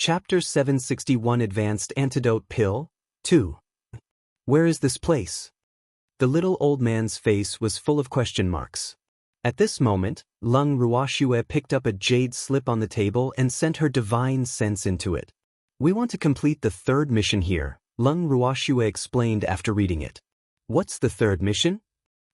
Chapter 761 Advanced Antidote Pill 2. Where is this place? The little old man's face was full of question marks. At this moment, Lung Ruoxue picked up a jade slip on the table and sent her divine sense into it. We want to complete the third mission here, Lung Ruoxue explained after reading it. What's the third mission?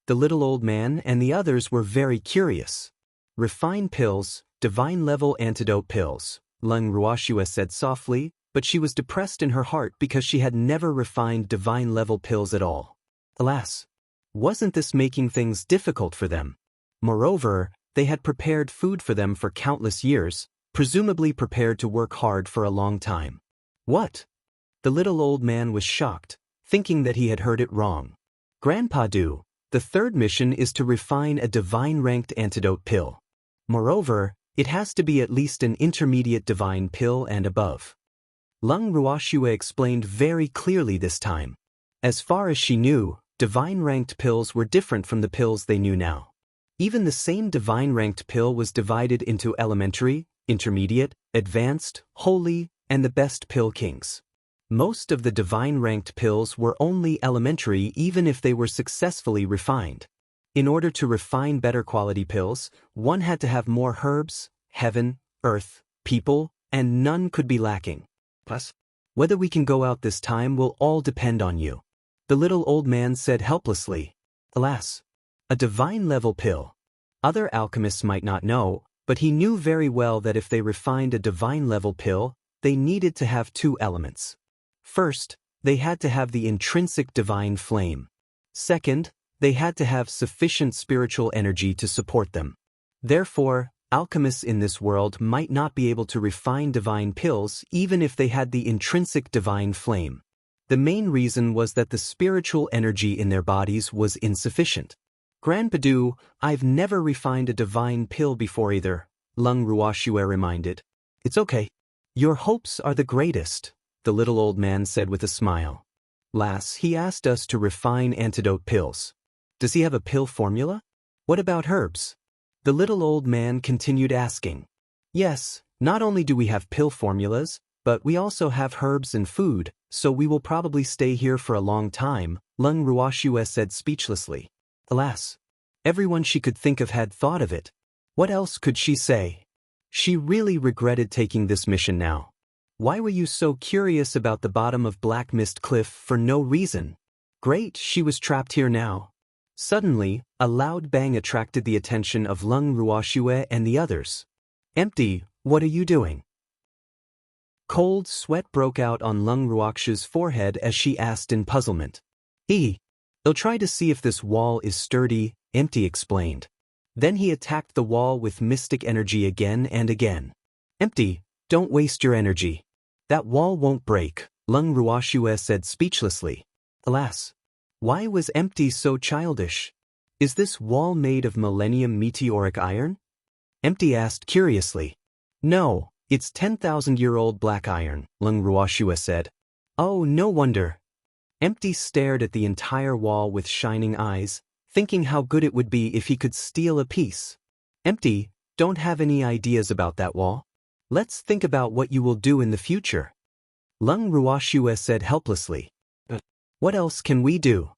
The little old man and the others were very curious. Refined pills, divine-level antidote pills, Lung Ruoxue said softly, but she was depressed in her heart because she had never refined divine-level pills at all. Alas, wasn't this making things difficult for them? Moreover, they had prepared food for them for countless years, presumably prepared to work hard for a long time. What? The little old man was shocked, thinking that he had heard it wrong. Grandpa Du, the third mission is to refine a divine-ranked antidote pill. Moreover, it has to be at least an intermediate divine pill and above. Lung Ruoxue explained very clearly this time. As far as she knew, divine-ranked pills were different from the pills they knew now. Even the same divine-ranked pill was divided into elementary, intermediate, advanced, holy, and the best pill kings. Most of the divine-ranked pills were only elementary even if they were successfully refined. In order to refine better quality pills, one had to have more herbs, heaven, earth, people, and none could be lacking. Plus, whether we can go out this time will all depend on you. The little old man said helplessly. Alas, a divine-level pill. Other alchemists might not know, but he knew very well that if they refined a divine-level pill, they needed to have two elements. First, they had to have the intrinsic divine flame. Second, they had to have sufficient spiritual energy to support them. Therefore, alchemists in this world might not be able to refine divine pills even if they had the intrinsic divine flame. The main reason was that the spiritual energy in their bodies was insufficient. Grandpa Du, I've never refined a divine pill before either, Lung Ruoxue reminded. It's okay. Your hopes are the greatest, the little old man said with a smile. Lass, he asked us to refine antidote pills. Does he have a pill formula? What about herbs? The little old man continued asking. Yes, not only do we have pill formulas, but we also have herbs and food, so we will probably stay here for a long time, Lung Ruoxue said speechlessly. Alas, everyone she could think of had thought of it. What else could she say? She really regretted taking this mission now. Why were you so curious about the bottom of Black Mist Cliff for no reason? Great, she was trapped here now. Suddenly, a loud bang attracted the attention of Lung Ruoxue and the others. Empty, what are you doing? Cold sweat broke out on Lung Ruoxue's forehead as she asked in puzzlement. I'll try to see if this wall is sturdy, Empty explained. Then he attacked the wall with mystic energy again and again. Empty, don't waste your energy. That wall won't break, Lung Ruoxue said speechlessly. Alas, why was Empty so childish? Is this wall made of millennium meteoric iron? Empty asked curiously. No, it's 10,000-year-old black iron, Lung Ruoxue said. Oh, no wonder. Empty stared at the entire wall with shining eyes, thinking how good it would be if he could steal a piece. Empty, don't have any ideas about that wall? Let's think about what you will do in the future. Lung Ruoxue said helplessly. What else can we do?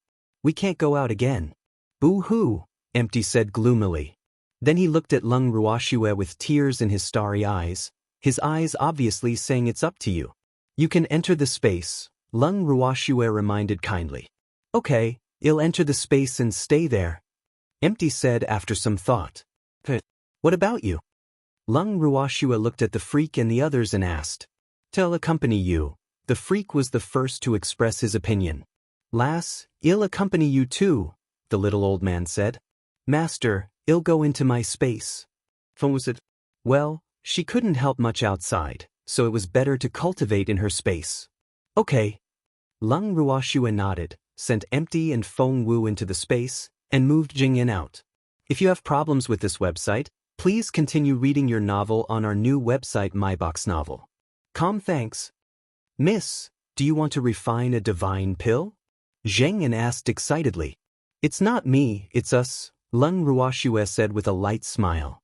We can't go out again. Boo-hoo, Empty said gloomily. Then he looked at Lung Ruoxue with tears in his starry eyes, his eyes obviously saying it's up to you. You can enter the space, Lung Ruoxue reminded kindly. Okay, I'll enter the space and stay there, Empty said after some thought. What about you? Lung Ruoxue looked at the freak and the others and asked. I'll accompany you. The freak was the first to express his opinion. Lass, I'll accompany you too, the little old man said. Master, I'll go into my space. Was it? Well, she couldn't help much outside, so it was better to cultivate in her space. Okay. Lung Ruoxue nodded, sent Empty and Feng Wu into the space, and moved Jingyan out. If you have problems with this website, please continue reading your novel on our new website MyBox Novel. Thanks. Miss, do you want to refine a divine pill? Zheng asked excitedly. It's not me, it's us, Lung Ruoxue said with a light smile.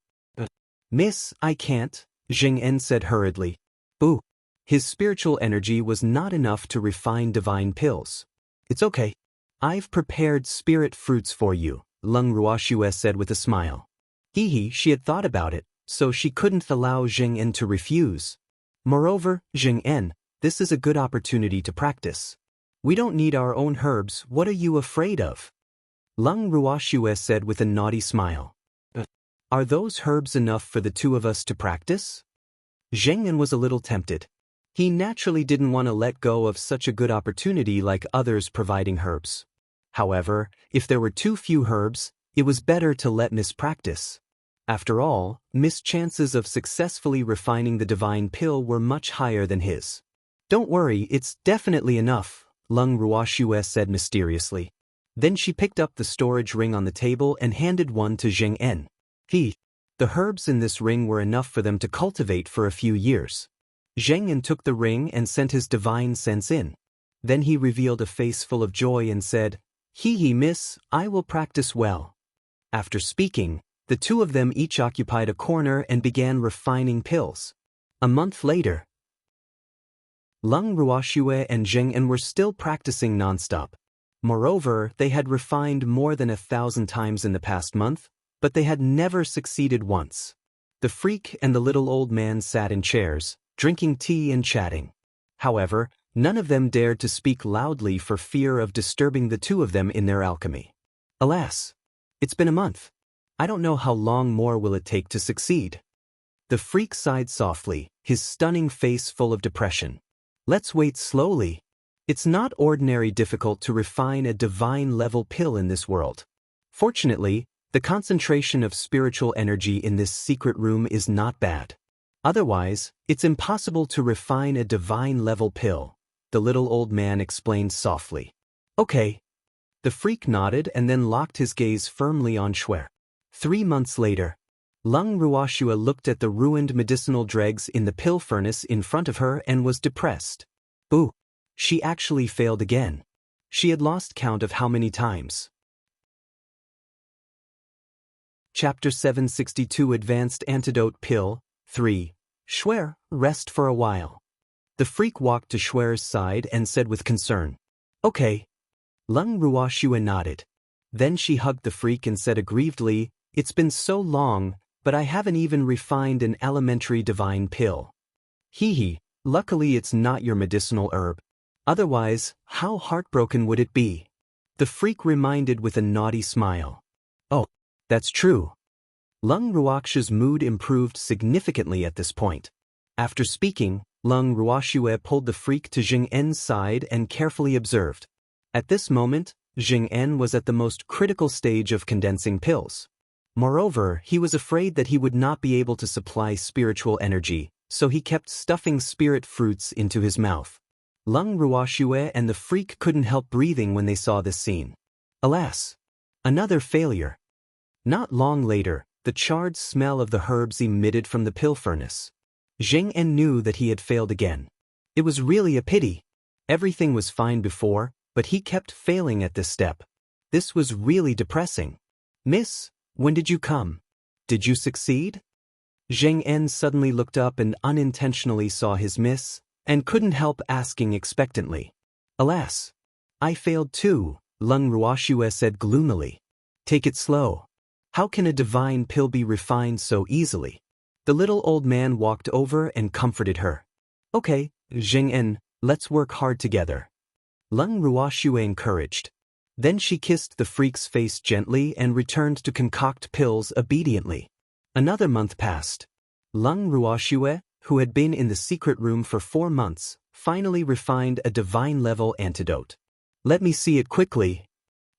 Miss, I can't, Zheng said hurriedly. Boo. His spiritual energy was not enough to refine divine pills. It's okay. I've prepared spirit fruits for you, Lung Ruoxue said with a smile. She had thought about it, so she couldn't allow Jing En to refuse. Moreover, Jing En, this is a good opportunity to practice. We don't need our own herbs, what are you afraid of? Lung Ruoxue said with a naughty smile. Are those herbs enough for the two of us to practice? Jing En was a little tempted. He naturally didn't want to let go of such a good opportunity like others providing herbs. However, if there were too few herbs, it was better to let Miss practice. After all, Miss' chances of successfully refining the divine pill were much higher than his. Don't worry, it's definitely enough, Lung Ruoxue said mysteriously. Then she picked up the storage ring on the table and handed one to Jing En. The herbs in this ring were enough for them to cultivate for a few years. Jing En took the ring and sent his divine sense in. Then he revealed a face full of joy and said, Miss, I will practice well. After speaking, the two of them each occupied a corner and began refining pills. A month later, Lung Ruoxue and Jing En were still practicing nonstop. Moreover, they had refined more than 1,000 times in the past month, but they had never succeeded once. The freak and the little old man sat in chairs, drinking tea and chatting. However, none of them dared to speak loudly for fear of disturbing the two of them in their alchemy. Alas! It's been a month. I don't know how long more will it take to succeed. The freak sighed softly, his stunning face full of depression. Let's wait slowly. It's not ordinary difficult to refine a divine-level pill in this world. Fortunately, the concentration of spiritual energy in this secret room is not bad. Otherwise, it's impossible to refine a divine-level pill, the little old man explained softly. Okay. The freak nodded and then locked his gaze firmly on Shuer. 3 months later, Lung Ruoxue looked at the ruined medicinal dregs in the pill furnace in front of her and was depressed. Ooh, she actually failed again. She had lost count of how many times. Chapter 762 Advanced Antidote Pill 3. Shuer, rest for a while. The freak walked to Shuer's side and said with concern, Okay. Lung Ruoxue nodded. Then she hugged the freak and said aggrievedly, It's been so long, but I haven't even refined an elementary divine pill. Luckily it's not your medicinal herb. Otherwise, how heartbroken would it be? The freak reminded with a naughty smile. Oh, that's true. Lung Ruoxue's mood improved significantly at this point. After speaking, Lung Ruoxue pulled the freak to Jing En's side and carefully observed. At this moment, Jing En was at the most critical stage of condensing pills. Moreover, he was afraid that he would not be able to supply spiritual energy, so he kept stuffing spirit fruits into his mouth. Lung Ruoxue and the freak couldn't help breathing when they saw this scene. Alas! Another failure. Not long later, the charred smell of the herbs emitted from the pill furnace. Jing En knew that he had failed again. It was really a pity. Everything was fine before, but he kept failing at this step. This was really depressing. Miss, when did you come? Did you succeed? Jing En suddenly looked up and unintentionally saw his miss, and couldn't help asking expectantly. Alas! I failed too, Lung Ruoxue said gloomily. Take it slow. How can a divine pill be refined so easily? The little old man walked over and comforted her. Okay, Jing En, let's work hard together. Lung Ruoxue encouraged. Then she kissed the freak's face gently and returned to concoct pills obediently. Another month passed. Lung Ruoxue, who had been in the secret room for 4 months, finally refined a divine-level antidote. Let me see it quickly.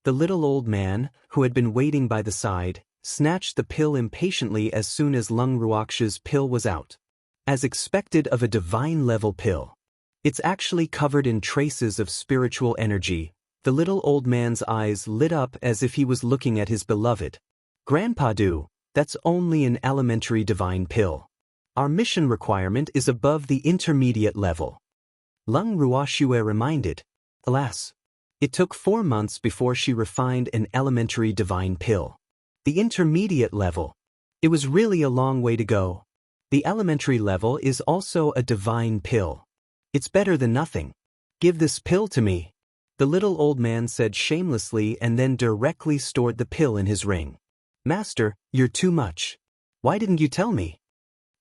The little old man, who had been waiting by the side, snatched the pill impatiently as soon as Lung Ruoxue's pill was out. As expected of a divine-level pill. It's actually covered in traces of spiritual energy. The little old man's eyes lit up as if he was looking at his beloved. Grandpa Do, that's only an elementary divine pill. Our mission requirement is above the intermediate level. Lung Ruoxue reminded. Alas! It took 4 months before she refined an elementary divine pill. The intermediate level. It was really a long way to go. The elementary level is also a divine pill. It's better than nothing. Give this pill to me. The little old man said shamelessly and then directly stored the pill in his ring. Master, you're too much. Why didn't you tell me?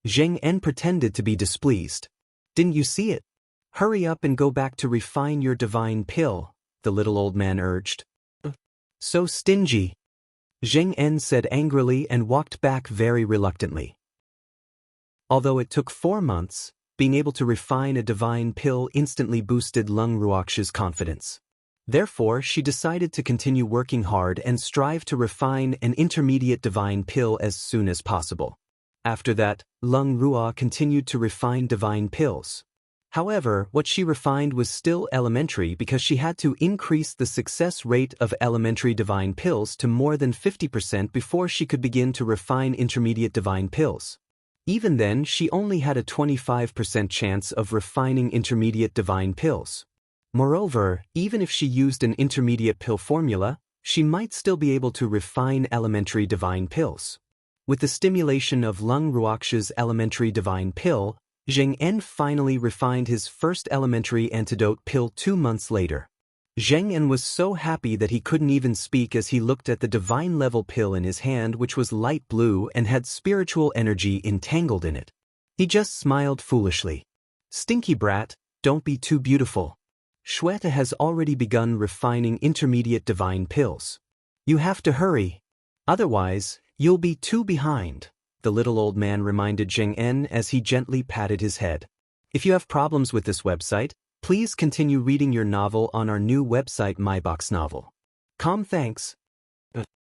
Zheng En pretended to be displeased. Didn't you see it? Hurry up and go back to refine your divine pill, the little old man urged. So stingy. Zheng En said angrily and walked back very reluctantly. Although it took 4 months, being able to refine a divine pill instantly boosted Lung Ruox's confidence. Therefore, she decided to continue working hard and strive to refine an intermediate divine pill as soon as possible. After that, Lung Ruo continued to refine divine pills. However, what she refined was still elementary because she had to increase the success rate of elementary divine pills to more than 50% before she could begin to refine intermediate divine pills. Even then, she only had a 25% chance of refining intermediate divine pills. Moreover, even if she used an intermediate pill formula, she might still be able to refine elementary divine pills. With the stimulation of Lung Ruox's elementary divine pill, Zheng En finally refined his first elementary antidote pill 2 months later. Zheng En was so happy that he couldn't even speak as he looked at the divine level pill in his hand, which was light blue and had spiritual energy entangled in it. He just smiled foolishly. Stinky brat, don't be too beautiful. Shweta has already begun refining intermediate divine pills. You have to hurry. Otherwise, you'll be too behind, the little old man reminded Zheng En as he gently patted his head. If you have problems with this website, please continue reading your novel on our new website MyBox Novel. Thanks.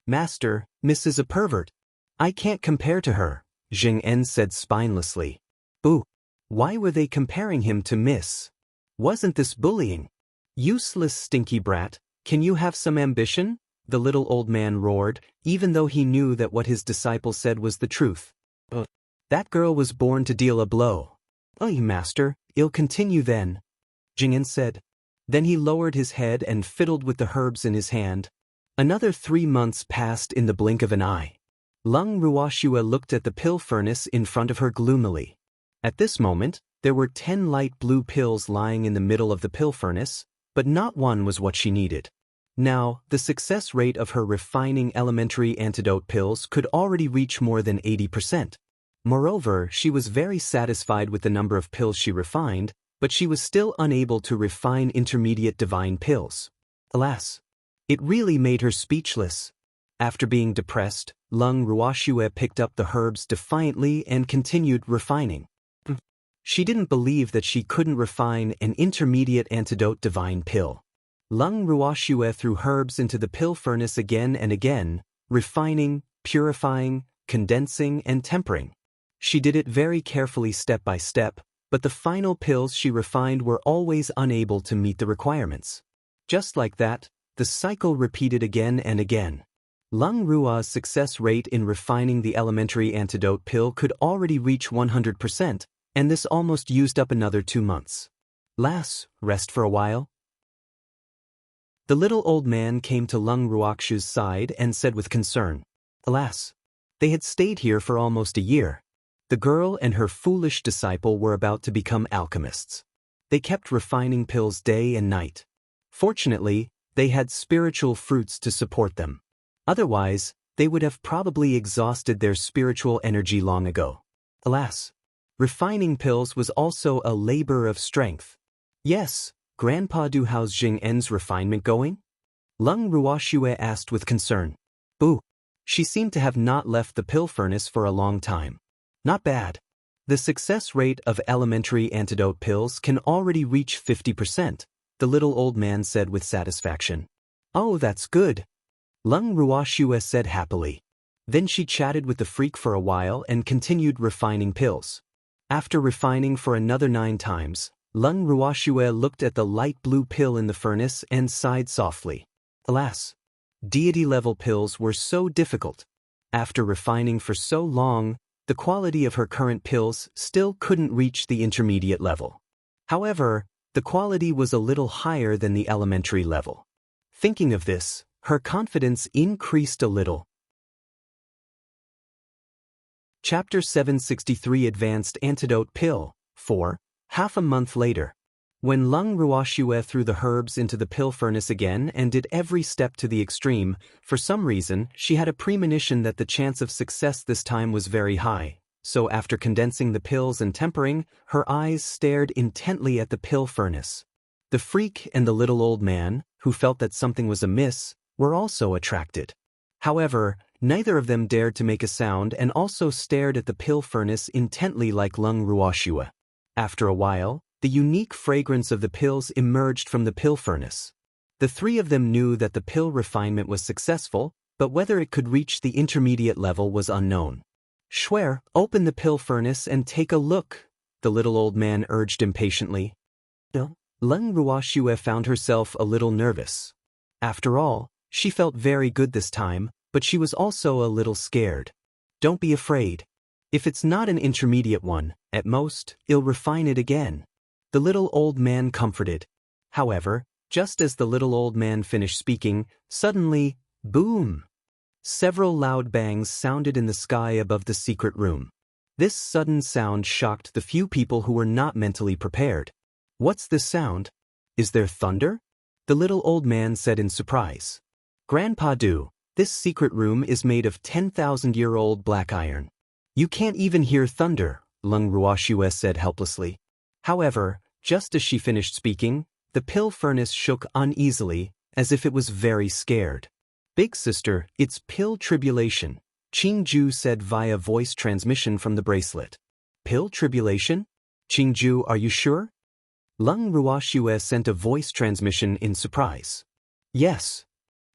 Master, Miss is a pervert. I can't compare to her, Zheng En said spinelessly. Boo. Why were they comparing him to Miss? Wasn't this bullying? Useless stinky brat, can you have some ambition? The little old man roared, even though he knew that what his disciple said was the truth. That girl was born to deal a blow. Master, it'll continue then, Zheng En said. Then he lowered his head and fiddled with the herbs in his hand. Another 3 months passed in the blink of an eye. Lung Ruoxue looked at the pill furnace in front of her gloomily. At this moment, there were 10 light blue pills lying in the middle of the pill furnace, but not one was what she needed. Now, the success rate of her refining elementary antidote pills could already reach more than 80%. Moreover, she was very satisfied with the number of pills she refined, but she was still unable to refine intermediate divine pills. Alas! It really made her speechless. After being depressed, Lung Ruoxue picked up the herbs defiantly and continued refining. She didn't believe that she couldn't refine an intermediate antidote divine pill. Lung Ruoxue threw herbs into the pill furnace again and again, refining, purifying, condensing, and tempering. She did it very carefully step by step, but the final pills she refined were always unable to meet the requirements. Just like that, the cycle repeated again and again. Lung Ruo's success rate in refining the elementary antidote pill could already reach 100%, and this almost used up another 2 months. Lass, rest for a while. The little old man came to Lung Ruoxu's side and said with concern, Alas! They had stayed here for almost a year. The girl and her foolish disciple were about to become alchemists. They kept refining pills day and night. Fortunately, they had spiritual fruits to support them. Otherwise, they would have probably exhausted their spiritual energy long ago. Alas! Refining pills was also a labor of strength. Yes, Grandpa do how's Zheng En's refinement going? Lung Ruoxue asked with concern. Boo! She seemed to have not left the pill furnace for a long time. Not bad. The success rate of elementary antidote pills can already reach 50%, the little old man said with satisfaction. Oh, that's good. Lung Ruoxue said happily. Then she chatted with the freak for a while and continued refining pills. After refining for another 9 times, Lung Ruoxue looked at the light blue pill in the furnace and sighed softly. Alas! Deity-level pills were so difficult. After refining for so long, the quality of her current pills still couldn't reach the intermediate level. However, the quality was a little higher than the elementary level. Thinking of this, her confidence increased a little. Chapter 763 Advanced Antidote Pill 4. Half a month later. When Lung Ruoxue threw the herbs into the pill furnace again and did every step to the extreme, for some reason, she had a premonition that the chance of success this time was very high. So after condensing the pills and tempering, her eyes stared intently at the pill furnace. The freak and the little old man, who felt that something was amiss, were also attracted. However, neither of them dared to make a sound and also stared at the pill furnace intently like Lung Ruoxue. After a while, the unique fragrance of the pills emerged from the pill furnace. The three of them knew that the pill refinement was successful, but whether it could reach the intermediate level was unknown. "Schwer, open the pill furnace and take a look," the little old man urged impatiently. Lung Ruoxue found herself a little nervous. After all, she felt very good this time, but she was also a little scared. "Don't be afraid. If it's not an intermediate one, at most, I'll refine it again," the little old man comforted. However, just as the little old man finished speaking, suddenly, boom! Several loud bangs sounded in the sky above the secret room. This sudden sound shocked the few people who were not mentally prepared. "What's this sound? Is there thunder?" the little old man said in surprise. "Grandpa Du, this secret room is made of 10,000-year-old black iron. You can't even hear thunder," Lung Ruoxue said helplessly. However, just as she finished speaking, the pill furnace shook uneasily, as if it was very scared. "Big sister, it's pill tribulation," Qingju said via voice transmission from the bracelet. "Pill tribulation? Qingju, are you sure?" Lung Ruoxue sent a voice transmission in surprise. "Yes."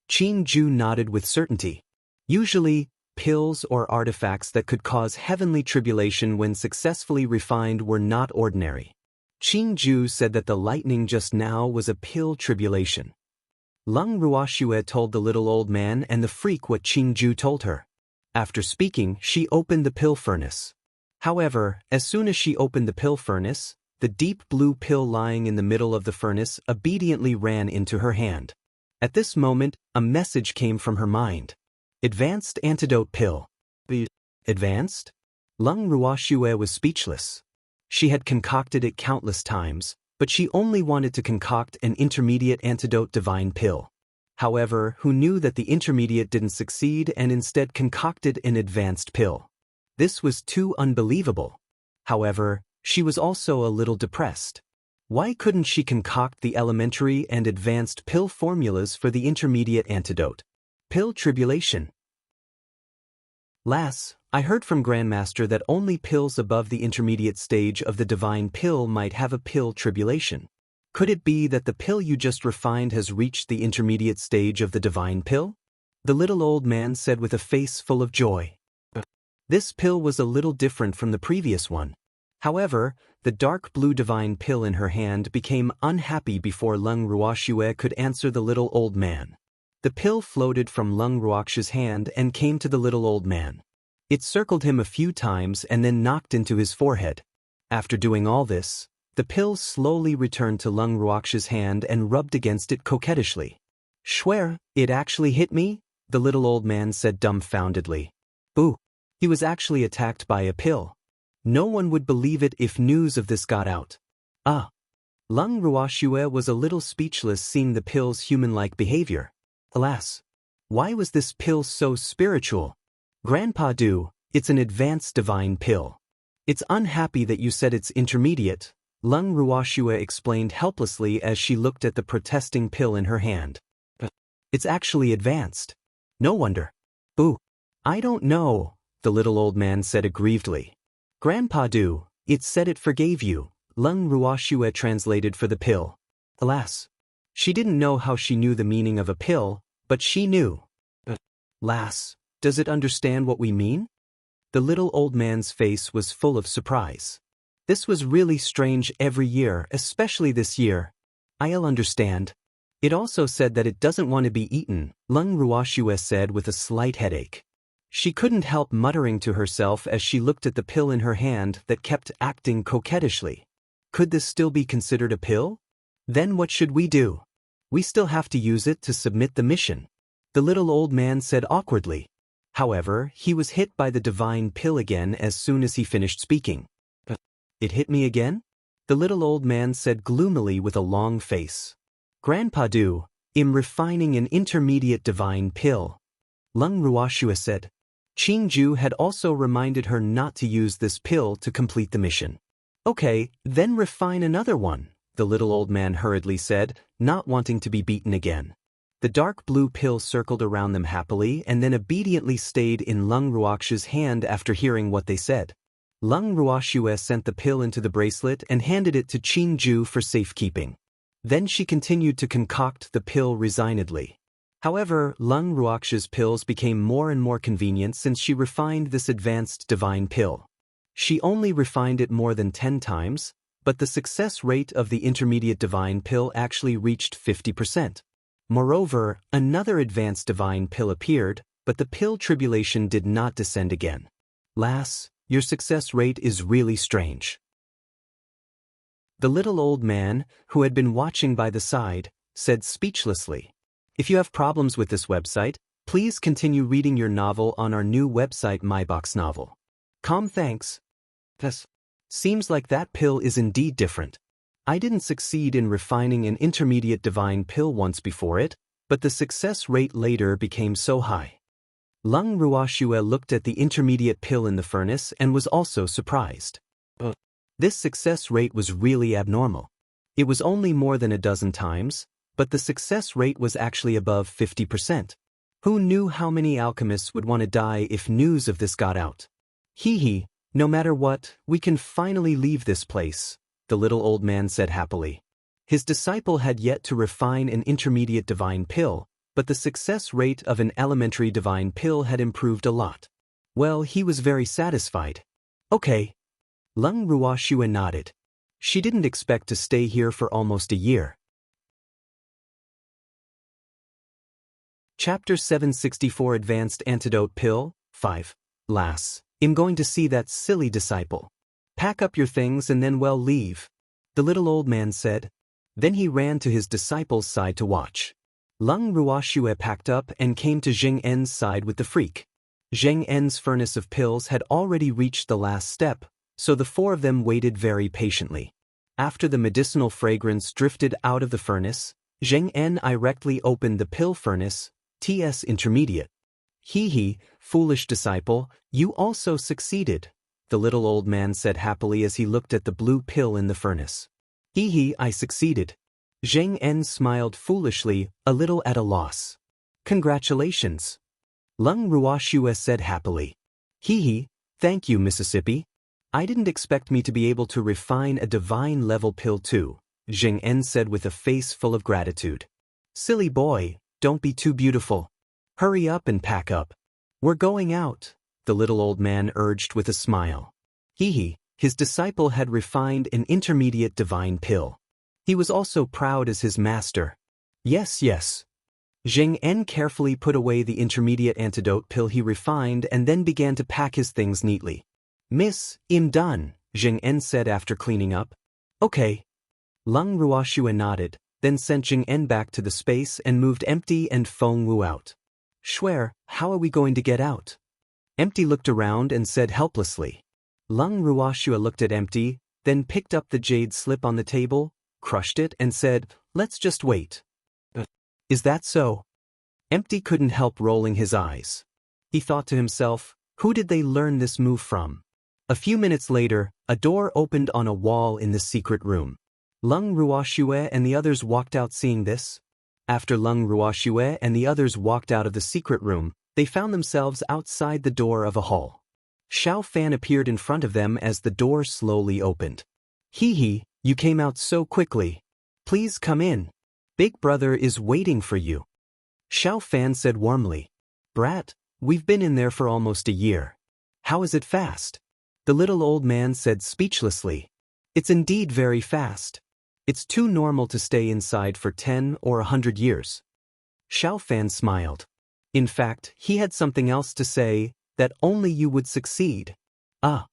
Qingju nodded with certainty. Usually, pills or artifacts that could cause heavenly tribulation when successfully refined were not ordinary. Qingju said that the lightning just now was a pill tribulation. Lung Ruoxue told the little old man and the freak what Qingju told her. After speaking, she opened the pill furnace. However, as soon as she opened the pill furnace, the deep blue pill lying in the middle of the furnace obediently ran into her hand. At this moment, a message came from her mind. "Advanced Antidote Pill." Advanced? Lung Ruoxue was speechless. She had concocted it countless times, but she only wanted to concoct an intermediate antidote divine pill. However, who knew that the intermediate didn't succeed and instead concocted an advanced pill? This was too unbelievable. However, she was also a little depressed. Why couldn't she concoct the elementary and advanced pill formulas for the intermediate antidote? Pill tribulation. "Lass, I heard from Grandmaster that only pills above the intermediate stage of the divine pill might have a pill tribulation. Could it be that the pill you just refined has reached the intermediate stage of the divine pill?" the little old man said with a face full of joy. This pill was a little different from the previous one. However, the dark blue divine pill in her hand became unhappy before Lung Ruoxue could answer the little old man. The pill floated from Lung Ruoxue's hand and came to the little old man. It circled him a few times and then knocked into his forehead. After doing all this, the pill slowly returned to Lung Ruoxue's hand and rubbed against it coquettishly. "Schwer, it actually hit me?" the little old man said dumbfoundedly. "Boo! He was actually attacked by a pill. No one would believe it if news of this got out." Lung Ruoxue was a little speechless seeing the pill's human-like behavior. Alas! Why was this pill so spiritual? "Grandpa Du, it's an advanced divine pill. It's unhappy that you said it's intermediate," Lung Ruoxue explained helplessly as she looked at the protesting pill in her hand. "It's actually advanced. No wonder." "Boo! I don't know," the little old man said aggrievedly. "Grandpa Du, it said it forgave you," Lung Ruoxue translated for the pill. Alas! She didn't know how she knew the meaning of a pill, but she knew. "Lass, does it understand what we mean?" The little old man's face was full of surprise. "This was really strange every year, especially this year. I'll understand." "It also said that it doesn't want to be eaten," Lung Ruoxue said with a slight headache. She couldn't help muttering to herself as she looked at the pill in her hand that kept acting coquettishly. Could this still be considered a pill? Then what should we do? "We still have to use it to submit the mission," the little old man said awkwardly. However, he was hit by the divine pill again as soon as he finished speaking. "It hit me again?" the little old man said gloomily with a long face. Grandpa do, I'm refining an intermediate divine pill. Lung Ruoxue said. Qingju had also reminded her not to use this pill to complete the mission. Okay, then refine another one, the little old man hurriedly said, not wanting to be beaten again. The dark blue pill circled around them happily and then obediently stayed in Lung Ruoxue's hand after hearing what they said. Lung Ruoxue sent the pill into the bracelet and handed it to Qingju for safekeeping. Then she continued to concoct the pill resignedly. However, Lung Ruoxue's pills became more and more convenient since she refined this advanced divine pill. She only refined it more than 10 times, but the success rate of the intermediate divine pill actually reached 50%. Moreover, another advanced divine pill appeared, but the pill tribulation did not descend again. Lass, your success rate is really strange. The little old man, who had been watching by the side, said speechlessly. If you have problems with this website, please continue reading your novel on our new website MyBox Novel. Thanks. Yes. Seems like that pill is indeed different. I didn't succeed in refining an intermediate divine pill once before it, but the success rate later became so high. Lung Ruoxue looked at the intermediate pill in the furnace and was also surprised. This success rate was really abnormal. It was only more than a dozen times, but the success rate was actually above 50%. Who knew how many alchemists would want to die if news of this got out? Hee, no matter what, we can finally leave this place, the little old man said happily. His disciple had yet to refine an intermediate divine pill, but the success rate of an elementary divine pill had improved a lot. Well, he was very satisfied. Okay. Lung Ruoxue nodded. She didn't expect to stay here for almost a year. Chapter 764 Advanced Antidote Pill 5. Lass, I'm going to see that silly disciple. Pack up your things and then we'll leave, the little old man said. Then he ran to his disciple's side to watch. Lung Ruoxue packed up and came to Zheng En's side with the freak. Zheng En's furnace of pills had already reached the last step, so the four of them waited very patiently. After the medicinal fragrance drifted out of the furnace, Zheng En directly opened the pill furnace, TS Intermediate. Hee, foolish disciple, you also succeeded, the little old man said happily as he looked at the blue pill in the furnace. Hee, I succeeded. Zheng En smiled foolishly, a little at a loss. Congratulations. Lung Ruoxue said happily. Hee, thank you, Mississippi. I didn't expect me to be able to refine a divine level pill too, Zheng En said with a face full of gratitude. Silly boy, don't be too beautiful. Hurry up and pack up. We're going out, the little old man urged with a smile. Hee, his disciple had refined an intermediate divine pill. He was also proud as his master. Yes. Zheng En carefully put away the intermediate antidote pill he refined and then began to pack his things neatly. Miss, I'm done, Zheng En said after cleaning up. Okay. Lung Ruoxue nodded, then sent Zheng En back to the space and moved Empty and Feng Wu out. Shuer, how are we going to get out? Empty looked around and said helplessly. Lung Ruoxue looked at Empty, then picked up the jade slip on the table, crushed it and said, let's just wait. Is that so? Empty couldn't help rolling his eyes. He thought to himself, who did they learn this move from? A few minutes later, a door opened on a wall in the secret room. Lung Ruoxue and the others walked out seeing this. After Lung Ruoxue and the others walked out of the secret room, they found themselves outside the door of a hall. Xiao Fan appeared in front of them as the door slowly opened. Hee, you came out so quickly. Please come in. Big brother is waiting for you. Xiao Fan said warmly. Brat, we've been in there for almost a year. How is it fast? The little old man said speechlessly. It's indeed very fast. It's too normal to stay inside for 10 or 100 years. Xiao Fan smiled. In fact, he had something else to say, that only you would succeed. Ah.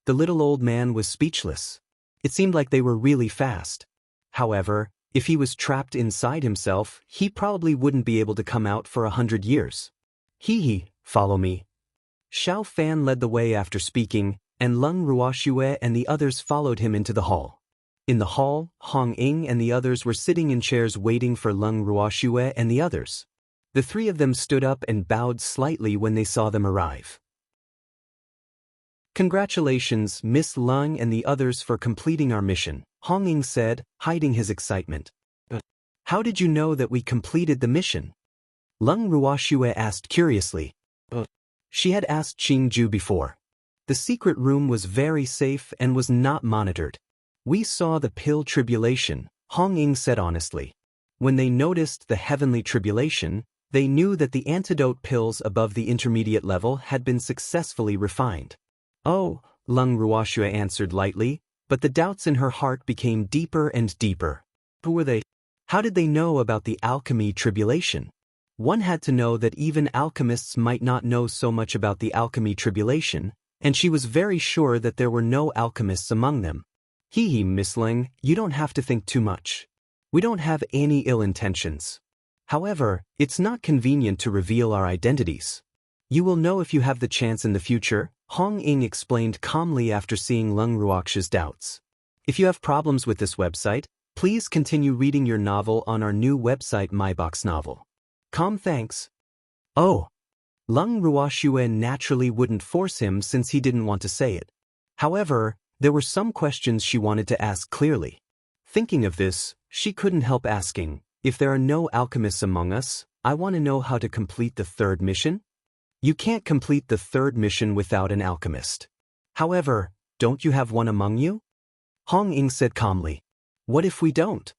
The little old man was speechless. It seemed like they were really fast. However, if he was trapped inside himself, he probably wouldn't be able to come out for 100 years. Hee, follow me. Xiao Fan led the way after speaking, and Lung Ruoxue and the others followed him into the hall. In the hall, Hong Ying and the others were sitting in chairs waiting for Lung Ruoxue and the others. The three of them stood up and bowed slightly when they saw them arrive. "Congratulations, Miss Lung and the others, for completing our mission," Hong Ying said, hiding his excitement. "How did you know that we completed the mission?" Lung Ruoxue asked curiously. She had asked Qingju before. The secret room was very safe and was not monitored. "We saw the pill tribulation," Hong Ying said honestly. When they noticed the heavenly tribulation, they knew that the antidote pills above the intermediate level had been successfully refined. "Oh," Lung Ruoxue answered lightly, but the doubts in her heart became deeper and deeper. Who were they? How did they know about the alchemy tribulation? One had to know that even alchemists might not know so much about the alchemy tribulation, and she was very sure that there were no alchemists among them. "Hee, Miss Ling, you don't have to think too much. We don't have any ill intentions. However, it's not convenient to reveal our identities. You will know if you have the chance in the future," Hong Ying explained calmly after seeing Lung Ruoxue's doubts. "If you have problems with this website, please continue reading your novel on our new website MyBox Novel. Thanks." "Oh." Lung Ruoxue naturally wouldn't force him since he didn't want to say it. However, there were some questions she wanted to ask clearly. Thinking of this, she couldn't help asking, "If there are no alchemists among us, I want to know how to complete the third mission?" "You can't complete the third mission without an alchemist. However, don't you have one among you?" Hong Ying said calmly. "What if we don't?"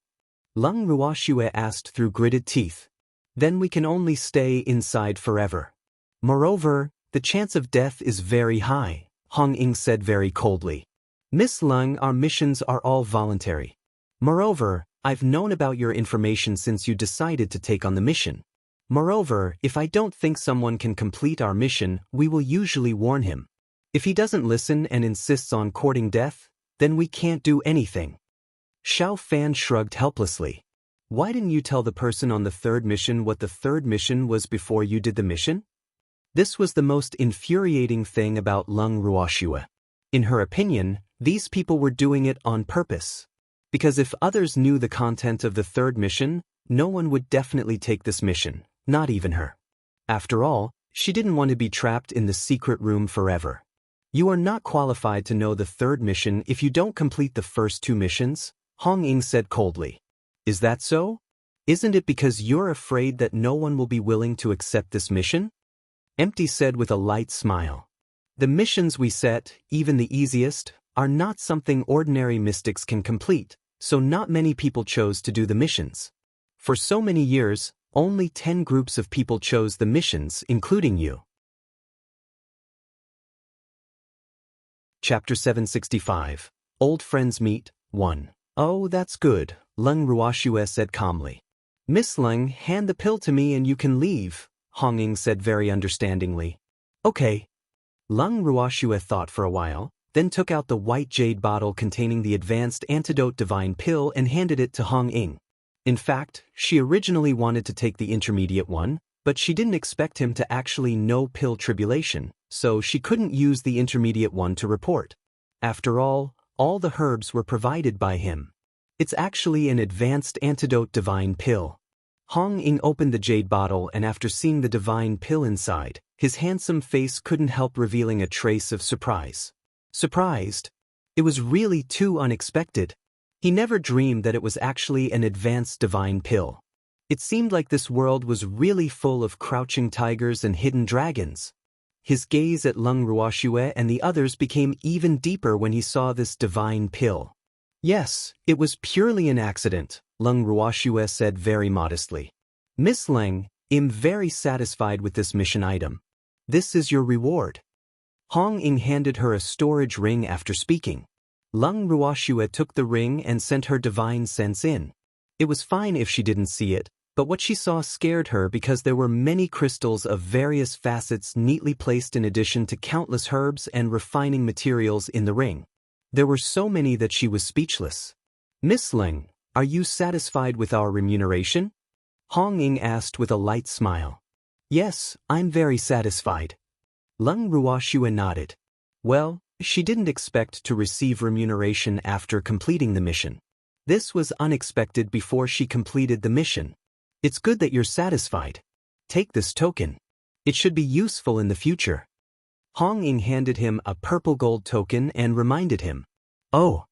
Lung Ruoxue asked through gritted teeth. "Then we can only stay inside forever. Moreover, the chance of death is very high," Hong Ying said very coldly. "Miss Lung, our missions are all voluntary. Moreover, I've known about your information since you decided to take on the mission. Moreover, if I don't think someone can complete our mission, we will usually warn him. If he doesn't listen and insists on courting death, then we can't do anything." Xiao Fan shrugged helplessly. "Why didn't you tell the person on the third mission what the third mission was before you did the mission?" This was the most infuriating thing about Lung Ruoxue. In her opinion, these people were doing it on purpose. Because if others knew the content of the third mission, no one would definitely take this mission, not even her. After all, she didn't want to be trapped in the secret room forever. "You are not qualified to know the third mission if you don't complete the first two missions," Hong Ying said coldly. "Is that so? Isn't it because you're afraid that no one will be willing to accept this mission?" Empty said with a light smile. "The missions we set, even the easiest, are not something ordinary mystics can complete, so not many people chose to do the missions. For so many years, only 10 groups of people chose the missions, including you." Chapter 765. Old Friends Meet, 1. "Oh, that's good," Lung Ruoxue said calmly. "Miss Lung, hand the pill to me and you can leave," Hong Ying said very understandingly. "Okay." Lung Ruoxue thought for a while, then took out the white jade bottle containing the advanced Antidote divine pill and handed it to Hong Ying. In fact, she originally wanted to take the intermediate one, but she didn't expect him to actually know pill tribulation, so she couldn't use the intermediate one to report. After all the herbs were provided by him. It's actually an advanced Antidote divine pill. Hong Ying opened the jade bottle and after seeing the divine pill inside, his handsome face couldn't help revealing a trace of surprise. Surprised? It was really too unexpected. He never dreamed that it was actually an advanced divine pill. It seemed like this world was really full of crouching tigers and hidden dragons. His gaze at Lung Ruoxue and the others became even deeper when he saw this divine pill. "Yes, it was purely an accident," Lung Ruoxue said very modestly. "Miss Leng, I'm very satisfied with this mission item. This is your reward." Hong Ying handed her a storage ring after speaking. Lung Ruoxue took the ring and sent her divine sense in. It was fine if she didn't see it, but what she saw scared her because there were many crystals of various facets neatly placed in addition to countless herbs and refining materials in the ring. There were so many that she was speechless. "Miss Ling, are you satisfied with our remuneration?" Hong Ying asked with a light smile. "Yes, I'm very satisfied." Lung Ruoxue nodded. "Well, she didn't expect to receive remuneration after completing the mission. This was unexpected before she completed the mission. It's good that you're satisfied. Take this token. It should be useful in the future. Hong Ying handed him a purple gold token and reminded him. Oh.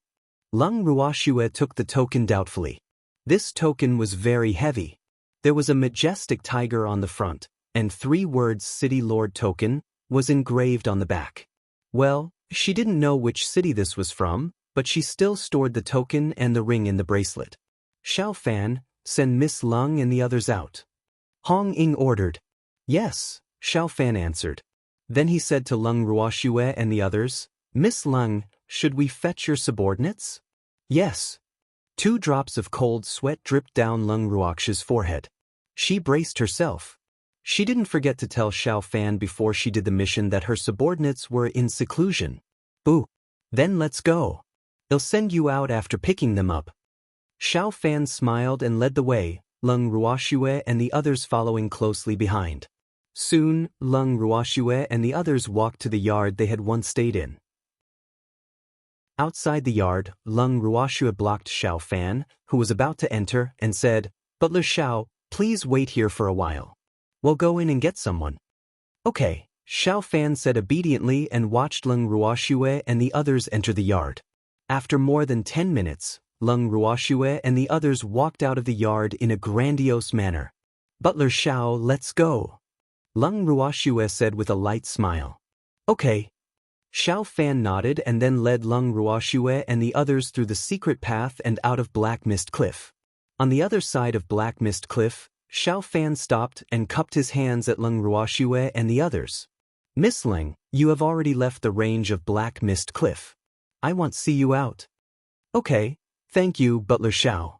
Lung Ruoxue took the token doubtfully. This token was very heavy. There was a majestic tiger on the front, and 3 words City Lord token was engraved on the back. Well, she didn't know which city this was from, but she still stored the token and the ring in the bracelet. Xiao Fan, send Miss Lung and the others out. Hong Ying ordered. Yes, Xiao Fan answered. Then he said to Lung Ruoxue and the others, Miss Lung, should we fetch your subordinates? Yes. 2 drops of cold sweat dripped down Lung Ruoxue's forehead. She braced herself. She didn't forget to tell Xiao Fan before she did the mission that her subordinates were in seclusion. Boo. Then let's go. They'll send you out after picking them up. Xiao Fan smiled and led the way, Lung Ruoxue and the others following closely behind. Soon, Lung Ruoxue and the others walked to the yard they had once stayed in. Outside the yard, Lung Ruoxue blocked Xiao Fan, who was about to enter, and said, Butler Xiao, please wait here for a while. We'll go in and get someone. Okay, Xiao Fan said obediently and watched Lung Ruoxue and the others enter the yard. After more than 10 minutes, Lung Ruoxue and the others walked out of the yard in a grandiose manner. Butler Xiao, let's go. Lung Ruoxue said with a light smile. Okay. Xiao Fan nodded and then led Lung Ruoxue and the others through the secret path and out of Black Mist Cliff. On the other side of Black Mist Cliff, Xiao Fan stopped and cupped his hands at Lung Ruoxue and the others. Miss Ling, you have already left the range of Black Mist Cliff. I want to see you out. Okay, thank you, Butler Xiao.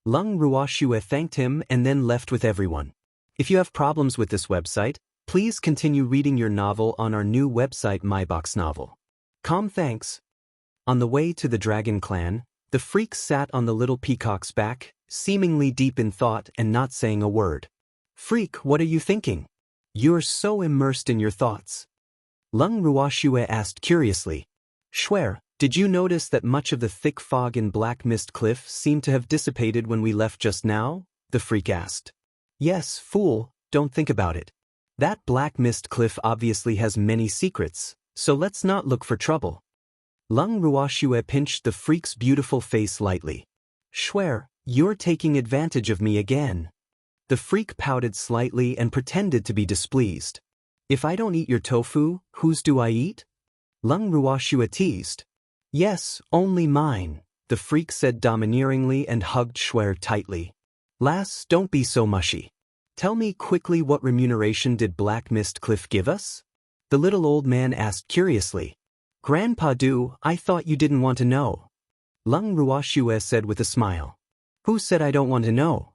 Lung Ruoxue thanked him and then left with everyone. If you have problems with this website, please continue reading your novel on our new website MyBox Novel. Thanks. On the way to the Dragon Clan, the freak sat on the little peacock's back, seemingly deep in thought and not saying a word. Freak, what are you thinking? You're so immersed in your thoughts. Lung Ruoxue asked curiously. Schwer, did you notice that much of the thick fog in Black Mist Cliff seemed to have dissipated when we left just now? The freak asked. Yes, fool, don't think about it. That Black Mist Cliff obviously has many secrets, so let's not look for trouble. Lung Ruoxue pinched the freak's beautiful face lightly. Schwer, you're taking advantage of me again. The freak pouted slightly and pretended to be displeased. If I don't eat your tofu, whose do I eat? Lung Ruoxue teased. Yes, only mine, the freak said domineeringly and hugged Schwer tightly. Lass, don't be so mushy. Tell me quickly, what remuneration did Black Mist Cliff give us? The little old man asked curiously. Grandpa Du, I thought you didn't want to know. Lung Ruoxue said with a smile. Who said I don't want to know?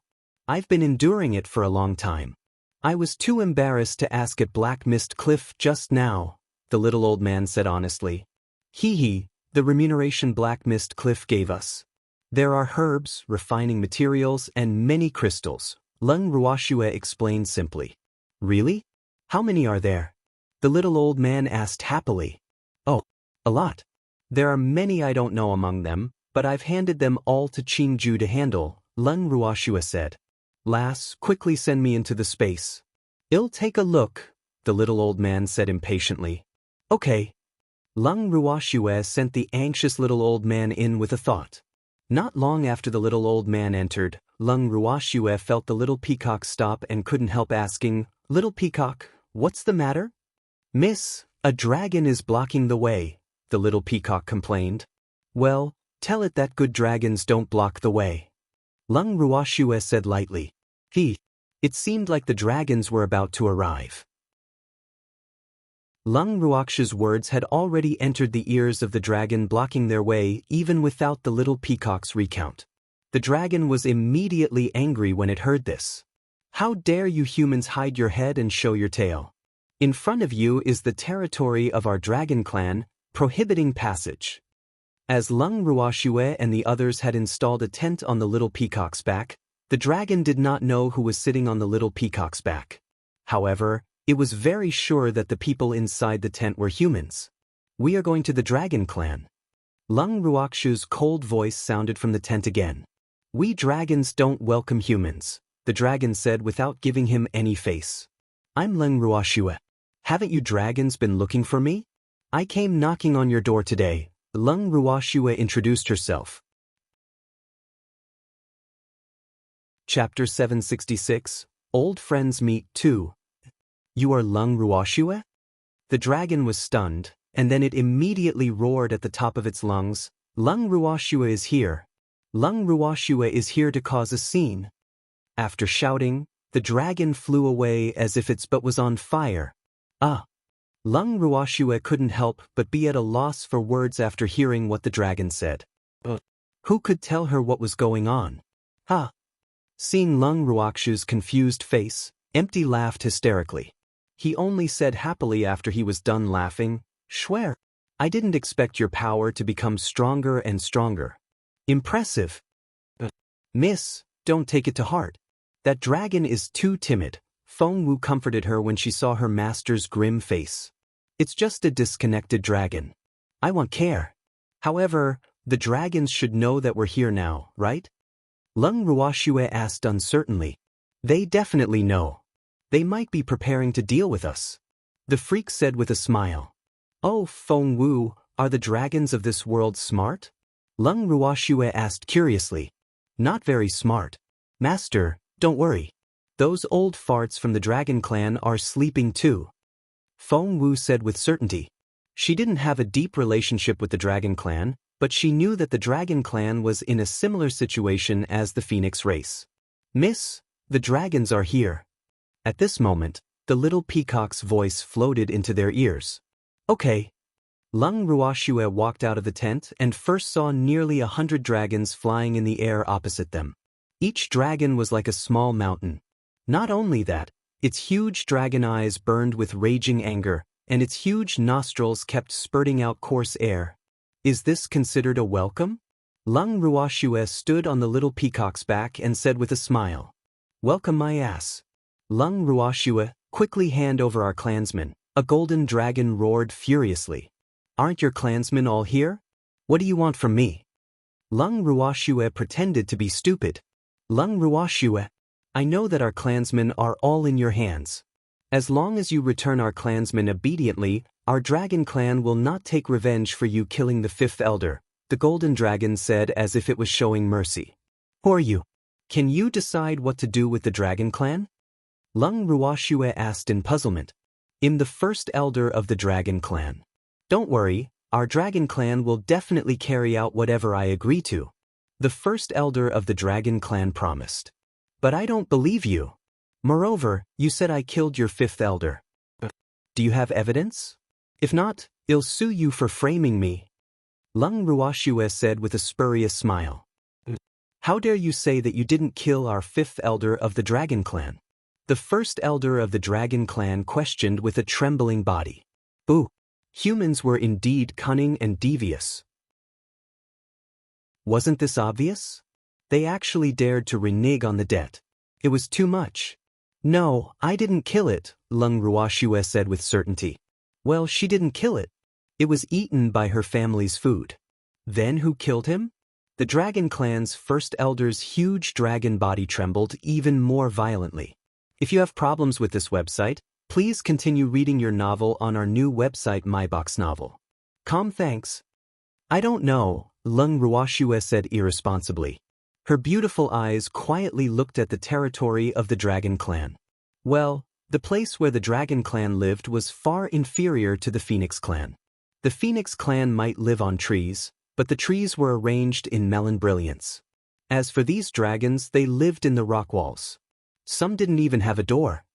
I've been enduring it for a long time. I was too embarrassed to ask at Black Mist Cliff just now, the little old man said honestly. Hee, the remuneration Black Mist Cliff gave us. There are herbs, refining materials, and many crystals, Lung Ruoxue explained simply. Really? How many are there? The little old man asked happily. Oh, a lot. There are many I don't know among them, but I've handed them all to Qingju to handle, Lung Ruoxue said. Lass, quickly send me into the space. I'll take a look, the little old man said impatiently. Okay. Lung Ruoxue sent the anxious little old man in with a thought. Not long after the little old man entered, Lung Ruoxue felt the little peacock stop and couldn't help asking, Little peacock, what's the matter? Miss, a dragon is blocking the way, the little peacock complained. Well, tell it that good dragons don't block the way. Lung Ruoxue said lightly. It seemed like the dragons were about to arrive. Lung Ruoxue's words had already entered the ears of the dragon, blocking their way even without the little peacock's recount. The dragon was immediately angry when it heard this. How dare you humans hide your head and show your tail? In front of you is the territory of our dragon clan, prohibiting passage. As Lung Ruoxue and the others had installed a tent on the little peacock's back, the dragon did not know who was sitting on the little peacock's back. However, it was very sure that the people inside the tent were humans. We are going to the Dragon Clan. Lung Ruoxu's cold voice sounded from the tent again. We dragons don't welcome humans, the dragon said without giving him any face. I'm Lung Ruoxue. Haven't you dragons been looking for me? I came knocking on your door today. Lung Ruoxue introduced herself. Chapter 766, Old Friends Meet 2. You are Lung Ruoxue? The dragon was stunned, and then it immediately roared at the top of its lungs. Lung Ruoxue is here. Lung Ruoxue is here to cause a scene. After shouting, the dragon flew away as if its butt was on fire. Lung Ruoxue couldn't help but be at a loss for words after hearing what the dragon said. Who could tell her what was going on? Seeing Lung Ruoxue's confused face, Empty laughed hysterically. He only said happily after he was done laughing, "Schwer, I didn't expect your power to become stronger and stronger. Impressive. Miss, don't take it to heart. That dragon is too timid." Feng Wu comforted her when she saw her master's grim face. It's just a disconnected dragon. I want care. However, the dragons should know that we're here now, right? Lung Ruoxue asked uncertainly. They definitely know. They might be preparing to deal with us. The freak said with a smile. Oh, Feng Wu, are the dragons of this world smart? Lung Ruoxue asked curiously. Not very smart. Master, don't worry. Those old farts from the Dragon Clan are sleeping too. Feng Wu said with certainty. She didn't have a deep relationship with the Dragon Clan, but she knew that the Dragon Clan was in a similar situation as the Phoenix race. Miss, the dragons are here. At this moment, the little peacock's voice floated into their ears. Okay. Lung Ruoxue walked out of the tent and first saw nearly 100 dragons flying in the air opposite them. Each dragon was like a small mountain. Not only that, its huge dragon eyes burned with raging anger, and its huge nostrils kept spurting out coarse air. Is this considered a welcome? Lung Ruoxue stood on the little peacock's back and said with a smile. Welcome my ass. Lung Ruoxue, quickly hand over our clansmen. A golden dragon roared furiously. Aren't your clansmen all here? What do you want from me? Lung Ruoxue pretended to be stupid. Lung Ruoxue, I know that our clansmen are all in your hands. As long as you return our clansmen obediently, our dragon clan will not take revenge for you killing the fifth elder, the golden dragon said as if it was showing mercy. Who are you? Can you decide what to do with the dragon clan? Lung Ruoxue asked in puzzlement. I'm the first elder of the dragon clan. Don't worry, our dragon clan will definitely carry out whatever I agree to. The first elder of the dragon clan promised. But I don't believe you. Moreover, you said I killed your fifth elder. Do you have evidence? If not, I'll sue you for framing me. Lung Ruoxue said with a spurious smile. How dare you say that you didn't kill our fifth elder of the dragon clan? The first elder of the dragon clan questioned with a trembling body. Boo! Humans were indeed cunning and devious. Wasn't this obvious? They actually dared to renege on the debt. It was too much. No, I didn't kill it, Lung Ruoxue said with certainty. Well, she didn't kill it. It was eaten by her family's food. Then who killed him? The dragon clan's first elder's huge dragon body trembled even more violently. If you have problems with this website, please continue reading your novel on our new website MyBox Novel. Thanks. I don't know, Lung Ruoxue said irresponsibly. Her beautiful eyes quietly looked at the territory of the Dragon Clan. Well, the place where the Dragon Clan lived was far inferior to the Phoenix Clan. The Phoenix Clan might live on trees, but the trees were arranged in melon brilliance. As for these dragons, they lived in the rock walls. Some didn't even have a door.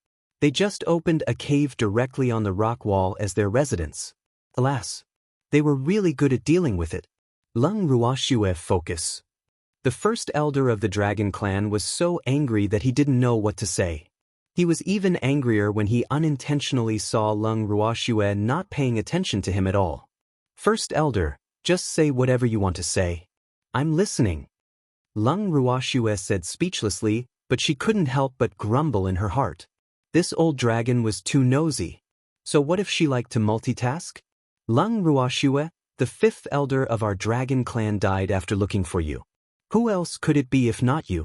They just opened a cave directly on the rock wall as their residence. Alas, they were really good at dealing with it. Lung Ruoxue focus. The first elder of the Dragon Clan was so angry that he didn't know what to say. He was even angrier when he unintentionally saw Lung Ruoxue not paying attention to him at all. First elder, just say whatever you want to say. I'm listening. Lung Ruoxue said speechlessly, but she couldn't help but grumble in her heart. This old dragon was too nosy. So what if she liked to multitask? Lung Ruoxue, the fifth elder of our dragon clan died after looking for you. Who else could it be if not you?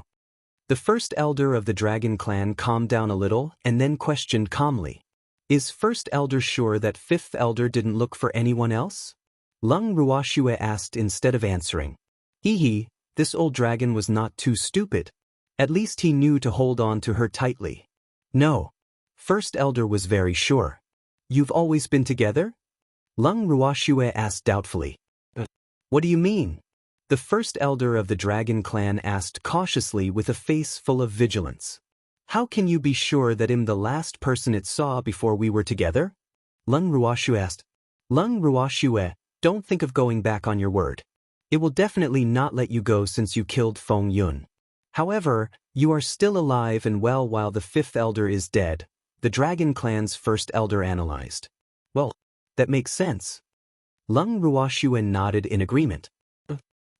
The first elder of the dragon clan calmed down a little and then questioned calmly. Is first elder sure that fifth elder didn't look for anyone else? Lung Ruoxue asked instead of answering. Hee, this old dragon was not too stupid. At least he knew to hold on to her tightly. No. First elder was very sure. You've always been together? Lung Ruoxue asked doubtfully. What do you mean? The first elder of the dragon clan asked cautiously with a face full of vigilance. How can you be sure that I'm the last person it saw before we were together? Lung Ruoxue asked. Lung Ruoxue, don't think of going back on your word. It will definitely not let you go since you killed Feng Yun. However, you are still alive and well while the fifth elder is dead, the dragon clan's first elder analyzed. Well, that makes sense. Lung Ruoxue nodded in agreement.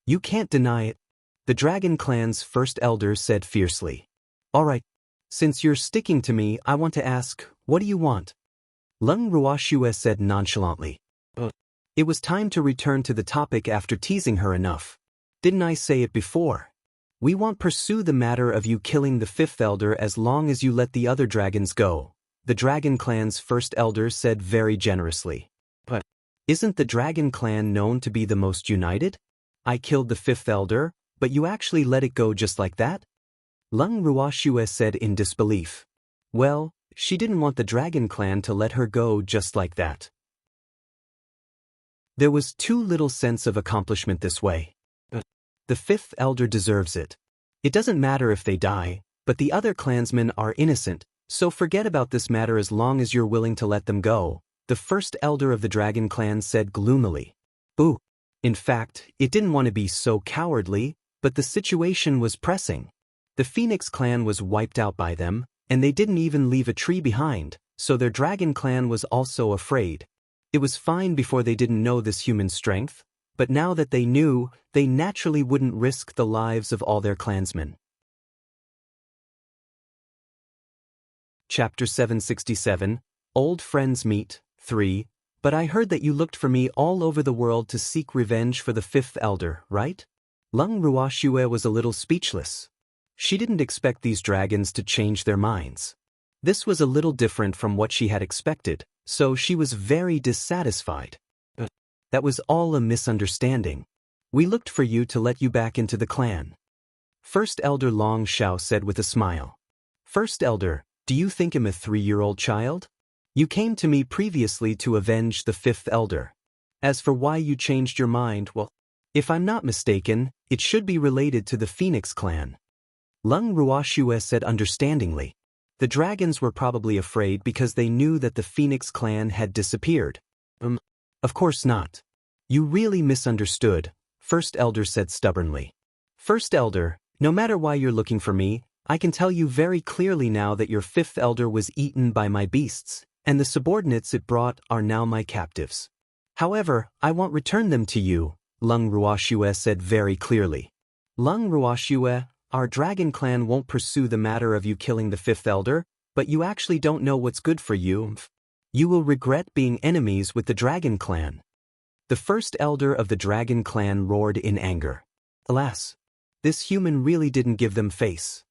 You can't deny it. The dragon clan's first elder said fiercely. All right. Since you're sticking to me, I want to ask, what do you want? Lung Ruoxue said nonchalantly. It was time to return to the topic after teasing her enough. Didn't I say it before? We won't pursue the matter of you killing the fifth elder as long as you let the other dragons go, the dragon clan's first elder said very generously. But isn't the dragon clan known to be the most united? I killed the fifth elder, but you actually let it go just like that? Lung Ruoxue said in disbelief. Well, she didn't want the dragon clan to let her go just like that. There was too little sense of accomplishment this way. The fifth elder deserves it. It doesn't matter if they die, but the other clansmen are innocent, so forget about this matter as long as you're willing to let them go, the first elder of the dragon clan said gloomily. Ooh. In fact, it didn't want to be so cowardly, but the situation was pressing. The Phoenix clan was wiped out by them, and they didn't even leave a tree behind, so their dragon clan was also afraid. It was fine before they didn't know this human strength, but now that they knew, they naturally wouldn't risk the lives of all their clansmen. Chapter 767, Old Friends Meet, 3. But I heard that you looked for me all over the world to seek revenge for the fifth elder, right? Lung Ruoxue was a little speechless. She didn't expect these dragons to change their minds. This was a little different from what she had expected, so she was very dissatisfied. That was all a misunderstanding. We looked for you to let you back into the clan. First Elder Long Shao said with a smile. First Elder, do you think I'm a 3-year-old child? You came to me previously to avenge the fifth elder. As for why you changed your mind, well, if I'm not mistaken, it should be related to the Phoenix clan. Lung Ruoxue said understandingly. The dragons were probably afraid because they knew that the Phoenix clan had disappeared. Of course not. You really misunderstood, First Elder said stubbornly. First Elder, no matter why you're looking for me, I can tell you very clearly now that your fifth elder was eaten by my beasts, and the subordinates it brought are now my captives. However, I won't return them to you, Lung Ruoxue said very clearly. Lung Ruoxue, our dragon clan won't pursue the matter of you killing the fifth elder, but you actually don't know what's good for you. You will regret being enemies with the dragon clan. The first elder of the dragon clan roared in anger. Alas, this human really didn't give them face.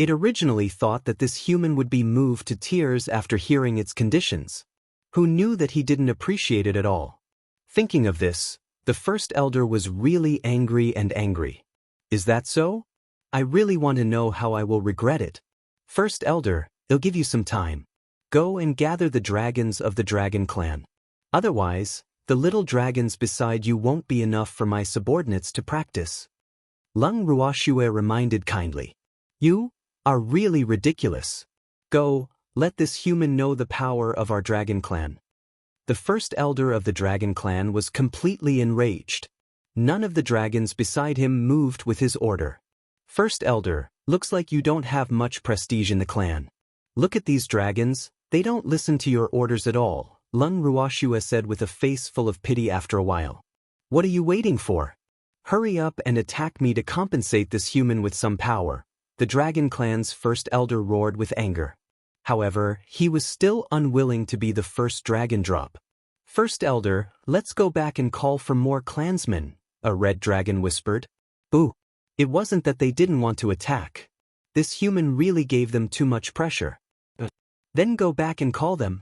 It originally thought that this human would be moved to tears after hearing its conditions. Who knew that he didn't appreciate it at all? Thinking of this, the first elder was really angry and angry. Is that so? I really want to know how I will regret it. First elder, I'll give you some time. Go and gather the dragons of the dragon clan. Otherwise, the little dragons beside you won't be enough for my subordinates to practice. Lung Ruoxue reminded kindly. You are really ridiculous. Go, let this human know the power of our dragon clan. The first elder of the dragon clan was completely enraged. None of the dragons beside him moved with his order. First elder, looks like you don't have much prestige in the clan. Look at these dragons, they don't listen to your orders at all, Lung Ruoxue said with a face full of pity after a while. What are you waiting for? Hurry up and attack me to compensate this human with some power, the dragon clan's first elder roared with anger. However, he was still unwilling to be the first dragon drop. First Elder, let's go back and call for more clansmen, a red dragon whispered. Boo! It wasn't that they didn't want to attack. This human really gave them too much pressure. Then go back and call them.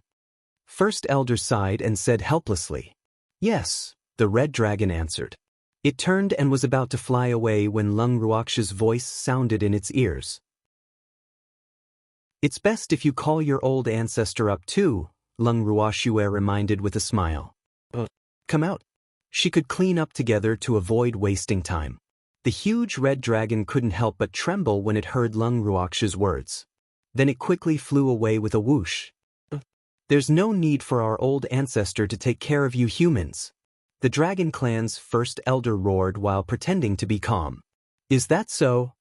First Elder sighed and said helplessly. Yes, the red dragon answered. It turned and was about to fly away when Lung Ruox's voice sounded in its ears. It's best if you call your old ancestor up too, Lung Ruoxue reminded with a smile. Come out. She could clean up together to avoid wasting time. The huge red dragon couldn't help but tremble when it heard Lung Ruox's words. Then it quickly flew away with a whoosh. There's no need for our old ancestor to take care of you humans. The dragon clan's first elder roared while pretending to be calm. Is that so?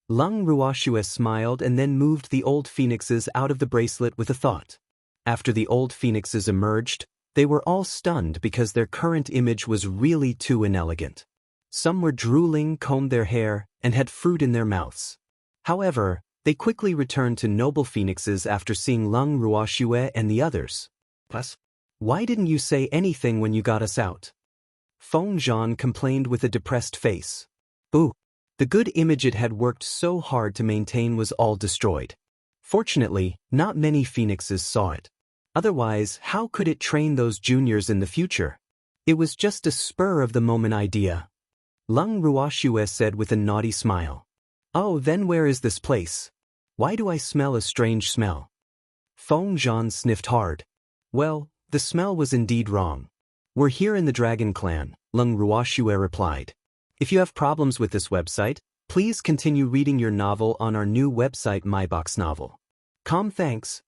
Lung Ruoxue smiled and then moved the old phoenixes out of the bracelet with a thought. After the old phoenixes emerged, they were all stunned because their current image was really too inelegant. Some were drooling, combed their hair, and had fruit in their mouths. However, they quickly returned to noble phoenixes after seeing Lung Ruoxue and the others. Plus, why didn't you say anything when you got us out? Feng Zhan complained with a depressed face. Boo! The good image it had worked so hard to maintain was all destroyed. Fortunately, not many phoenixes saw it. Otherwise, how could it train those juniors in the future? It was just a spur-of-the-moment idea. Lung Ruoxue said with a naughty smile. Oh, then where is this place? Why do I smell a strange smell? Feng Zhan sniffed hard. Well, the smell was indeed wrong. We're here in the Dragon Clan, Lung Ruoxue replied. If you have problems with this website, please continue reading your novel on our new website MyBox Novel. Thanks.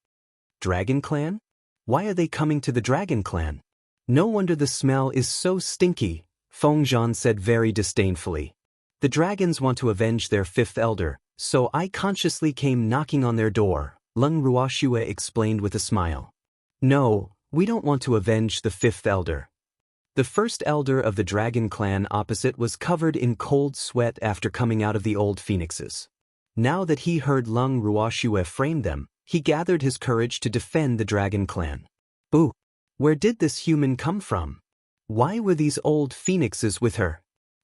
Dragon Clan? Why are they coming to the Dragon Clan? No wonder the smell is so stinky, Feng Zhan said very disdainfully. The dragons want to avenge their fifth elder, so I consciously came knocking on their door, Lung Ruoxue explained with a smile. No, we don't want to avenge the fifth elder. The first elder of the Dragon Clan opposite was covered in cold sweat after coming out of the old phoenixes. Now that he heard Lung Ruoxue frame them, he gathered his courage to defend the Dragon Clan. Boo! Where did this human come from? Why were these old phoenixes with her?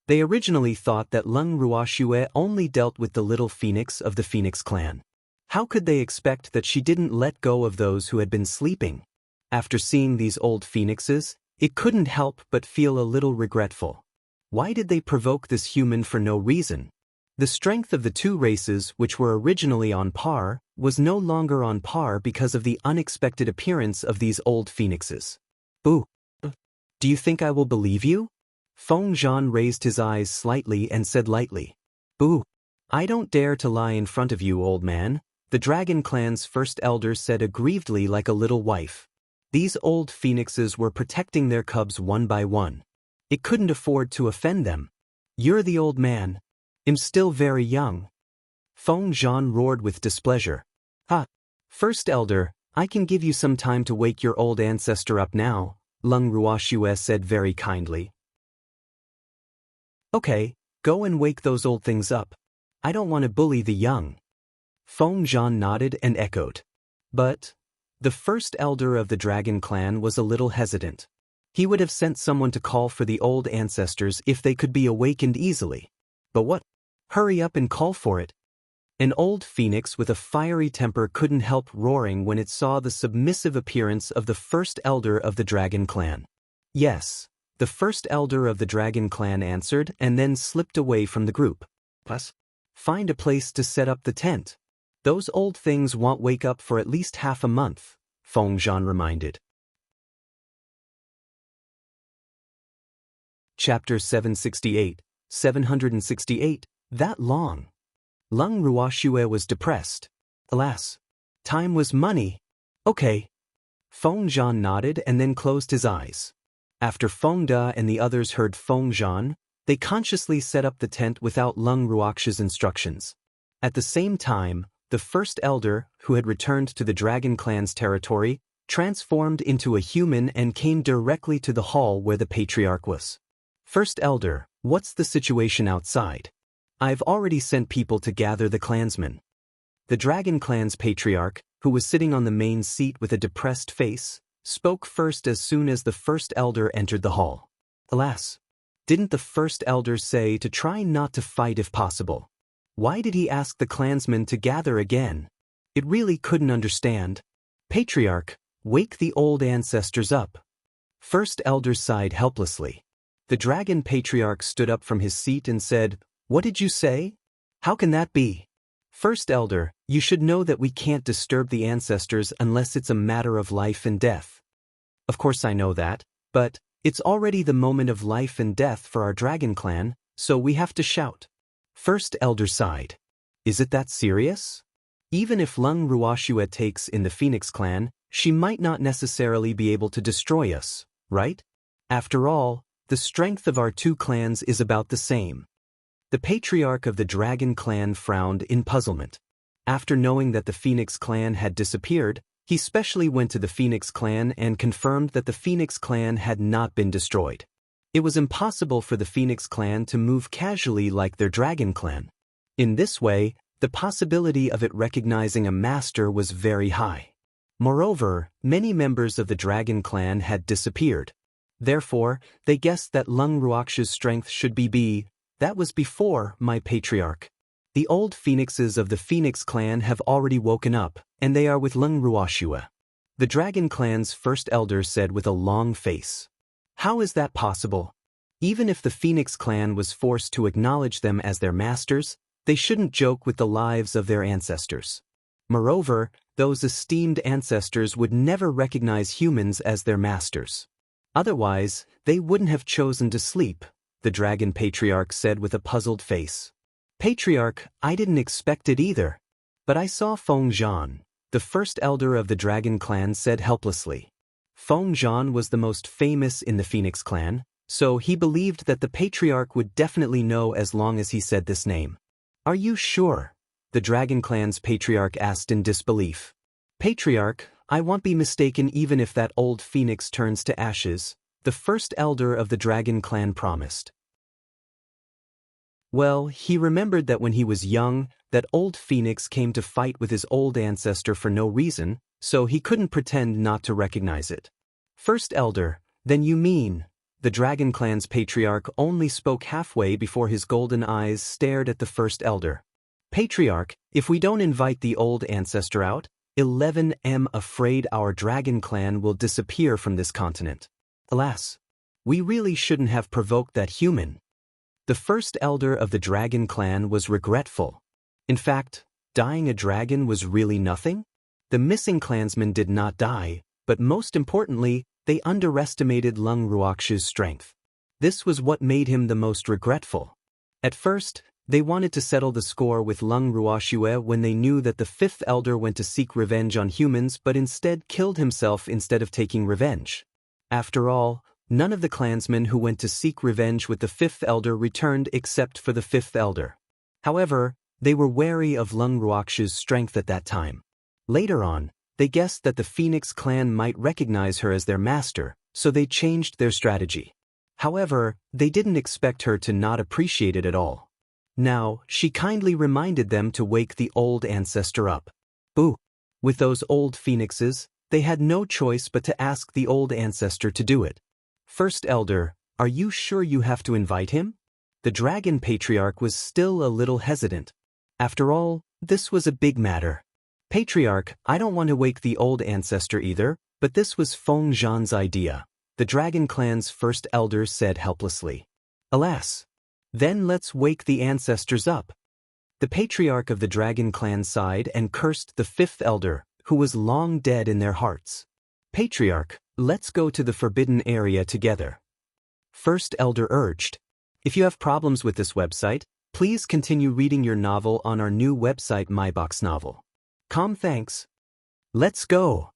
They originally thought that Lung Ruoxue only dealt with the little phoenix of the Phoenix Clan. How could they expect that she didn't let go of those who had been sleeping? After seeing these old phoenixes, it couldn't help but feel a little regretful. Why did they provoke this human for no reason? The strength of the two races, which were originally on par, was no longer on par because of the unexpected appearance of these old phoenixes. Boo! Do you think I will believe you? Feng Zhan raised his eyes slightly and said lightly. Boo! I don't dare to lie in front of you, old man, the Dragon Clan's first elder said aggrievedly like a little wife. These old phoenixes were protecting their cubs one by one. It couldn't afford to offend them. You're the old man. I'm still very young. Feng Zhan roared with displeasure. Ha! First elder, I can give you some time to wake your old ancestor up now, Lung Ruoxue said very kindly. Okay, go and wake those old things up. I don't want to bully the young. Feng Zhan nodded and echoed. But the first elder of the Dragon Clan was a little hesitant. He would have sent someone to call for the old ancestors if they could be awakened easily. But what? Hurry up and call for it. An old phoenix with a fiery temper couldn't help roaring when it saw the submissive appearance of the first elder of the Dragon Clan. Yes, the first elder of the Dragon Clan answered and then slipped away from the group. Plus, find a place to set up the tent. Those old things won't wake up for at least half a month, Feng Zhan reminded. Chapter 768, 768, that long. Lung Ruoxue was depressed. Alas, time was money. Okay. Feng Zhan nodded and then closed his eyes. After Feng Da and the others heard Feng Zhan, they consciously set up the tent without Lung Ruox's instructions. At the same time, the first elder, who had returned to the Dragon Clan's territory, transformed into a human and came directly to the hall where the patriarch was. First elder, what's the situation outside? I've already sent people to gather the clansmen. The Dragon Clan's patriarch, who was sitting on the main seat with a depressed face, spoke first as soon as the first elder entered the hall. Alas! Didn't the first elder say to try not to fight if possible? Why did he ask the clansmen to gather again? It really couldn't understand. Patriarch, wake the old ancestors up. First elder sighed helplessly. The dragon patriarch stood up from his seat and said, "What did you say? How can that be? First elder, you should know that we can't disturb the ancestors unless it's a matter of life and death." Of course I know that, but it's already the moment of life and death for our dragon clan, so we have to shout. First elder sighed. Is it that serious? Even if Lung Ruoxue takes in the Phoenix clan, she might not necessarily be able to destroy us, right? After all, the strength of our two clans is about the same. The patriarch of the dragon clan frowned in puzzlement. After knowing that the Phoenix clan had disappeared, he specially went to the Phoenix clan and confirmed that the Phoenix clan had not been destroyed. It was impossible for the Phoenix clan to move casually like their dragon clan. In this way, the possibility of it recognizing a master was very high. Moreover, many members of the dragon clan had disappeared. Therefore, they guessed that Lung Ruoxue's strength should be B. That was before my patriarch. The old phoenixes of the Phoenix clan have already woken up, and they are with Lung Ruoxue. The dragon clan's first elder said with a long face. How is that possible? Even if the Phoenix clan was forced to acknowledge them as their masters, they shouldn't joke with the lives of their ancestors. Moreover, those esteemed ancestors would never recognize humans as their masters. Otherwise, they wouldn't have chosen to sleep, the dragon patriarch said with a puzzled face. Patriarch, I didn't expect it either. But I saw Feng Zhan, the first elder of the dragon clan said helplessly. Feng Zhan was the most famous in the Phoenix clan, so he believed that the patriarch would definitely know as long as he said this name. Are you sure? The dragon clan's patriarch asked in disbelief. Patriarch, I won't be mistaken even if that old phoenix turns to ashes, the first elder of the dragon clan promised. Well, he remembered that when he was young, that old phoenix came to fight with his old ancestor for no reason, so he couldn't pretend not to recognize it. First elder, then you mean? The dragon clan's patriarch only spoke halfway before his golden eyes stared at the first elder. Patriarch, if we don't invite the old ancestor out, 11M afraid our dragon clan will disappear from this continent. Alas, we really shouldn't have provoked that human. The first elder of the dragon clan was regretful. In fact, dying a dragon was really nothing. The missing clansmen did not die, but most importantly, they underestimated Lung Ruoxue's strength. This was what made him the most regretful. At first, they wanted to settle the score with Lung Ruoxue when they knew that the fifth elder went to seek revenge on humans but instead killed himself instead of taking revenge. After all, none of the clansmen who went to seek revenge with the fifth elder returned except for the fifth elder. However, they were wary of Lung Ruoxue's strength at that time. Later on, they guessed that the Phoenix clan might recognize her as their master, so they changed their strategy. However, they didn't expect her to not appreciate it at all. Now, she kindly reminded them to wake the old ancestor up. Boo! With those old phoenixes, they had no choice but to ask the old ancestor to do it. First elder, are you sure you have to invite him? The dragon patriarch was still a little hesitant. After all, this was a big matter. Patriarch, I don't want to wake the old ancestor either, but this was Feng Zhan's idea, the dragon clan's first elder said helplessly. Alas! Then let's wake the ancestors up. The patriarch of the dragon clan sighed and cursed the fifth elder, who was long dead in their hearts. Patriarch, let's go to the forbidden area together. First elder urged. If you have problems with this website, please continue reading your novel on our new website MyBox Novel. Thanks. Let's go.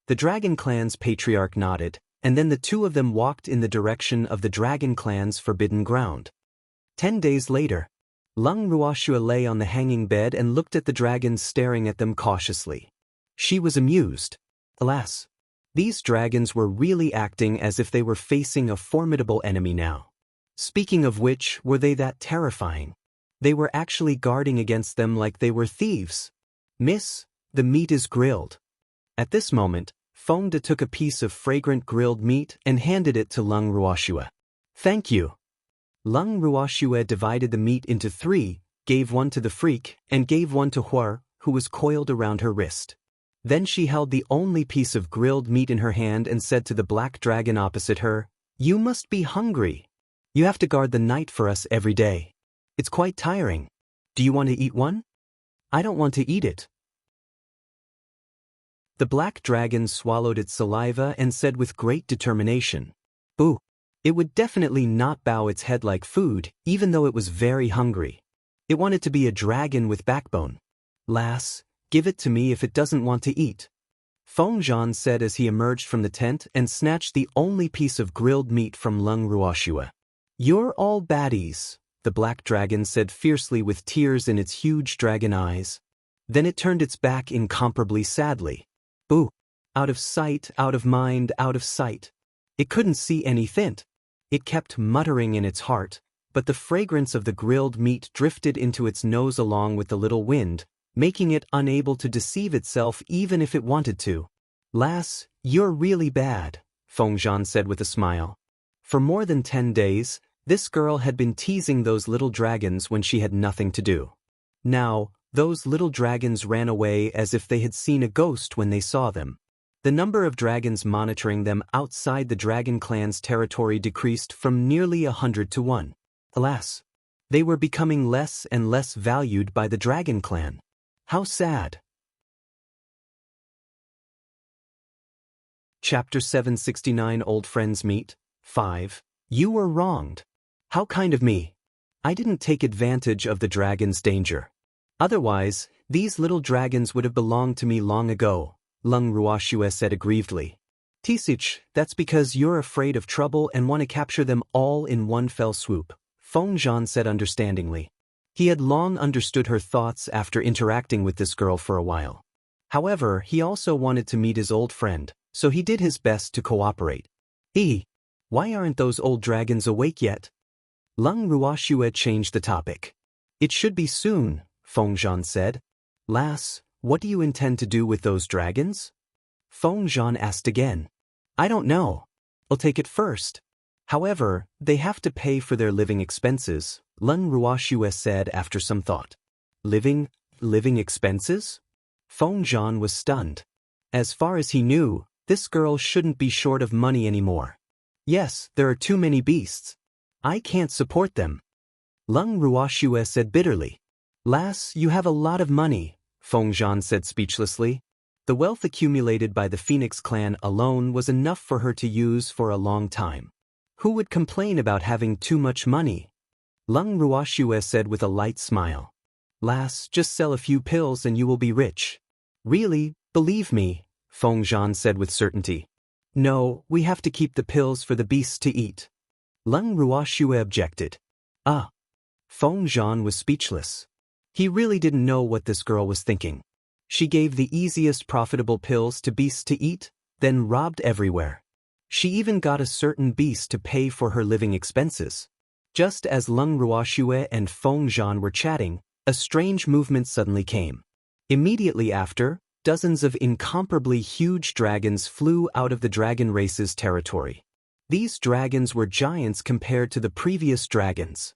The dragon clan's patriarch nodded, and then the two of them walked in the direction of the dragon clan's forbidden ground. 10 days later, Lung Ruoxue lay on the hanging bed and looked at the dragons staring at them cautiously. She was amused. Alas, these dragons were really acting as if they were facing a formidable enemy now. Speaking of which, were they that terrifying? They were actually guarding against them like they were thieves. Miss, the meat is grilled. At this moment, Feng De took a piece of fragrant grilled meat and handed it to Lung Ruoxue. Thank you. Lung Ruoxue divided the meat into 3, gave one to the freak, and gave one to Huer, who was coiled around her wrist. Then she held the only piece of grilled meat in her hand and said to the black dragon opposite her, "You must be hungry. You have to guard the night for us every day. It's quite tiring. Do you want to eat one?" "I don't want to eat it." The black dragon swallowed its saliva and said with great determination, "Boo." It would definitely not bow its head like food, even though it was very hungry. It wanted to be a dragon with backbone. "Lass, give it to me if it doesn't want to eat," Feng Zhan said as he emerged from the tent and snatched the only piece of grilled meat from Lung Ruoxue. "You're all baddies," the black dragon said fiercely with tears in its huge dragon eyes. Then it turned its back incomparably sadly. "Boo. Out of sight, out of mind, out of sight." It couldn't see anything. It kept muttering in its heart, but the fragrance of the grilled meat drifted into its nose along with the little wind, making it unable to deceive itself even if it wanted to. "Lass, you're really bad," Feng Zhan said with a smile. For more than 10 days, this girl had been teasing those little dragons when she had nothing to do. Now, those little dragons ran away as if they had seen a ghost when they saw them. The number of dragons monitoring them outside the dragon clan's territory decreased from nearly 100 to 1. Alas, they were becoming less and less valued by the dragon clan. How sad. Chapter 769 Old Friends Meet, 5. You were wronged. How kind of me. I didn't take advantage of the dragon's danger. Otherwise, these little dragons would have belonged to me long ago, Lung Ruoxue said aggrievedly. "Tisich, that's because you're afraid of trouble and want to capture them all in one fell swoop," Feng Zhan said understandingly. He had long understood her thoughts after interacting with this girl for a while. However, he also wanted to meet his old friend, so he did his best to cooperate. Why aren't those old dragons awake yet?" Lung Ruoxue changed the topic. "It should be soon," Feng Zhan said. "Lass, what do you intend to do with those dragons?" Feng Zhan asked again. "I don't know. I'll take it first. However, they have to pay for their living expenses," Lung Ruoxue said after some thought. Living expenses? Feng Zhan was stunned. As far as he knew, this girl shouldn't be short of money anymore. "Yes, there are too many beasts. I can't support them," Lung Ruoxue said bitterly. "Lass, you have a lot of money," Feng Zhan said speechlessly. The wealth accumulated by the Phoenix clan alone was enough for her to use for a long time. Who would complain about having too much money? Lung Ruoxue said with a light smile. "Lass, just sell a few pills and you will be rich." "Really, believe me," Feng Zhan said with certainty. "No, we have to keep the pills for the beasts to eat," Lung Ruoxue objected. Feng Zhan was speechless. He really didn't know what this girl was thinking. She gave the easiest profitable pills to beasts to eat, then robbed everywhere. She even got a certain beast to pay for her living expenses. Just as Lung Ruoxue and Feng Zhan were chatting, a strange movement suddenly came. Immediately after, dozens of incomparably huge dragons flew out of the dragon race's territory. These dragons were giants compared to the previous dragons.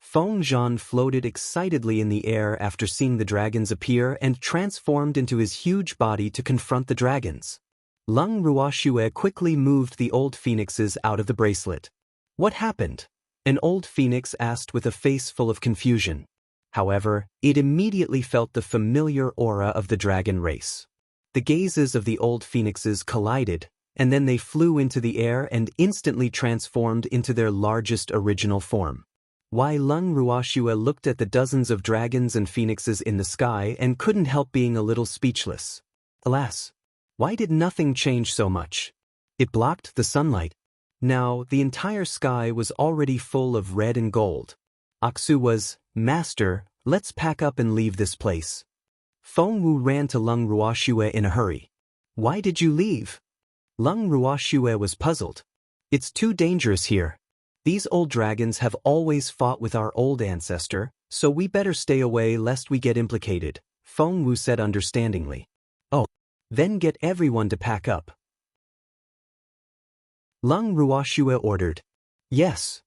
Feng Zhan floated excitedly in the air after seeing the dragons appear and transformed into his huge body to confront the dragons. Lung Ruoxue quickly moved the old phoenixes out of the bracelet. "What happened?" an old phoenix asked with a face full of confusion. However, it immediately felt the familiar aura of the dragon race. The gazes of the old phoenixes collided, and then they flew into the air and instantly transformed into their largest original form. Lung Ruoxue looked at the dozens of dragons and phoenixes in the sky and couldn't help being a little speechless. Alas, why did nothing change so much? It blocked the sunlight. Now, the entire sky was already full of red and gold. Aksu was, "Master, let's pack up and leave this place." Feng Wu ran to Lung Ruoxue in a hurry. "Why did you leave?" Lung Ruoxue was puzzled. "It's too dangerous here. These old dragons have always fought with our old ancestor, so we better stay away lest we get implicated," Feng Wu said understandingly. "Oh, then get everyone to pack up," Lung Ruoxue ordered. Yes.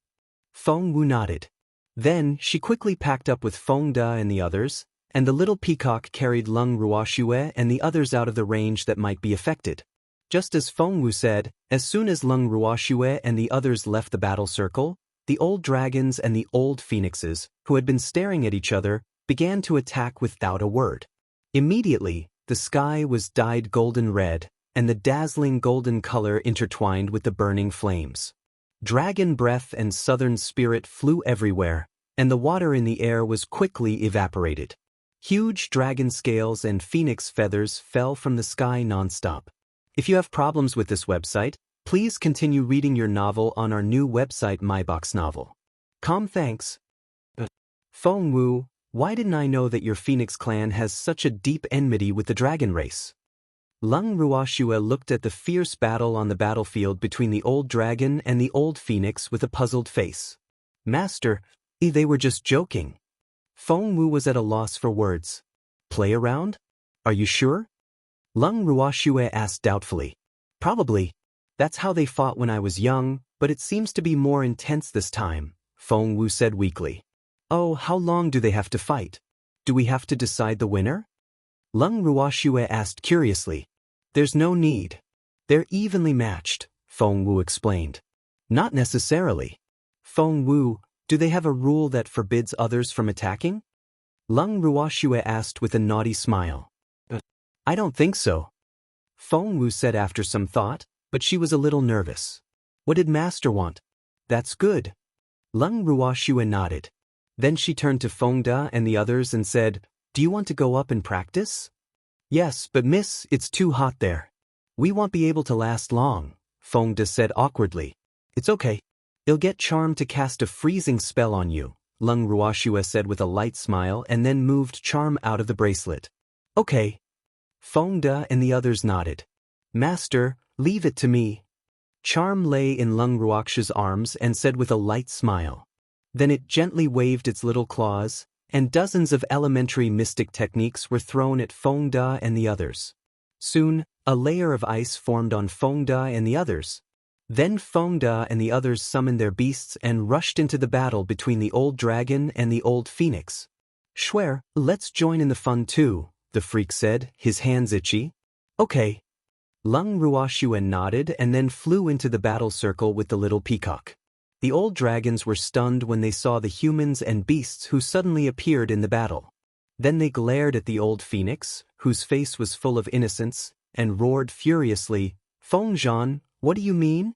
Feng Wu nodded. Then, she quickly packed up with Feng Da and the others, and the little peacock carried Lung Ruoxue and the others out of the range that might be affected. Just as Feng Wu said, as soon as Lung Ruoxue and the others left the battle circle, the old dragons and the old phoenixes, who had been staring at each other, began to attack without a word. Immediately, the sky was dyed golden red, and the dazzling golden color intertwined with the burning flames. Dragon breath and southern spirit flew everywhere, and the water in the air was quickly evaporated. Huge dragon scales and phoenix feathers fell from the sky nonstop. If you have problems with this website, please continue reading your novel on our new website MyBox Novel. Thanks. Feng Wu, why didn't I know that your Phoenix clan has such a deep enmity with the dragon race? Lung Ruoxue looked at the fierce battle on the battlefield between the old dragon and the old phoenix with a puzzled face. Master, they were just joking. Feng Wu was at a loss for words. Play around? Are you sure? Lung Ruoxue asked doubtfully. Probably. That's how they fought when I was young, but it seems to be more intense this time, Feng Wu said weakly. Oh, how long do they have to fight? Do we have to decide the winner? Lung Ruoxue asked curiously. There's no need. They're evenly matched, Feng Wu explained. Not necessarily. Feng Wu, do they have a rule that forbids others from attacking? Lung Ruoxue asked with a naughty smile. I don't think so. Feng Wu said after some thought, but she was a little nervous. What did Master want? That's good. Lung Ruoxue nodded. Then she turned to Feng Da and the others and said, Do you want to go up and practice? Yes, but miss, it's too hot there. We won't be able to last long, Feng Da said awkwardly. It's okay. I'll get Charm to cast a freezing spell on you, Lung Ruoxue said with a light smile and then moved Charm out of the bracelet. Okay. Feng Da and the others nodded. Master, leave it to me. Charm lay in Lung Ruoxue's arms and said with a light smile. Then it gently waved its little claws, and dozens of elementary mystic techniques were thrown at Feng Da and the others. Soon, a layer of ice formed on Feng Da and the others. Then Feng Da and the others summoned their beasts and rushed into the battle between the old dragon and the old phoenix. Schwer, let's join in the fun too, the freak said, his hands itchy. Okay. Lung Ruoxue nodded and then flew into the battle circle with the little peacock. The old dragons were stunned when they saw the humans and beasts who suddenly appeared in the battle. Then they glared at the old phoenix, whose face was full of innocence, and roared furiously, Feng Zhan, what do you mean?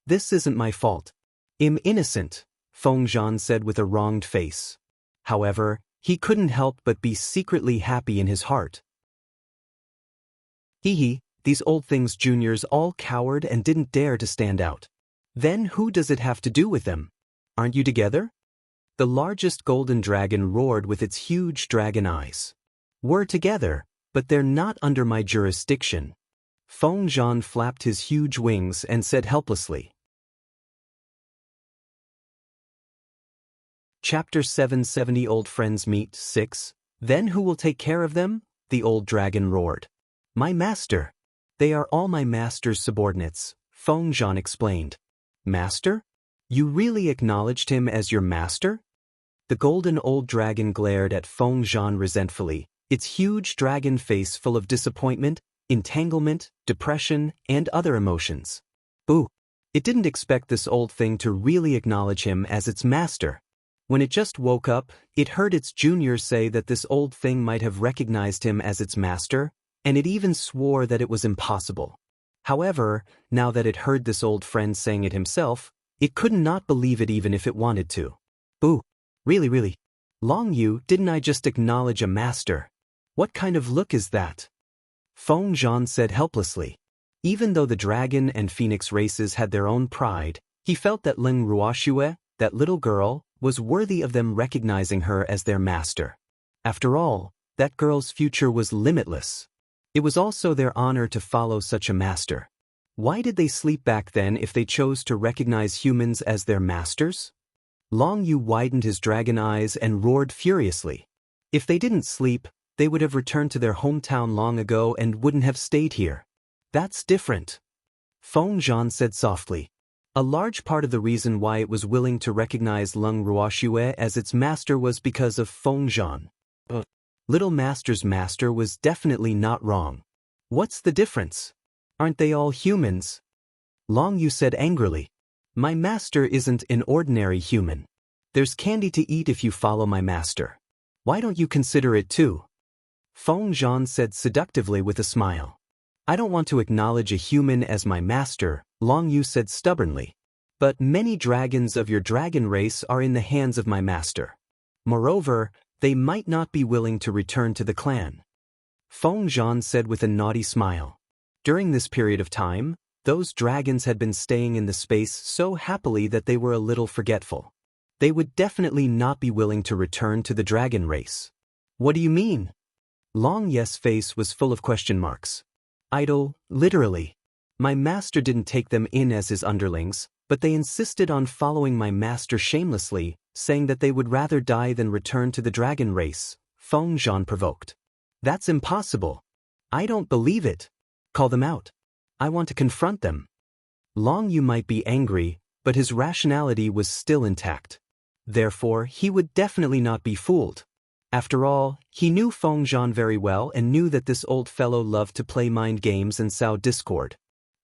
This isn't my fault. I'm innocent, Feng Zhan said with a wronged face. However, he couldn't help but be secretly happy in his heart. Hee, these old things juniors all cowered and didn't dare to stand out. Then who does it have to do with them? Aren't you together? The largest golden dragon roared with its huge dragon eyes. We're together, but they're not under my jurisdiction. Feng Zhan flapped his huge wings and said helplessly. Chapter 770 Old Friends Meet 6. Then who will take care of them? The old dragon roared. My master. They are all my master's subordinates, Feng Zhan explained. Master? You really acknowledged him as your master? The golden old dragon glared at Feng Zhan resentfully, its huge dragon face full of disappointment, entanglement, depression, and other emotions. Ooh, it didn't expect this old thing to really acknowledge him as its master. When it just woke up, it heard its junior say that this old thing might have recognized him as its master, and it even swore that it was impossible. However, now that it heard this old friend saying it himself, it could not believe it even if it wanted to. Ooh, really? Long Yu, didn't I just acknowledge a master? What kind of look is that? Feng Zhan said helplessly. Even though the dragon and phoenix races had their own pride, he felt that Lung Ruoxue, that little girl, was worthy of them recognizing her as their master. After all, that girl's future was limitless. It was also their honor to follow such a master. Why did they sleep back then if they chose to recognize humans as their masters? Long Yu widened his dragon eyes and roared furiously. If they didn't sleep, they would have returned to their hometown long ago and wouldn't have stayed here. That's different. Feng Zhan said softly. A large part of the reason why it was willing to recognize Lung Ruoxue as its master was because of Feng Zhan. Little Master's master was definitely not wrong. What's the difference? Aren't they all humans? Long Yu said angrily. My master isn't an ordinary human. There's candy to eat if you follow my master. Why don't you consider it too? Feng Zhan said seductively with a smile. I don't want to acknowledge a human as my master, Long Yu said stubbornly. But many dragons of your dragon race are in the hands of my master. Moreover, they might not be willing to return to the clan. Feng Zhan said with a naughty smile. During this period of time, those dragons had been staying in the space so happily that they were a little forgetful. They would definitely not be willing to return to the dragon race. What do you mean? Long Ye's face was full of question marks. Idle, literally. My master didn't take them in as his underlings, but they insisted on following my master shamelessly, saying that they would rather die than return to the dragon race, Feng Zhan provoked. That's impossible. I don't believe it. Call them out. I want to confront them. Long Yu might be angry, but his rationality was still intact. Therefore, he would definitely not be fooled. After all, he knew Feng Zhan very well and knew that this old fellow loved to play mind games and sow discord.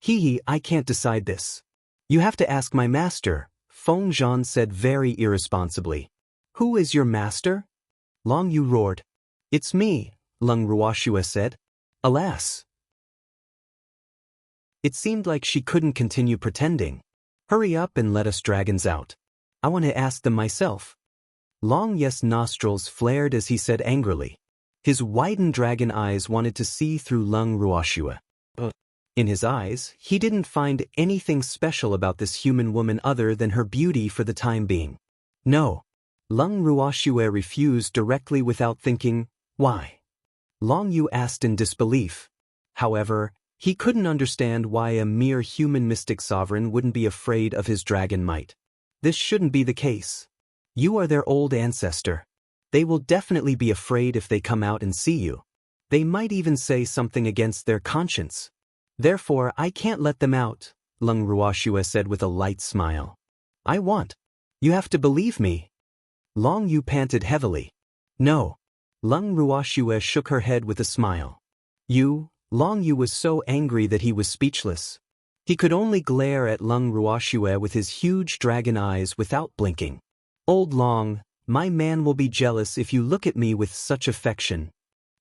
I can't decide this. You have to ask my master, Feng Zhan said very irresponsibly. Who is your master? Long Yu roared. It's me, Lung Ruoxue said. Alas. It seemed like she couldn't continue pretending. Hurry up and let us dragons out. I want to ask them myself. Long Ye's nostrils flared as he said angrily. His widened dragon eyes wanted to see through Lung Ruoxue. In his eyes, he didn't find anything special about this human woman other than her beauty for the time being. No. Lung Ruoxue refused directly without thinking, why? Long Yu asked in disbelief. However, he couldn't understand why a mere human mystic sovereign wouldn't be afraid of his dragon might. This shouldn't be the case. You are their old ancestor. They will definitely be afraid if they come out and see you. They might even say something against their conscience. Therefore, I can't let them out, Lung Ruoxue said with a light smile. I want. You have to believe me. Long Yu panted heavily. No. Lung Ruoxue shook her head with a smile. Long Yu was so angry that he was speechless. He could only glare at Lung Ruoxue with his huge dragon eyes without blinking. Old Long, my man will be jealous if you look at me with such affection.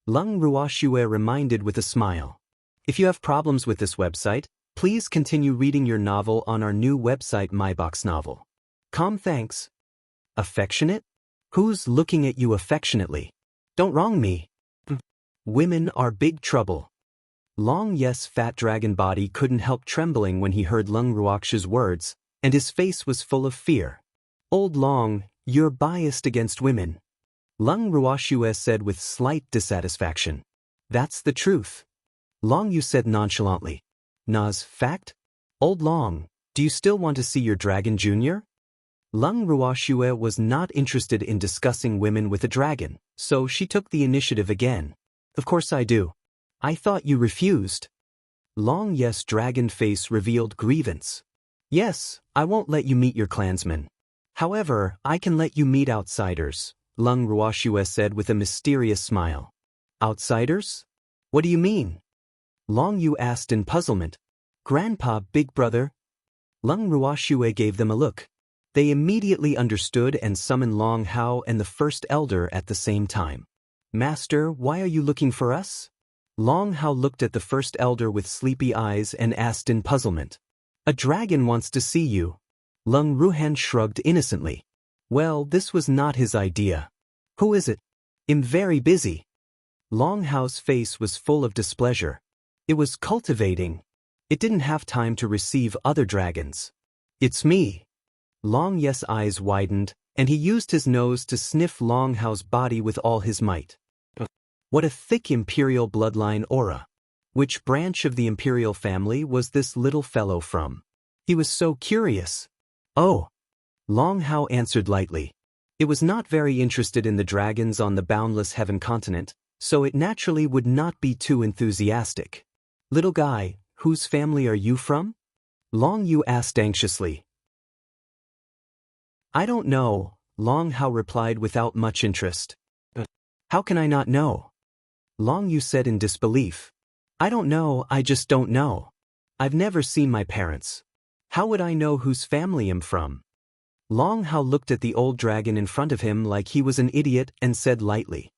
Lung Ruoxue reminded with a smile. If you have problems with this website, please continue reading your novel on our new website MyBox Novel. Thanks. Affectionate? Who's looking at you affectionately? Don't wrong me. Women are big trouble. Long Ye's fat dragon body couldn't help trembling when he heard Lung Ruoxue's words, and his face was full of fear. Old Long, you're biased against women. Lung Ruoxue said with slight dissatisfaction. That's the truth. Long Yu said nonchalantly. Nas, fact? Old Long, do you still want to see your dragon junior? Lung Ruoxue was not interested in discussing women with a dragon, so she took the initiative again. Of course I do. I thought you refused. Long Ye's dragon face revealed grievance. Yes, I won't let you meet your clansmen. However, I can let you meet outsiders, Lung Ruoxue said with a mysterious smile. Outsiders? What do you mean? Long Yu asked in puzzlement. Grandpa, big brother? Lung Ruoxue gave them a look. They immediately understood and summoned Long Hao and the first elder at the same time. Master, why are you looking for us? Long Hao looked at the first elder with sleepy eyes and asked in puzzlement. A dragon wants to see you. Lung Ruhan shrugged innocently. Well, this was not his idea. Who is it? I'm very busy. Long Hao's face was full of displeasure. It was cultivating. It didn't have time to receive other dragons. It's me. Long Ye's eyes widened, and he used his nose to sniff Long Hao's body with all his might. What a thick imperial bloodline aura. Which branch of the imperial family was this little fellow from? He was so curious. Oh. Long Hao answered lightly. It was not very interested in the dragons on the boundless heaven continent, so it naturally would not be too enthusiastic. Little guy, whose family are you from? Long Yu asked anxiously. I don't know, Long Hao replied without much interest. How can I not know? Long Yu said in disbelief. I don't know, I just don't know. I've never seen my parents. How would I know whose family I'm from? Long Hao looked at the old dragon in front of him like he was an idiot and said lightly.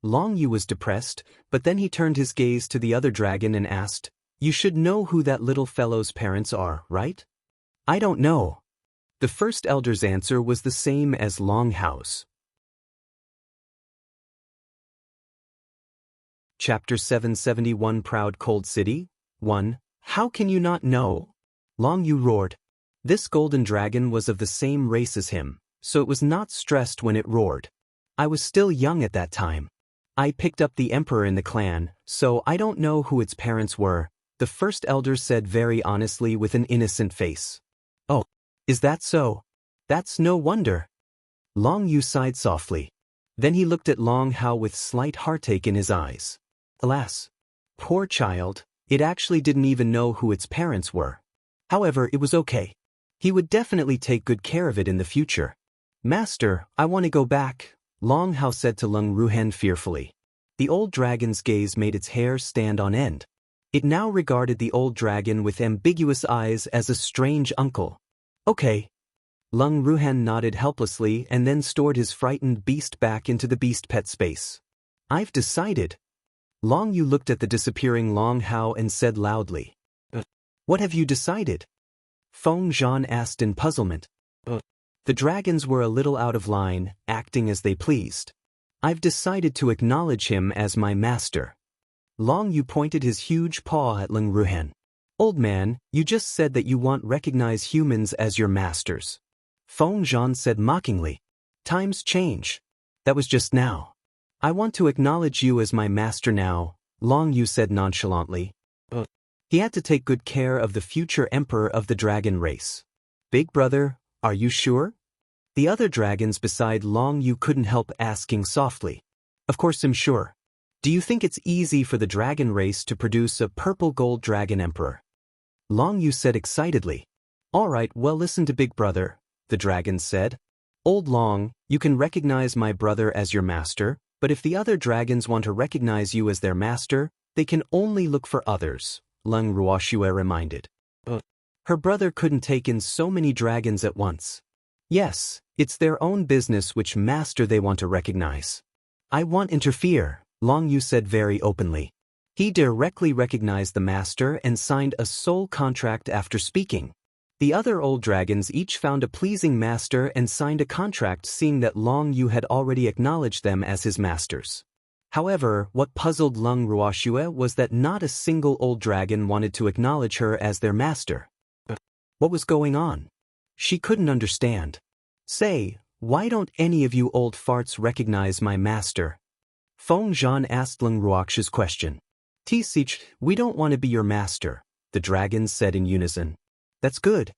Long Yu was depressed, but then he turned his gaze to the other dragon and asked, You should know who that little fellow's parents are, right? I don't know. The first elder's answer was the same as Long Hao's. Chapter 771 Proud Cold City 1. How can you not know? Long Yu roared. This golden dragon was of the same race as him, so it was not stressed when it roared. I was still young at that time. I picked up the emperor in the clan, so I don't know who its parents were, the first elder said very honestly with an innocent face. Oh, is that so? That's no wonder. Long Yu sighed softly. Then he looked at Long Hao with slight heartache in his eyes. Alas, poor child, it actually didn't even know who its parents were. However, it was okay. He would definitely take good care of it in the future. Master, I want to go back, Long Hao said to Lung Ruhen fearfully. The old dragon's gaze made its hair stand on end. It now regarded the old dragon with ambiguous eyes as a strange uncle. Okay. Lung Ruhen nodded helplessly and then stored his frightened beast back into the beast pet space. I've decided. Long Yu looked at the disappearing Long Hao and said loudly. What have you decided? Feng Zhan asked in puzzlement. The dragons were a little out of line, acting as they pleased. I've decided to acknowledge him as my master. Long Yu pointed his huge paw at Lung Ruhen. Old man, you just said that you want recognize humans as your masters. Feng Zhan said mockingly. Times change. That was just now. I want to acknowledge you as my master now, Long Yu said nonchalantly. He had to take good care of the future emperor of the dragon race. Big brother, are you sure? The other dragons beside Long Yu couldn't help asking softly. Of course I'm sure. Do you think it's easy for the dragon race to produce a purple gold dragon emperor? Long Yu said excitedly. All right, well listen to Big Brother, the dragon said. Old Long, you can recognize my brother as your master, but if the other dragons want to recognize you as their master, they can only look for others, Lung Ruoxue reminded. Her brother couldn't take in so many dragons at once. Yes, it's their own business which master they want to recognize. I won't interfere, Long Yu said very openly. He directly recognized the master and signed a soul contract after speaking. The other old dragons each found a pleasing master and signed a contract seeing that Long Yu had already acknowledged them as his masters. However, what puzzled Lung Ruoxue was that not a single old dragon wanted to acknowledge her as their master. What was going on? She couldn't understand. Say, why don't any of you old farts recognize my master? Feng Zhan asked Lung Ruoxue's question. T-Sich, we don't want to be your master, the dragons said in unison. That's good.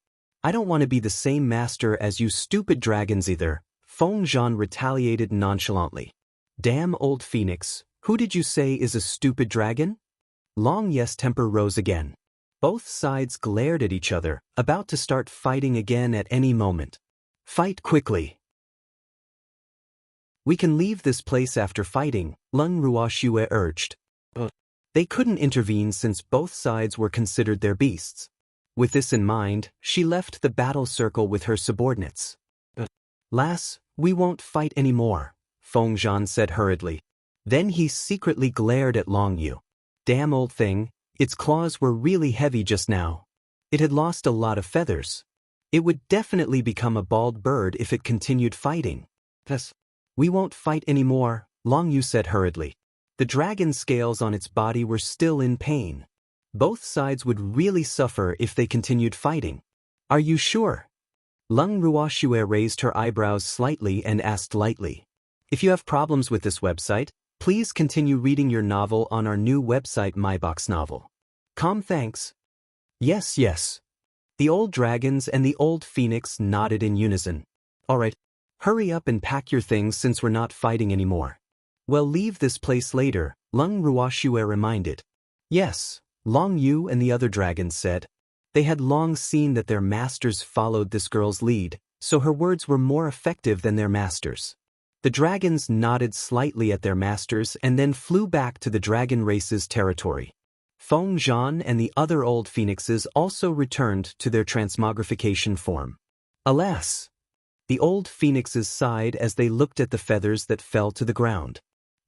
I don't want to be the same master as you stupid dragons either, Feng Zhan retaliated nonchalantly. Damn old phoenix, who did you say is a stupid dragon? Long Yes' temper rose again. Both sides glared at each other, about to start fighting again at any moment. Fight quickly. We can leave this place after fighting, Lung Ruoxue urged. They couldn't intervene since both sides were considered their beasts. With this in mind, she left the battle circle with her subordinates. Lass, we won't fight anymore, Feng Zhan said hurriedly. Then he secretly glared at Long Yu. Damn old thing, its claws were really heavy just now. It had lost a lot of feathers. It would definitely become a bald bird if it continued fighting. Thus, we won't fight anymore, Long Yu said hurriedly. The dragon scales on its body were still in pain. Both sides would really suffer if they continued fighting. Are you sure? Lung Ruoxue raised her eyebrows slightly and asked lightly. If you have problems with this website, please continue reading your novel on our new website MyBox Novel. Thanks. Yes, yes. The old dragons and the old phoenix nodded in unison. All right, hurry up and pack your things since we're not fighting anymore. We'll leave this place later, Lung Ruoxue reminded. Yes, Long Yu and the other dragons said. They had long seen that their masters followed this girl's lead, so her words were more effective than their masters. The dragons nodded slightly at their masters and then flew back to the dragon race's territory. Feng Zhan and the other old phoenixes also returned to their transmogrification form. Alas! The old phoenixes sighed as they looked at the feathers that fell to the ground.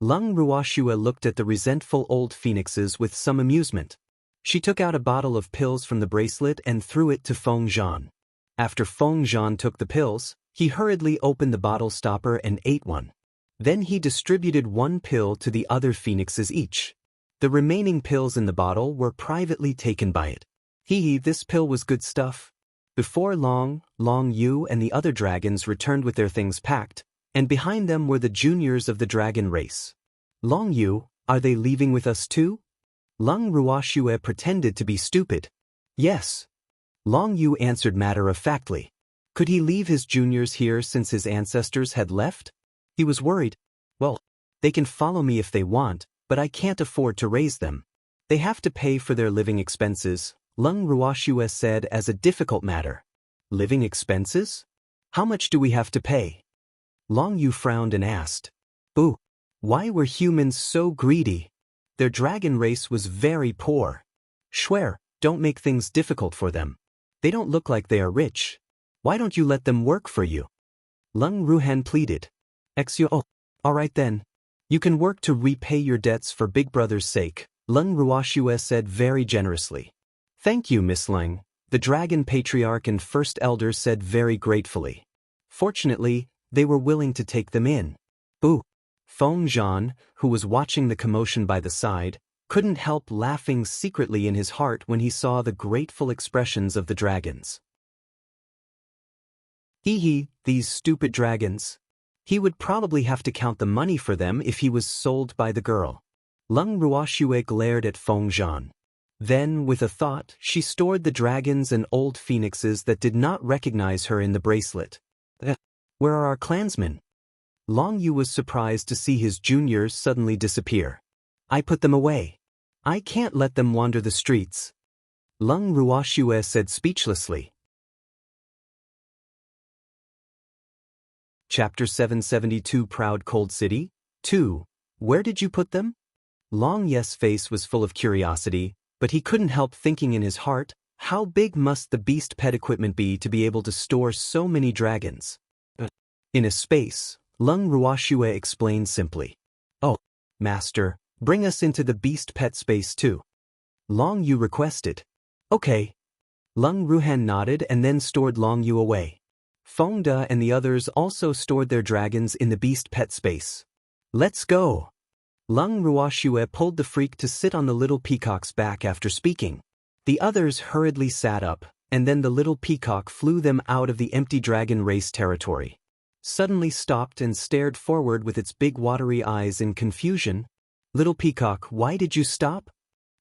Lung Ruoxue looked at the resentful old phoenixes with some amusement. She took out a bottle of pills from the bracelet and threw it to Feng Zhan. After Feng Zhan took the pills, he hurriedly opened the bottle stopper and ate one. Then he distributed one pill to the other phoenixes each. The remaining pills in the bottle were privately taken by it. This pill was good stuff. Before long, Long Yu and the other dragons returned with their things packed, and behind them were the juniors of the dragon race. Long Yu, are they leaving with us too? Lung Ruoxue pretended to be stupid. Yes. Long Yu answered matter-of-factly. Could he leave his juniors here since his ancestors had left? He was worried. Well, they can follow me if they want, but I can't afford to raise them. They have to pay for their living expenses, Lung Ruoxue said as a difficult matter. Living expenses? How much do we have to pay? Long Yu frowned and asked. Boo! Why were humans so greedy? Their dragon race was very poor. Swear, don't make things difficult for them. They don't look like they are rich. Why don't you let them work for you? Lung Ruhan pleaded. Oh, all right then. You can work to repay your debts for Big Brother's sake, Lung Ruoxue said very generously. Thank you, Miss Lung, the dragon patriarch and first elder said very gratefully. Fortunately, they were willing to take them in. Boo! Feng Zhan, who was watching the commotion by the side, couldn't help laughing secretly in his heart when he saw the grateful expressions of the dragons. These stupid dragons. He would probably have to count the money for them if he was sold by the girl. Lung Ruoxue glared at Feng Zhan. Then, with a thought, she stored the dragons and old phoenixes that did not recognize her in the bracelet. Where are our clansmen? Long Yu was surprised to see his juniors suddenly disappear. I put them away. I can't let them wander the streets. Lung Ruoxue said speechlessly. Chapter 772 Proud Cold City 2. Where did you put them? Long Ye's face was full of curiosity, but he couldn't help thinking in his heart, how big must the beast pet equipment be to be able to store so many dragons? In a space, Lung Ruoxue explained simply. Oh, Master, bring us into the beast pet space too. Long Yu requested. Okay. Lung Ruhan nodded and then stored Long Yu away. Feng De and the others also stored their dragons in the beast pet space. Let's go. Lung Ruoxue pulled the freak to sit on the little peacock's back after speaking. The others hurriedly sat up, and then the little peacock flew them out of the empty dragon race territory. Suddenly stopped and stared forward with its big watery eyes in confusion. Little peacock, why did you stop?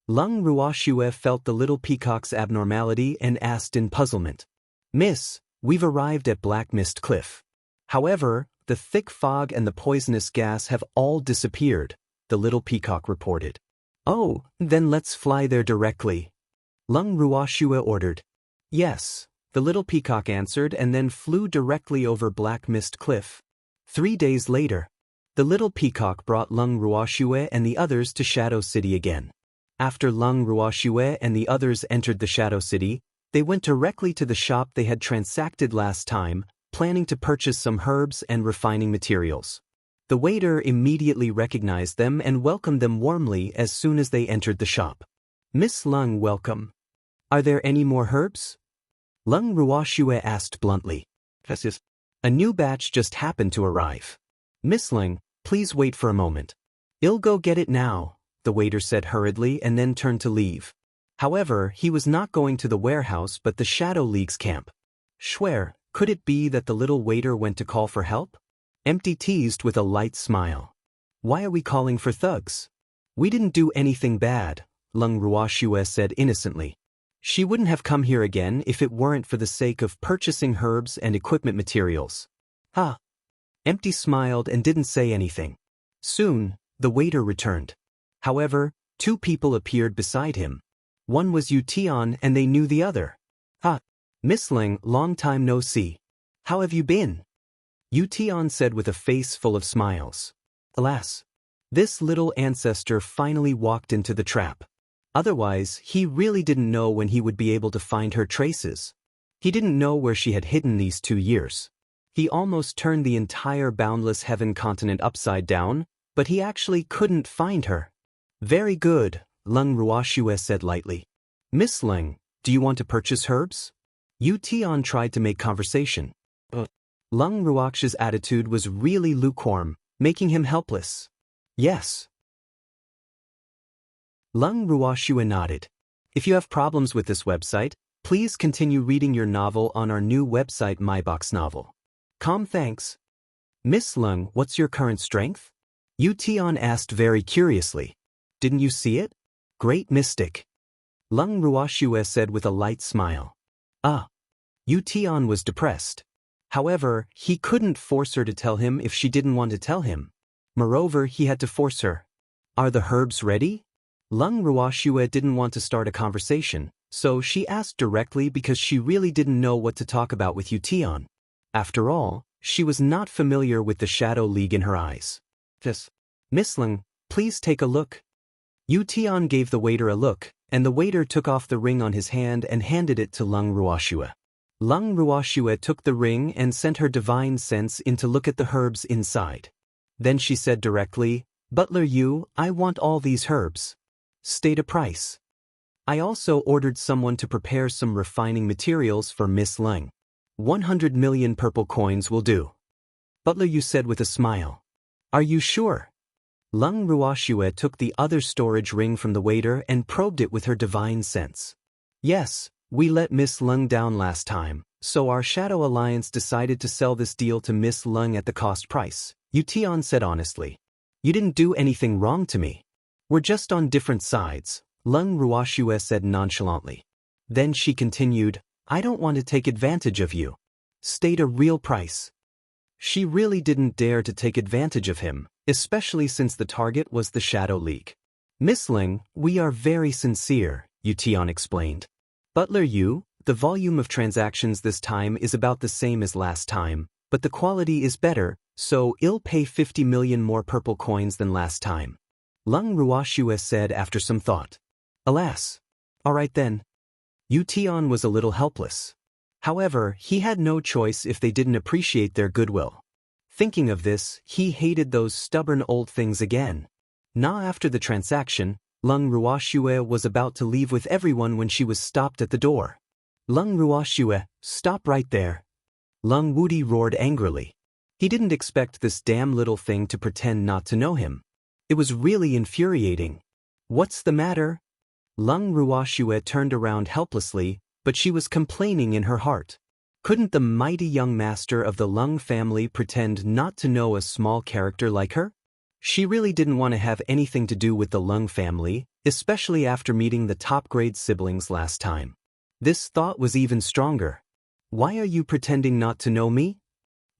Lung Ruoxue felt the little peacock's abnormality and asked in puzzlement. Miss, we've arrived at Black Mist Cliff. However, the thick fog and the poisonous gas have all disappeared, the little peacock reported. Oh, then let's fly there directly. Lung Ruoxue ordered. Yes, the little peacock answered and then flew directly over Black Mist Cliff. 3 days later, the little peacock brought Lung Ruoxue and the others to Shadow City again. After Lung Ruoxue and the others entered the Shadow City, they went directly to the shop they had transacted last time, planning to purchase some herbs and refining materials. The waiter immediately recognized them and welcomed them warmly as soon as they entered the shop. Miss Lung, welcome. Are there any more herbs? Lung Ruoxue asked bluntly. A new batch just happened to arrive. Miss Lung, please wait for a moment. I'll go get it now, the waiter said hurriedly and then turned to leave. However, he was not going to the warehouse but the Shadow League's camp. Swear, could it be that the little waiter went to call for help? Empty teased with a light smile. Why are we calling for thugs? We didn't do anything bad, Lung Ruoxue said innocently. She wouldn't have come here again if it weren't for the sake of purchasing herbs and equipment materials. Empty smiled and didn't say anything. Soon, the waiter returned. However, 2 people appeared beside him. One was Yu Tian and they knew the other. Miss Ling, long time no see. How have you been? Yu Tian said with a face full of smiles. Alas! This little ancestor finally walked into the trap. Otherwise, he really didn't know when he would be able to find her traces. He didn't know where she had hidden these 2 years. He almost turned the entire boundless heaven continent upside down, but he actually couldn't find her. Very good, Lung Ruoxue said lightly. Miss Ling, do you want to purchase herbs? Yu Tian tried to make conversation. Lung Ruoxue's attitude was really lukewarm, making him helpless. Yes. Lung Ruoxue nodded. If you have problems with this website, please continue reading your novel on our new website MyBox Novel. Thanks. Miss Lung, what's your current strength? Yu Tian asked very curiously. Didn't you see it? Great mystic. Lung Ruoxue said with a light smile. Yu Tian was depressed. However, he couldn't force her to tell him if she didn't want to tell him. Moreover, he had to force her. Are the herbs ready? Lung Ruoxue didn't want to start a conversation, so she asked directly because she really didn't know what to talk about with Yu Tian. After all, she was not familiar with the Shadow League in her eyes. Miss Lung, please take a look. Yu Tian gave the waiter a look, and the waiter took off the ring on his hand and handed it to Lung Ruoxue. Lung Ruoxue took the ring and sent her divine sense in to look at the herbs inside. Then she said directly, Butler Yu, I want all these herbs. State a price. I also ordered someone to prepare some refining materials for Miss Lung. 100 million purple coins will do. Butler Yu said with a smile. Are you sure? Lung Ruoxue took the other storage ring from the waiter and probed it with her divine sense. Yes, we let Miss Lung down last time, so our Shadow Alliance decided to sell this deal to Miss Lung at the cost price, Yu Tian said honestly. You didn't do anything wrong to me. We're just on different sides, Lung Ruoxue said nonchalantly. Then she continued, I don't want to take advantage of you. State a real price. She really didn't dare to take advantage of him, especially since the target was the Shadow League. Miss Ling, we are very sincere, Yu Tian explained. Butler Yu, the volume of transactions this time is about the same as last time, but the quality is better, so I'll pay 50 million more purple coins than last time. Lung Ruoxue said after some thought. Alas. All right then. Yu Tian was a little helpless. However, he had no choice if they didn't appreciate their goodwill. Thinking of this, he hated those stubborn old things again. Now after the transaction, Lung Ruoxue was about to leave with everyone when she was stopped at the door. Lung Ruoxue, stop right there. Lung Wudi roared angrily. He didn't expect this damn little thing to pretend not to know him. It was really infuriating. What's the matter? Lung Ruoxue turned around helplessly, but she was complaining in her heart. Couldn't the mighty young master of the Lung family pretend not to know a small character like her? She really didn't want to have anything to do with the Lung family, especially after meeting the top-grade siblings last time. This thought was even stronger. Why are you pretending not to know me?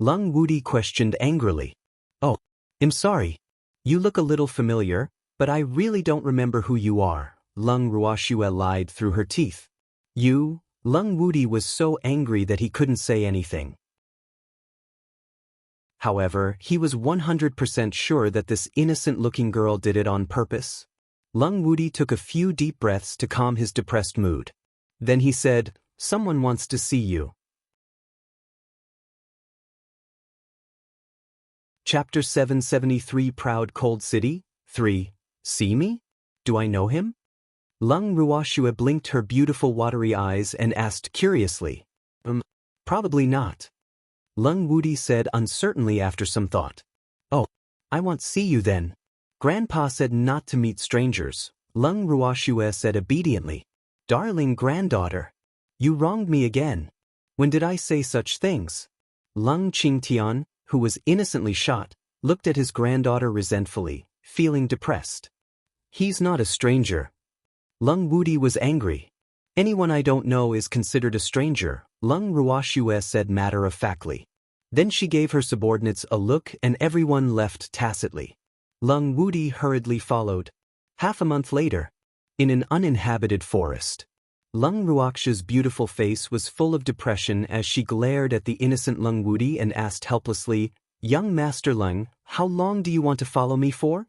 Lung Wudi questioned angrily. Oh, I'm sorry. You look a little familiar, but I really don't remember who you are, Lung Ruoxue lied through her teeth. You? Lung Wudi was so angry that he couldn't say anything. However, he was 100% sure that this innocent-looking girl did it on purpose. Lung Wudi took a few deep breaths to calm his depressed mood. Then he said, Someone wants to see you. Chapter 773 Proud Cold City, 3. See me? Do I know him? Lung Ruoxue blinked her beautiful watery eyes and asked curiously. Probably not. Lung Wudi said uncertainly after some thought. Oh, I won't see you then. Grandpa said not to meet strangers, Lung Ruoxue said obediently. Darling granddaughter. You wronged me again. When did I say such things? Lung Qingtian, who was innocently shot, looked at his granddaughter resentfully, feeling depressed. He's not a stranger. Lung Wudi was angry. Anyone I don't know is considered a stranger, Lung Ruoxue said matter-of-factly. Then she gave her subordinates a look and everyone left tacitly. Lung Wudi hurriedly followed. Half a month later. In an uninhabited forest. Lung Ruoxia's beautiful face was full of depression as she glared at the innocent Lung Wudi and asked helplessly, "Young Master Lung, how long do you want to follow me for?"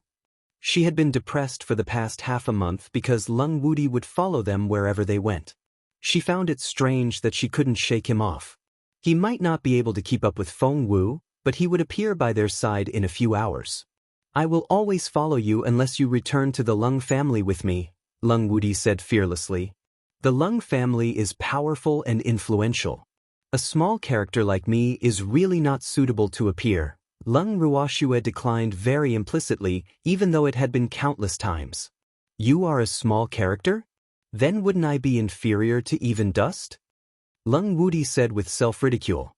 She had been depressed for the past half a month because Lung Wudi would follow them wherever they went. She found it strange that she couldn't shake him off. He might not be able to keep up with Feng Wu, but he would appear by their side in a few hours. "I will always follow you unless you return to the Lung family with me," Lung Wudi said fearlessly. "The Lung family is powerful and influential. A small character like me is really not suitable to appear." Lung Ruoxue declined very implicitly, even though it had been countless times. "You are a small character? Then wouldn't I be inferior to even dust?" Lung Wudi said with self-ridicule.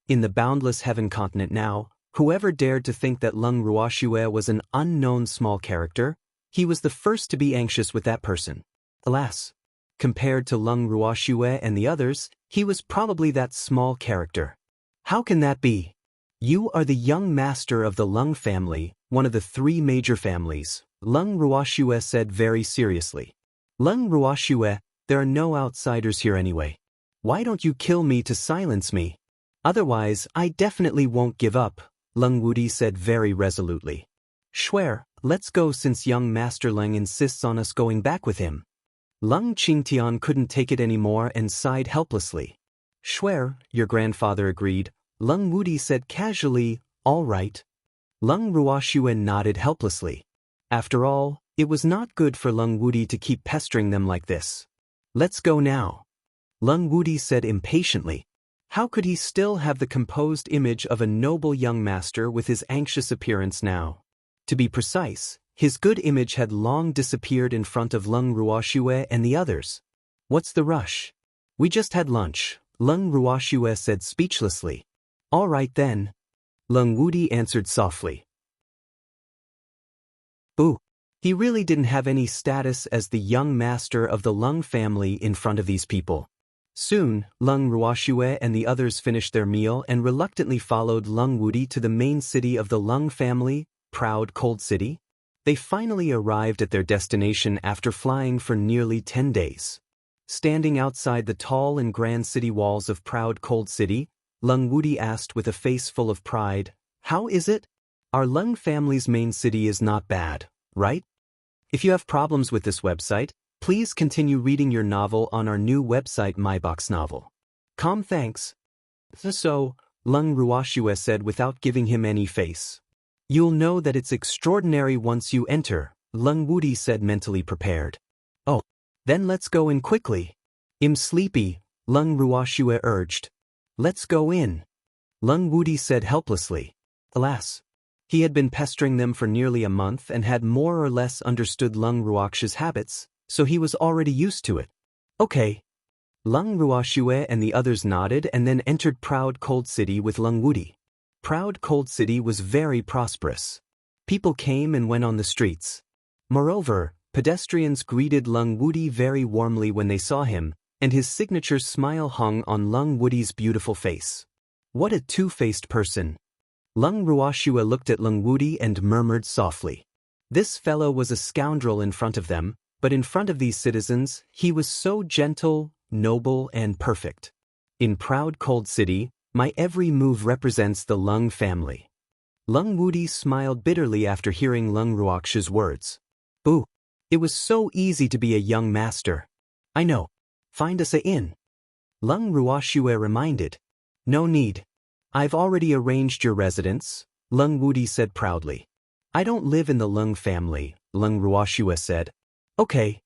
In the boundless heaven continent now, whoever dared to think that Lung Ruoxue was an unknown small character, he was the first to be anxious with that person. Alas, compared to Lung Ruoxue and the others, he was probably that small character. "How can that be? You are the young master of the Lung family, one of the three major families," Lung Ruoxue said very seriously. "Lung Ruoxue, there are no outsiders here anyway. Why don't you kill me to silence me? Otherwise, I definitely won't give up," Lung Wudi said very resolutely. "Swear, let's go since young Master Lung insists on us going back with him." Lung Qingtian couldn't take it anymore and sighed helplessly. "Swear," your grandfather agreed. Lung Wudi said casually, "All right." Lung Ruoxue nodded helplessly. After all, it was not good for Lung Wudi to keep pestering them like this. "Let's go now," Lung Wudi said impatiently. How could he still have the composed image of a noble young master with his anxious appearance now? To be precise, his good image had long disappeared in front of Lung Ruoxue and the others. "What's the rush? We just had lunch," Lung Ruoxue said speechlessly. "All right then," Lung Wudi answered softly. Boo! He really didn't have any status as the young master of the Lung family in front of these people. Soon, Lung Ruoxue and the others finished their meal and reluctantly followed Lung Wudi to the main city of the Lung family, Proud Cold City. They finally arrived at their destination after flying for nearly 10 days. Standing outside the tall and grand city walls of Proud Cold City, Lung Wudi asked with a face full of pride, "How is it? Our Lung family's main city is not bad, right?" If you have problems with this website, please continue reading your novel on our new website MyBox Novel. Thanks. So, Lung Ruoxue said without giving him any face. "You'll know that it's extraordinary once you enter," Lung Wudi said mentally prepared. "Oh, then let's go in quickly." "I'm sleepy," Lung Ruoxue urged. "Let's go in," Lung Wudi said helplessly. Alas, he had been pestering them for nearly a month and had more or less understood Lung Ruoxue's habits, so he was already used to it. "Okay." Lung Ruoxue and the others nodded and then entered Proud Cold City with Lung Wudi. Proud Cold City was very prosperous. People came and went on the streets. Moreover, pedestrians greeted Lung Wudi very warmly when they saw him, and his signature smile hung on Lung Wudi's beautiful face. What a two-faced person. Lung Ruoxue looked at Lung Wudi and murmured softly. This fellow was a scoundrel in front of them, but in front of these citizens, he was so gentle, noble, and perfect. "In Proud Cold City, my every move represents the Lung family." Lung Wudi smiled bitterly after hearing Lung Ruoxue's words. "Boo! It was so easy to be a young master." "I know. Find us a inn," Lung Ruoxue reminded. "No need. I've already arranged your residence," Lung Wudi said proudly. "I don't live in the Lung family," Lung Ruoxue said. "Okay."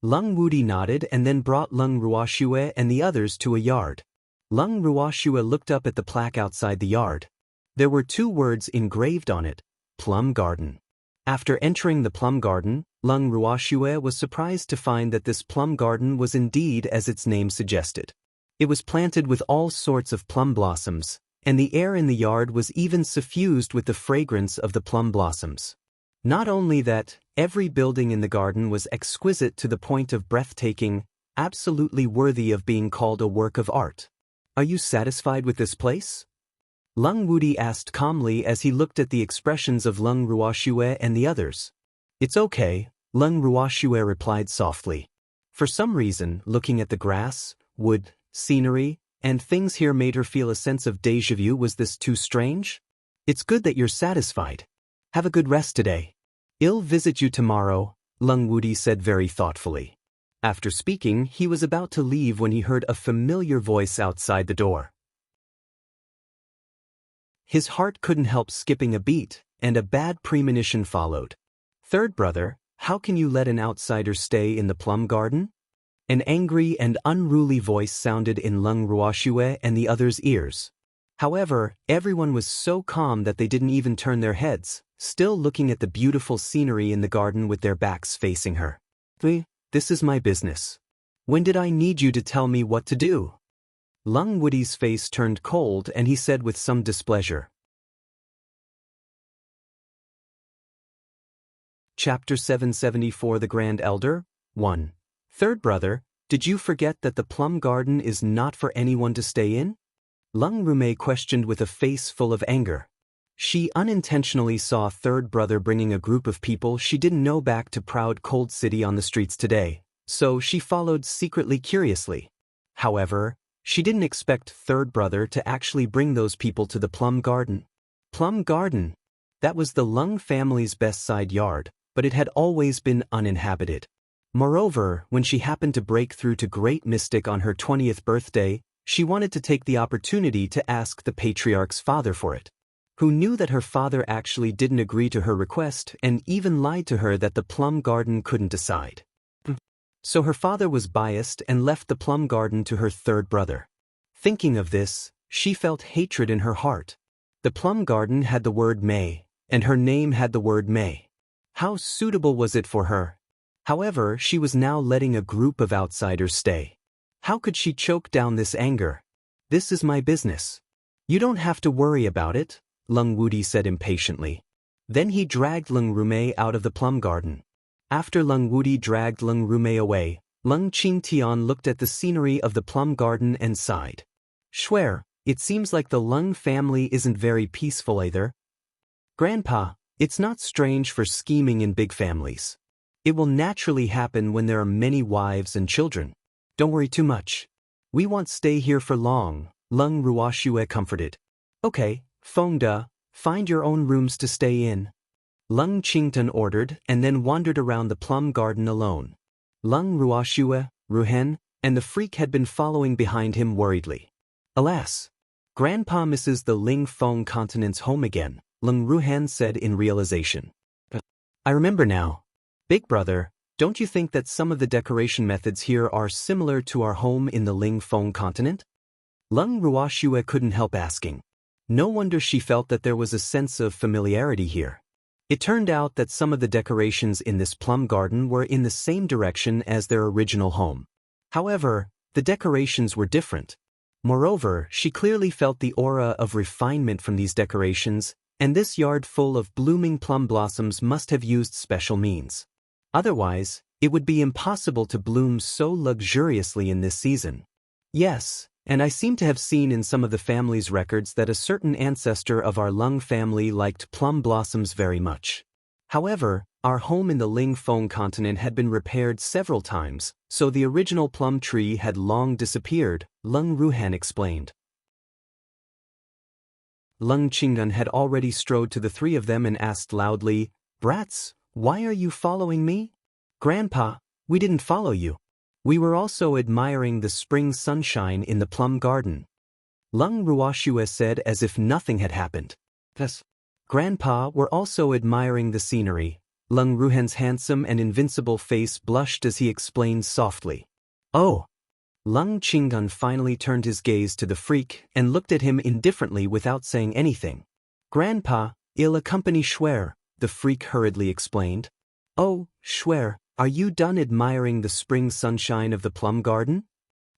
Lung Wudi nodded and then brought Lung Ruoxue and the others to a yard. Lung Ruoxue looked up at the plaque outside the yard. There were 2 words engraved on it, Plum Garden. After entering the plum garden, Lung Ruoxue was surprised to find that this plum garden was indeed as its name suggested. It was planted with all sorts of plum blossoms, and the air in the yard was even suffused with the fragrance of the plum blossoms. Not only that, every building in the garden was exquisite to the point of breathtaking, absolutely worthy of being called a work of art. "Are you satisfied with this place?" Lung Wudi asked calmly as he looked at the expressions of Lung Ruoxue and the others. "It's okay," Lung Ruoxue replied softly. For some reason, looking at the grass, wood, scenery, and things here made her feel a sense of déjà vu. Was this too strange? It's good that you're satisfied. Have a good rest today. I'll visit you tomorrow, Lung Wudi said very thoughtfully. After speaking, he was about to leave when he heard a familiar voice outside the door. His heart couldn't help skipping a beat, and a bad premonition followed. Third brother, how can you let an outsider stay in the plum garden? An angry and unruly voice sounded in Lung Ruoxue and the others' ears. However, everyone was so calm that they didn't even turn their heads, still looking at the beautiful scenery in the garden with their backs facing her. This is my business. When did I need you to tell me what to do? Lung Wudi's face turned cold and he said with some displeasure. Chapter 774 The Grand Elder 1. Third brother, did you forget that the plum garden is not for anyone to stay in? Lung Rume questioned with a face full of anger. She unintentionally saw third brother bringing a group of people she didn't know back to proud Cold City on the streets today, so she followed secretly curiously. However, she didn't expect third brother to actually bring those people to the plum garden. Plum garden? That was the Lung family's best side yard, but it had always been uninhabited. Moreover, when she happened to break through to Great Mystic on her 20th birthday, she wanted to take the opportunity to ask the patriarch's father for it, who knew that her father actually didn't agree to her request and even lied to her that the plum garden couldn't decide. So her father was biased and left the plum garden to her third brother. Thinking of this, she felt hatred in her heart. The plum garden had the word May, and her name had the word May. How suitable was it for her? However, she was now letting a group of outsiders stay. How could she choke down this anger? This is my business. You don't have to worry about it, Lung Wudi said impatiently. Then he dragged Lung Rume out of the plum garden. After Lung Wudi dragged Lung Rume away, Lung Qingtian looked at the scenery of the plum garden and sighed. Swear, it seems like the Lung family isn't very peaceful either. Grandpa, it's not strange for scheming in big families. It will naturally happen when there are many wives and children. Don't worry too much. We won't stay here for long, Lung Ruoxue comforted. Okay, Fengde, find your own rooms to stay in. Lung Qingtan ordered and then wandered around the plum garden alone. Lung Ruoxue, Ruhen, and the freak had been following behind him worriedly. Alas! Grandpa misses the Ling Feng continent's home again, Lung Ruhen said in realization. I remember now. Big brother, don't you think that some of the decoration methods here are similar to our home in the Ling Feng continent? Lung Ruoxue couldn't help asking. No wonder she felt that there was a sense of familiarity here. It turned out that some of the decorations in this plum garden were in the same direction as their original home. However, the decorations were different. Moreover, she clearly felt the aura of refinement from these decorations, and this yard full of blooming plum blossoms must have used special means. Otherwise, it would be impossible to bloom so luxuriously in this season. Yes, and I seem to have seen in some of the family's records that a certain ancestor of our Lung family liked plum blossoms very much. However, our home in the Ling Feng continent had been repaired several times, so the original plum tree had long disappeared, Lung Ruhan explained. Lung Qingdan had already strode to the three of them and asked loudly, Brats, why are you following me? Grandpa, we didn't follow you. We were also admiring the spring sunshine in the plum garden. Lung Ruoxue said as if nothing had happened. Yes. Grandpa, we're also admiring the scenery. Lung Ruhen's handsome and invincible face blushed as he explained softly. Oh! Lung Qingdan finally turned his gaze to the freak and looked at him indifferently without saying anything. Grandpa, I'll accompany Shuer, the freak hurriedly explained. Oh, Shuer, are you done admiring the spring sunshine of the plum garden?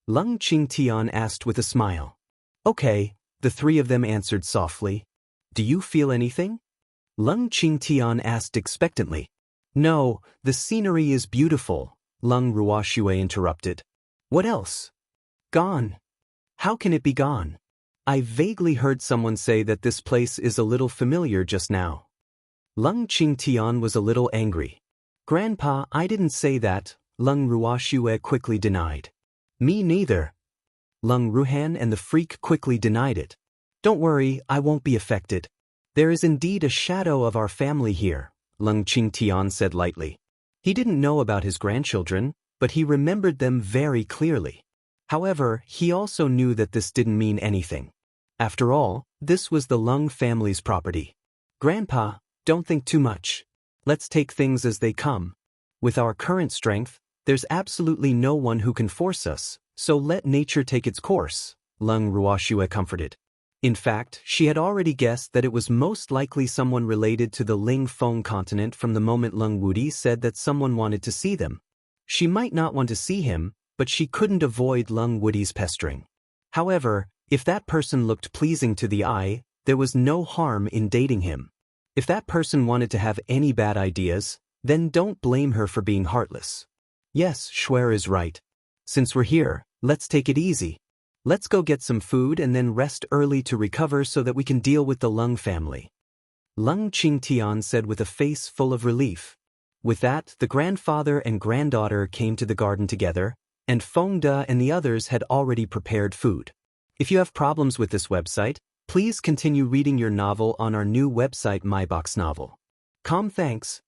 Lung Qingtian asked with a smile. Okay, the three of them answered softly. Do you feel anything? Lung Qingtian asked expectantly. No, the scenery is beautiful, Lung Ruoxue interrupted. What else? Gone. How can it be gone? I vaguely heard someone say that this place is a little familiar just now. Lung Qingtian was a little angry. Grandpa, I didn't say that, Lung Ruoxue quickly denied. Me neither. Lung Ruhan and the freak quickly denied it. Don't worry, I won't be affected. There is indeed a shadow of our family here, Lung Qingtian said lightly. He didn't know about his grandchildren, but he remembered them very clearly. However, he also knew that this didn't mean anything. After all, this was the Lung family's property. Grandpa, don't think too much. Let's take things as they come. With our current strength, there's absolutely no one who can force us, so let nature take its course, Lung Ruoxue comforted. In fact, she had already guessed that it was most likely someone related to the Ling Feng continent from the moment Lung Wudi said that someone wanted to see them. She might not want to see him, but she couldn't avoid Lung Wudi's pestering. However, if that person looked pleasing to the eye, there was no harm in dating him. If that person wanted to have any bad ideas, then don't blame her for being heartless. Yes, Shuer is right. Since we're here, let's take it easy. Let's go get some food and then rest early to recover so that we can deal with the Lung family. Lung Qingtian said with a face full of relief. With that, the grandfather and granddaughter came to the garden together, and Feng De and the others had already prepared food. If you have problems with this website, please continue reading your novel on our new website MyBox Novel. Thanks.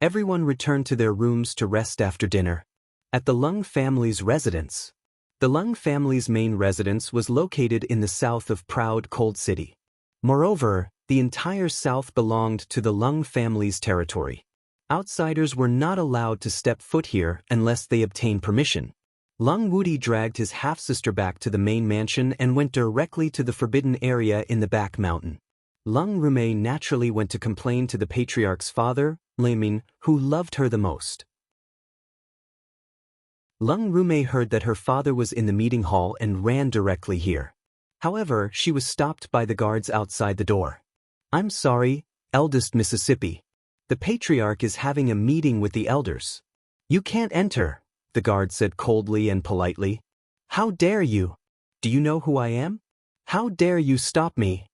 Everyone returned to their rooms to rest after dinner. At the Lung family's residence. The Lung family's main residence was located in the south of proud Cold City. Moreover, the entire south belonged to the Lung family's territory. Outsiders were not allowed to step foot here unless they obtained permission. Lung Wudi dragged his half-sister back to the main mansion and went directly to the forbidden area in the back mountain. Lung Rume naturally went to complain to the patriarch's father, Leimin, who loved her the most. Lung Rume heard that her father was in the meeting hall and ran directly here. However, she was stopped by the guards outside the door. I'm sorry, eldest Mississippi. The patriarch is having a meeting with the elders. You can't enter, the guard said coldly and politely. How dare you? Do you know who I am? How dare you stop me?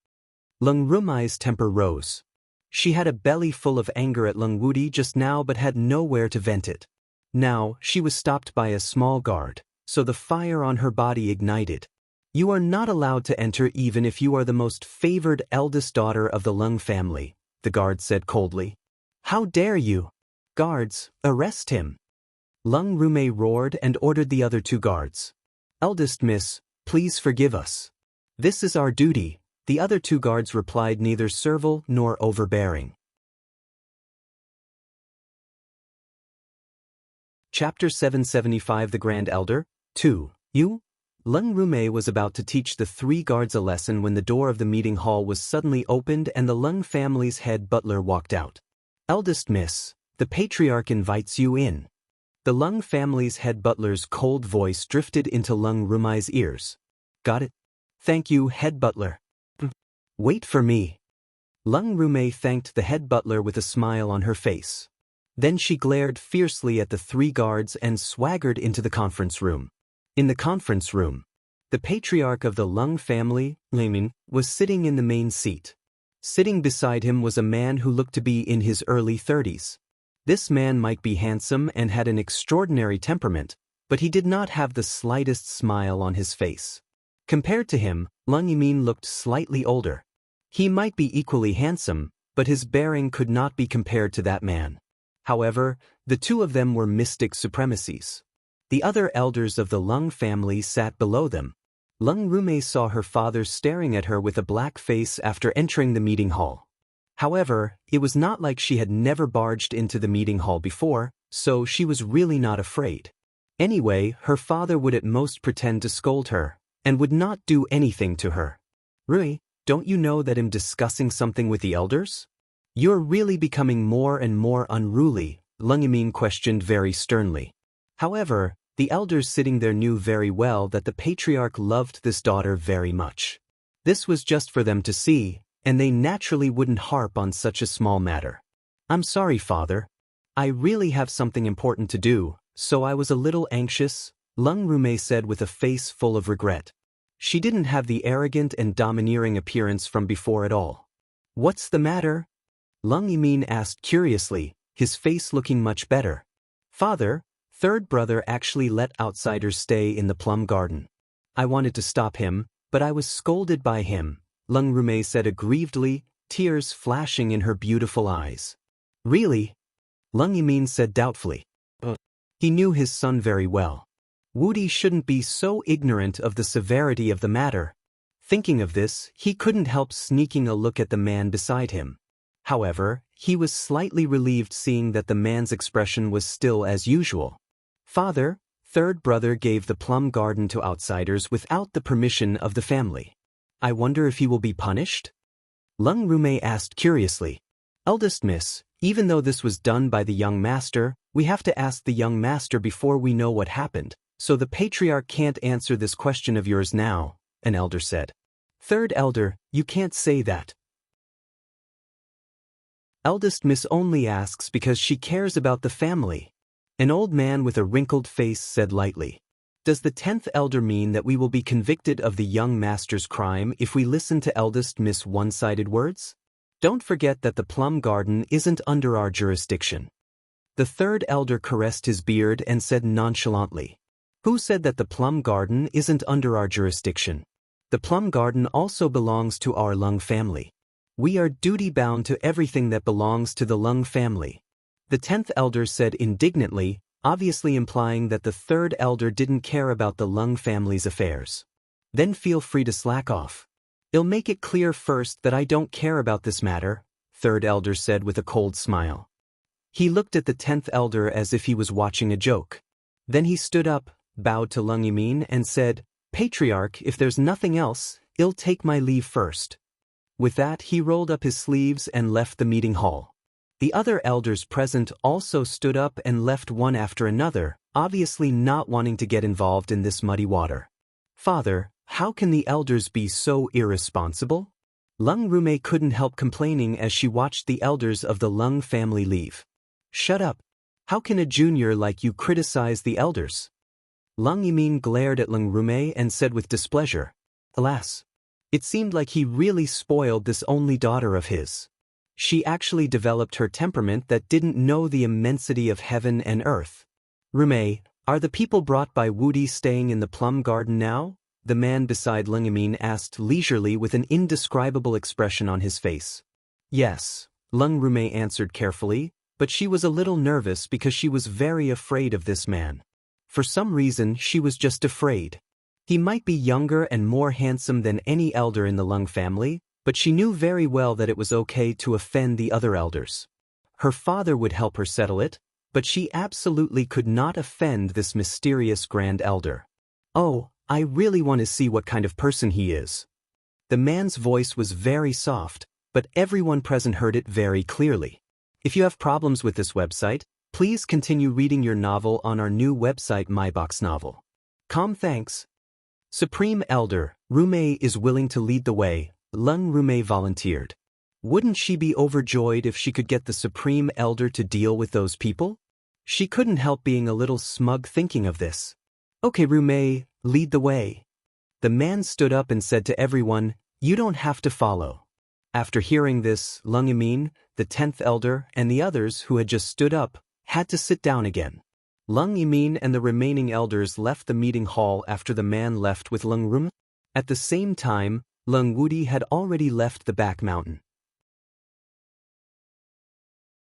Lung Rumai's temper rose. She had a belly full of anger at Lung Wudi just now but had nowhere to vent it. Now, she was stopped by a small guard, so the fire on her body ignited. You are not allowed to enter even if you are the most favored eldest daughter of the Lung family, the guard said coldly. How dare you? Guards, arrest him. Lung Rume roared and ordered the other two guards. Eldest miss, please forgive us. This is our duty, the other two guards replied, neither servile nor overbearing. Chapter 775 The Grand Elder, 2. You? Lung Rume was about to teach the three guards a lesson when the door of the meeting hall was suddenly opened and the Lung family's head butler walked out. Eldest miss, the patriarch invites you in. The Lung family's head butler's cold voice drifted into Lung Rumai's ears. Got it? Thank you, head butler. Wait for me. Lung Rume thanked the head butler with a smile on her face. Then she glared fiercely at the three guards and swaggered into the conference room. In the conference room, the patriarch of the Lung family, Leimin, was sitting in the main seat. Sitting beside him was a man who looked to be in his early 30s. This man might be handsome and had an extraordinary temperament, but he did not have the slightest smile on his face. Compared to him, Lung Yimin looked slightly older. He might be equally handsome, but his bearing could not be compared to that man. However, the two of them were mystic supremacies. The other elders of the Lung family sat below them. Lung Rume saw her father staring at her with a black face after entering the meeting hall. However, it was not like she had never barged into the meeting hall before, so she was really not afraid. Anyway, her father would at most pretend to scold her, and would not do anything to her. Rui, don't you know that I'm discussing something with the elders? You're really becoming more and more unruly, Lung Yimin questioned very sternly. However, the elders sitting there knew very well that the patriarch loved this daughter very much. This was just for them to see, and they naturally wouldn't harp on such a small matter. I'm sorry, father. I really have something important to do, so I was a little anxious, Lung Rume said with a face full of regret. She didn't have the arrogant and domineering appearance from before at all. What's the matter? Lung Yimin asked curiously, his face looking much better. Father, Third brother actually let outsiders stay in the plum garden. I wanted to stop him, but I was scolded by him, Lung Rumei said aggrievedly, tears flashing in her beautiful eyes. Really? Lung Yimin said doubtfully. He knew his son very well. Wudi shouldn't be so ignorant of the severity of the matter. Thinking of this, he couldn't help sneaking a look at the man beside him. However, he was slightly relieved seeing that the man's expression was still as usual. Father, third brother gave the plum garden to outsiders without the permission of the family. I wonder if he will be punished? Lung Rumei asked curiously. Eldest miss, even though this was done by the young master, we have to ask the young master before we know what happened, so the patriarch can't answer this question of yours now, an elder said. Third elder, you can't say that. Eldest miss only asks because she cares about the family. An old man with a wrinkled face said lightly. Does the 10th elder mean that we will be convicted of the young master's crime if we listen to eldest miss one-sided words? Don't forget that the plum garden isn't under our jurisdiction. The third elder caressed his beard and said nonchalantly. Who said that the plum garden isn't under our jurisdiction? The plum garden also belongs to our Lung family. We are duty-bound to everything that belongs to the Lung family. The 10th elder said indignantly, obviously implying that the third elder didn't care about the Lung family's affairs. Then feel free to slack off. I'll make it clear first that I don't care about this matter, third elder said with a cold smile. He looked at the 10th elder as if he was watching a joke. Then he stood up, bowed to Lung Yimin and said, Patriarch, if there's nothing else, I'll take my leave first. With that he rolled up his sleeves and left the meeting hall. The other elders present also stood up and left one after another, obviously not wanting to get involved in this muddy water. Father, how can the elders be so irresponsible? Lung Rumei couldn't help complaining as she watched the elders of the Lung family leave. Shut up. How can a junior like you criticize the elders? Lung Yimin glared at Lung Rumei and said with displeasure. Alas. It seemed like he really spoiled this only daughter of his. She actually developed her temperament that didn't know the immensity of heaven and earth. Rumei, are the people brought by Wudi staying in the plum garden now? The man beside Lung Yimin asked leisurely with an indescribable expression on his face. Yes, Lung Rumei answered carefully, but she was a little nervous because she was very afraid of this man. For some reason she was just afraid. He might be younger and more handsome than any elder in the Lung family, but she knew very well that it was okay to offend the other elders. Her father would help her settle it, but she absolutely could not offend this mysterious grand elder. Oh, I really want to see what kind of person he is. The man's voice was very soft, but everyone present heard it very clearly. If you have problems with this website, please continue reading your novel on our new website MyBox Novel. Thanks. Supreme Elder, Rumei is willing to lead the way, Lung Rumei volunteered. Wouldn't she be overjoyed if she could get the Supreme Elder to deal with those people? She couldn't help being a little smug thinking of this. Okay Rumei, lead the way. The man stood up and said to everyone, you don't have to follow. After hearing this, Lung Yimin, the 10th elder, and the others who had just stood up, had to sit down again. Lung Yimin and the remaining elders left the meeting hall after the man left with Lung Rumei. At the same time, Lung Wudi had already left the back mountain.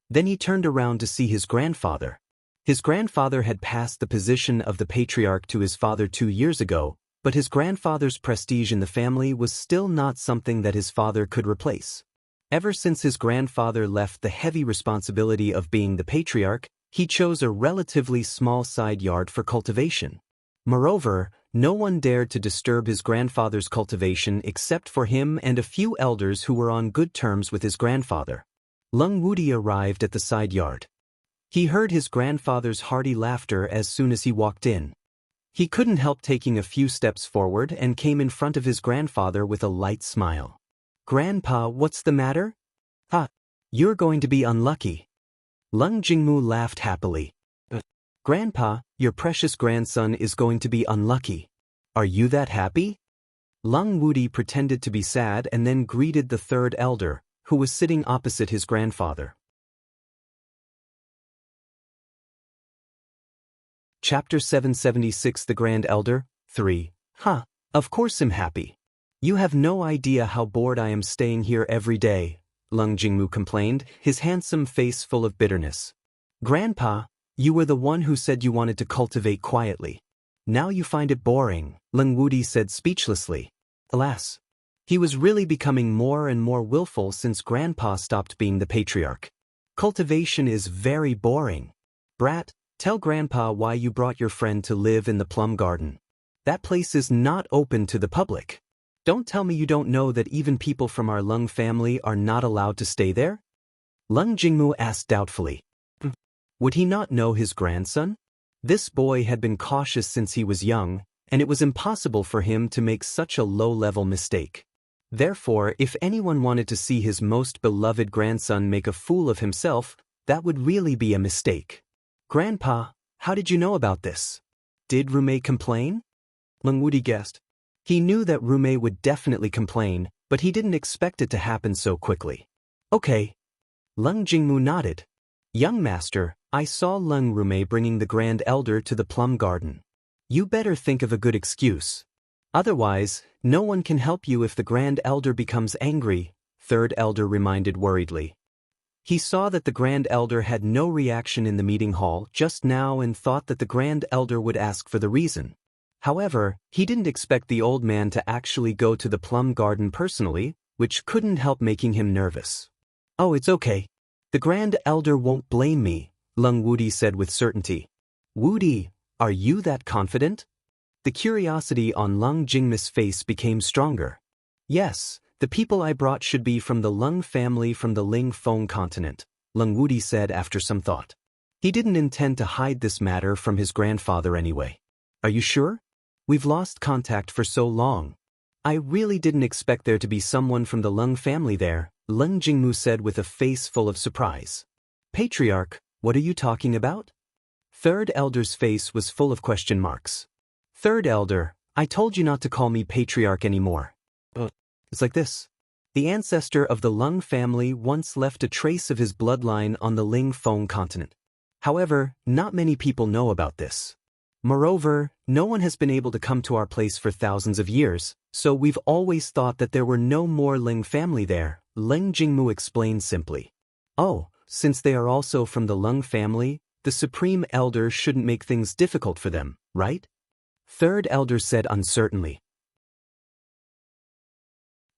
Then he turned around to see his grandfather. His grandfather had passed the position of the patriarch to his father 2 years ago, but his grandfather's prestige in the family was still not something that his father could replace. Ever since his grandfather left the heavy responsibility of being the patriarch, he chose a relatively small side yard for cultivation. Moreover, no one dared to disturb his grandfather's cultivation except for him and a few elders who were on good terms with his grandfather. Lung Wudi arrived at the side yard. He heard his grandfather's hearty laughter as soon as he walked in. He couldn't help taking a few steps forward and came in front of his grandfather with a light smile. Grandpa, what's the matter? You're going to be unlucky. Lung Jingmu laughed happily. Grandpa, your precious grandson is going to be unlucky. Are you that happy? Lung Wudi pretended to be sad and then greeted the third elder, who was sitting opposite his grandfather. Chapter 776 The Grand Elder, 3. Huh, of course I'm happy. You have no idea how bored I am staying here every day, Lung Jingmu complained, his handsome face full of bitterness. Grandpa, you were the one who said you wanted to cultivate quietly. Now you find it boring, Lung Wudi said speechlessly. Alas, he was really becoming more and more willful since Grandpa stopped being the patriarch. Cultivation is very boring. Brat, tell Grandpa why you brought your friend to live in the plum garden. That place is not open to the public. Don't tell me you don't know that even people from our Lung family are not allowed to stay there? Lung Jingmu asked doubtfully. Would he not know his grandson? This boy had been cautious since he was young, and it was impossible for him to make such a low-level mistake. Therefore, if anyone wanted to see his most beloved grandson make a fool of himself, that would really be a mistake. Grandpa, how did you know about this? Did Rume complain? Lung Wudi guessed. He knew that Rume would definitely complain, but he didn't expect it to happen so quickly. Okay. Lung Jingmu nodded. Young master, I saw Lung Rume bringing the Grand Elder to the plum garden. You better think of a good excuse. Otherwise, no one can help you if the Grand Elder becomes angry, Third Elder reminded worriedly. He saw that the Grand Elder had no reaction in the meeting hall just now and thought that the Grand Elder would ask for the reason. However, he didn't expect the old man to actually go to the plum garden personally, which couldn't help making him nervous. Oh, it's okay. The Grand Elder won't blame me, Lung Wudi said with certainty. Wudi, are you that confident? The curiosity on Lung Jingmu's face became stronger. Yes, the people I brought should be from the Lung family from the Ling Feng continent, Lung Wudi said after some thought. He didn't intend to hide this matter from his grandfather anyway. Are you sure? We've lost contact for so long. I really didn't expect there to be someone from the Lung family there, Lung Jingmu said with a face full of surprise. Patriarch, what are you talking about? Third Elder's face was full of question marks. Third Elder, I told you not to call me Patriarch anymore. It's like this. The ancestor of the Lung family once left a trace of his bloodline on the Ling Feng continent. However, not many people know about this. Moreover, no one has been able to come to our place for thousands of years, so we've always thought that there were no more Ling family there, Lung Jingmu explained simply. Oh, since they are also from the Lung family, the Supreme Elder shouldn't make things difficult for them, right? Third Elder said uncertainly.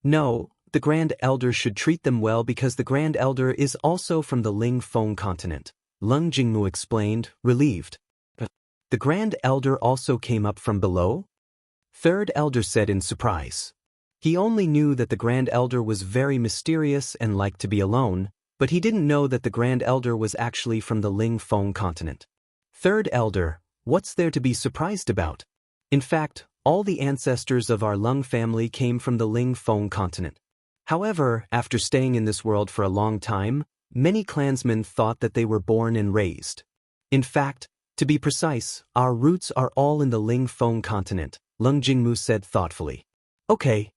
No, the Grand Elder should treat them well because the Grand Elder is also from the Ling Feng continent, Lung Jingmu explained, relieved. The Grand Elder also came up from below? Third Elder said in surprise. He only knew that the Grand Elder was very mysterious and liked to be alone, but he didn't know that the Grand Elder was actually from the Ling Feng continent. Third Elder, what's there to be surprised about? In fact, all the ancestors of our Lung family came from the Ling Feng continent. However, after staying in this world for a long time, many clansmen thought that they were born and raised. In fact, to be precise, our roots are all in the Ling Feng continent, Lung Jingmu said thoughtfully. Okay.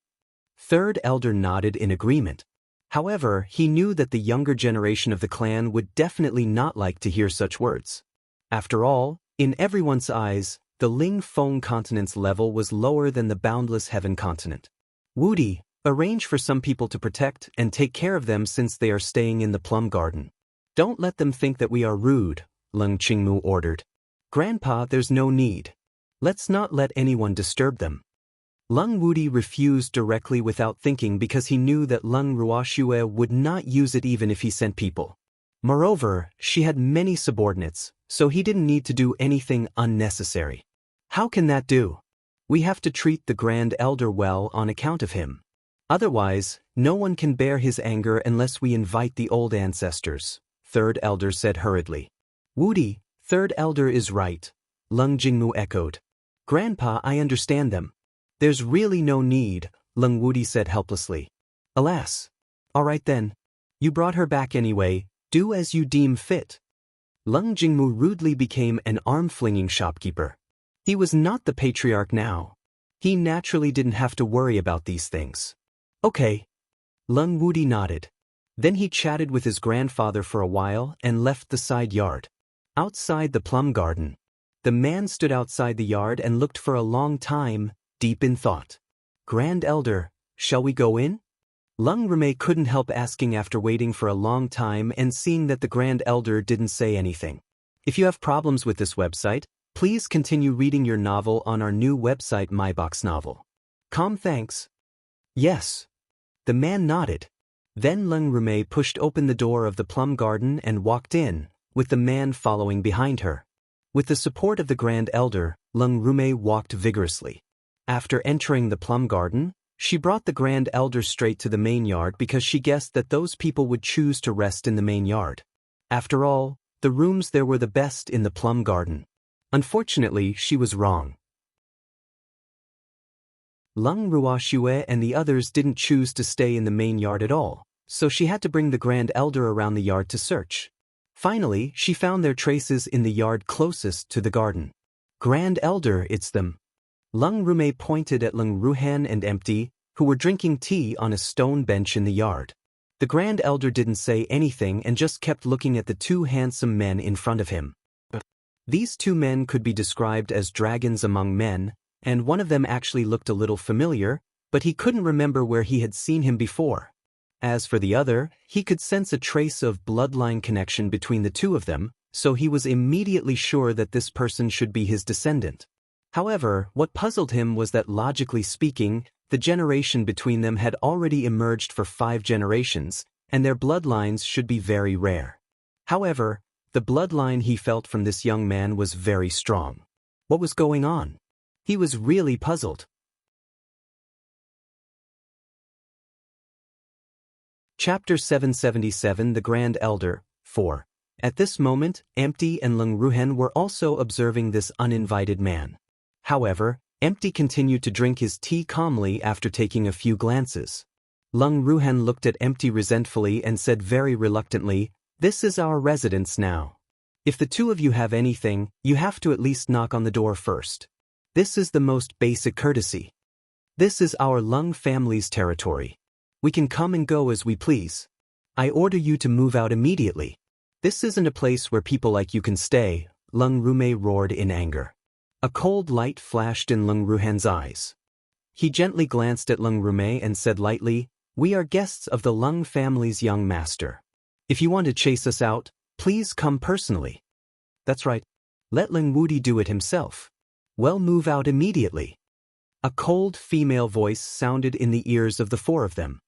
Third Elder nodded in agreement. However, he knew that the younger generation of the clan would definitely not like to hear such words. After all, in everyone's eyes, the Ling Feng continent's level was lower than the boundless heaven continent. Wudi, arrange for some people to protect and take care of them since they are staying in the plum garden. Don't let them think that we are rude, Lung Jingmu ordered. Grandpa, there's no need. Let's not let anyone disturb them. Lung Wudi refused directly without thinking because he knew that Lung Ruoxue would not use it even if he sent people. Moreover, she had many subordinates, so he didn't need to do anything unnecessary. How can that do? We have to treat the Grand Elder well on account of him. Otherwise, no one can bear his anger unless we invite the old ancestors, Third Elder said hurriedly. Wudi, Third Elder is right, Lung Jingmu echoed. Grandpa, I understand them. There's really no need, Lung Wudi said helplessly. Alas. All right then. You brought her back anyway, do as you deem fit. Lung Jingmu rudely became an arm-flinging shopkeeper. He was not the patriarch now. He naturally didn't have to worry about these things. Okay. Lung Wudi nodded. Then he chatted with his grandfather for a while and left the side yard. Outside the plum garden, The man stood outside the yard and looked for a long time, deep in thought. Grand Elder, shall we go in? Lung Rume couldn't help asking after waiting for a long time and seeing that the Grand Elder didn't say anything. If you have problems with this website, please continue reading your novel on our new website MyBox Novel. Thanks. Yes. The man nodded. Then Lung Rume pushed open the door of the plum garden and walked in, with the man following behind her. With the support of the Grand Elder, Lung Rume walked vigorously. After entering the plum garden, she brought the Grand Elder straight to the main yard because she guessed that those people would choose to rest in the main yard. After all, the rooms there were the best in the plum garden. Unfortunately, she was wrong. Lung Ruoxue and the others didn't choose to stay in the main yard at all, so she had to bring the Grand Elder around the yard to search. Finally, she found their traces in the yard closest to the garden. Grand Elder, it's them. Lung Rume pointed at Lung Ruhan and Empty, who were drinking tea on a stone bench in the yard. The Grand Elder didn't say anything and just kept looking at the two handsome men in front of him. These two men could be described as dragons among men, and one of them actually looked a little familiar, but he couldn't remember where he had seen him before. As for the other, he could sense a trace of bloodline connection between the two of them, so he was immediately sure that this person should be his descendant. However, what puzzled him was that logically speaking, the generation between them had already emerged for 5 generations, and their bloodlines should be very rare. However, the bloodline he felt from this young man was very strong. What was going on? He was really puzzled. Chapter 777 The Grand Elder, 4. At this moment, Empty and Lung Ruhen were also observing this uninvited man. However, Empty continued to drink his tea calmly after taking a few glances. Lung Ruhen looked at Empty resentfully and said very reluctantly, "This is our residence now. If the two of you have anything, you have to at least knock on the door first. This is the most basic courtesy. This is our Lung family's territory. We can come and go as we please. I order you to move out immediately. This isn't a place where people like you can stay," Lung Rume roared in anger. A cold light flashed in Lung Ruhan's eyes. He gently glanced at Lung Rume and said lightly, "We are guests of the Lung family's young master. If you want to chase us out, please come personally." "That's right. Let Lung Wudi do it himself." "Well, move out immediately." A cold female voice sounded in the ears of the 4 of them.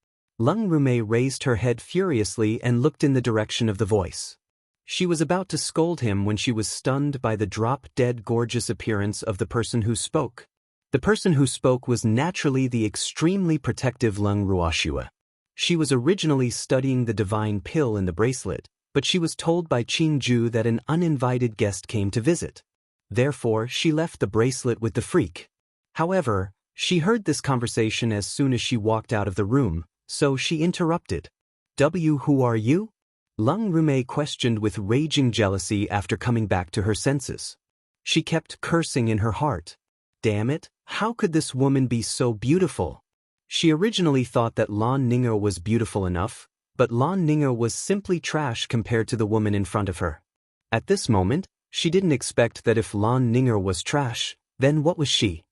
Lung Rume raised her head furiously and looked in the direction of the voice. She was about to scold him when she was stunned by the drop-dead gorgeous appearance of the person who spoke. The person who spoke was naturally the extremely protective Lung Ruoxue. She was originally studying the divine pill in the bracelet, but she was told by Qin Ju that an uninvited guest came to visit. Therefore, she left the bracelet with the freak. However, she heard this conversation as soon as she walked out of the room, so she interrupted. Who are you?" Lung Rume questioned with raging jealousy after coming back to her senses. She kept cursing in her heart. Damn it, how could this woman be so beautiful? She originally thought that Lan Ning'er was beautiful enough, but Lan Ning'er was simply trash compared to the woman in front of her. At this moment, she didn't expect that if Lan Ning'er was trash, then what was she?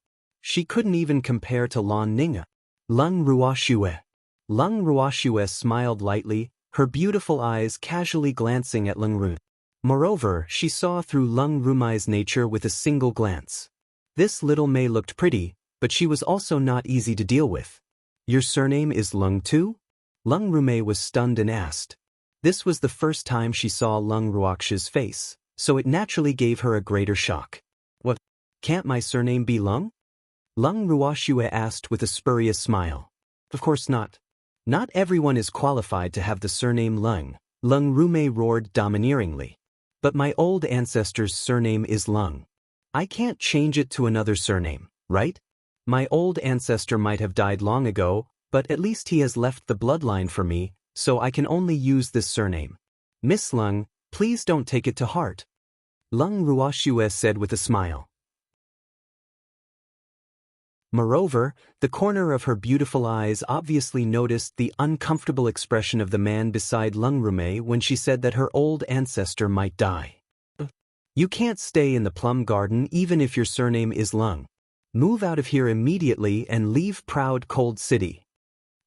She couldn't even compare to Lan Ning'er. Lung Ruoxue. Lung Ruoxue smiled lightly, her beautiful eyes casually glancing at Lung Rume. Moreover, she saw through Lung Rume's nature with a single glance. This little Mei looked pretty, but she was also not easy to deal with. "Your surname is Lung too?" Lung Rume was stunned and asked. This was the first time she saw Lung Ruoxue's face, so it naturally gave her a greater shock. "What? Can't my surname be Lung?" Lung Ruoxue asked with a spurious smile. "Of course not. Not everyone is qualified to have the surname Lung," Lung Rume roared domineeringly. "But my old ancestor's surname is Lung. I can't change it to another surname, right? My old ancestor might have died long ago, but at least he has left the bloodline for me, so I can only use this surname. Miss Lung, please don't take it to heart," Lung Ruoxue said with a smile. Moreover, the corner of her beautiful eyes obviously noticed the uncomfortable expression of the man beside Lung Rume when she said that her old ancestor might die. You can't stay in the plum garden even if your surname is Lung. Move out of here immediately and leave proud cold city.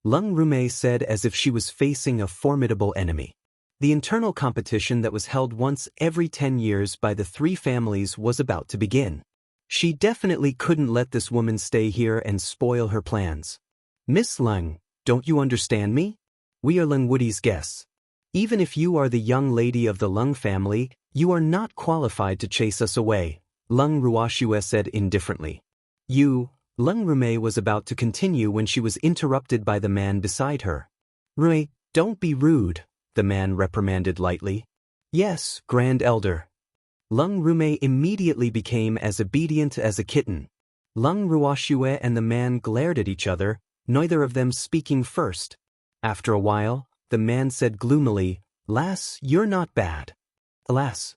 Lung Rume said as if she was facing a formidable enemy. The internal competition that was held once every 10 years by the three families was about to begin. She definitely couldn't let this woman stay here and spoil her plans. Miss Lung, don't you understand me? We are Lung Woody's guests. Even if you are the young lady of the Lung family, you are not qualified to chase us away, Lung Ruashue said indifferently. Lung Rume was about to continue when she was interrupted by the man beside her. Rume, don't be rude, the man reprimanded lightly. Yes, Grand Elder. Lung Rume immediately became as obedient as a kitten. Lung Ruashue and the man glared at each other, neither of them speaking first. After a while, the man said gloomily, Lass, you're not bad. Alas.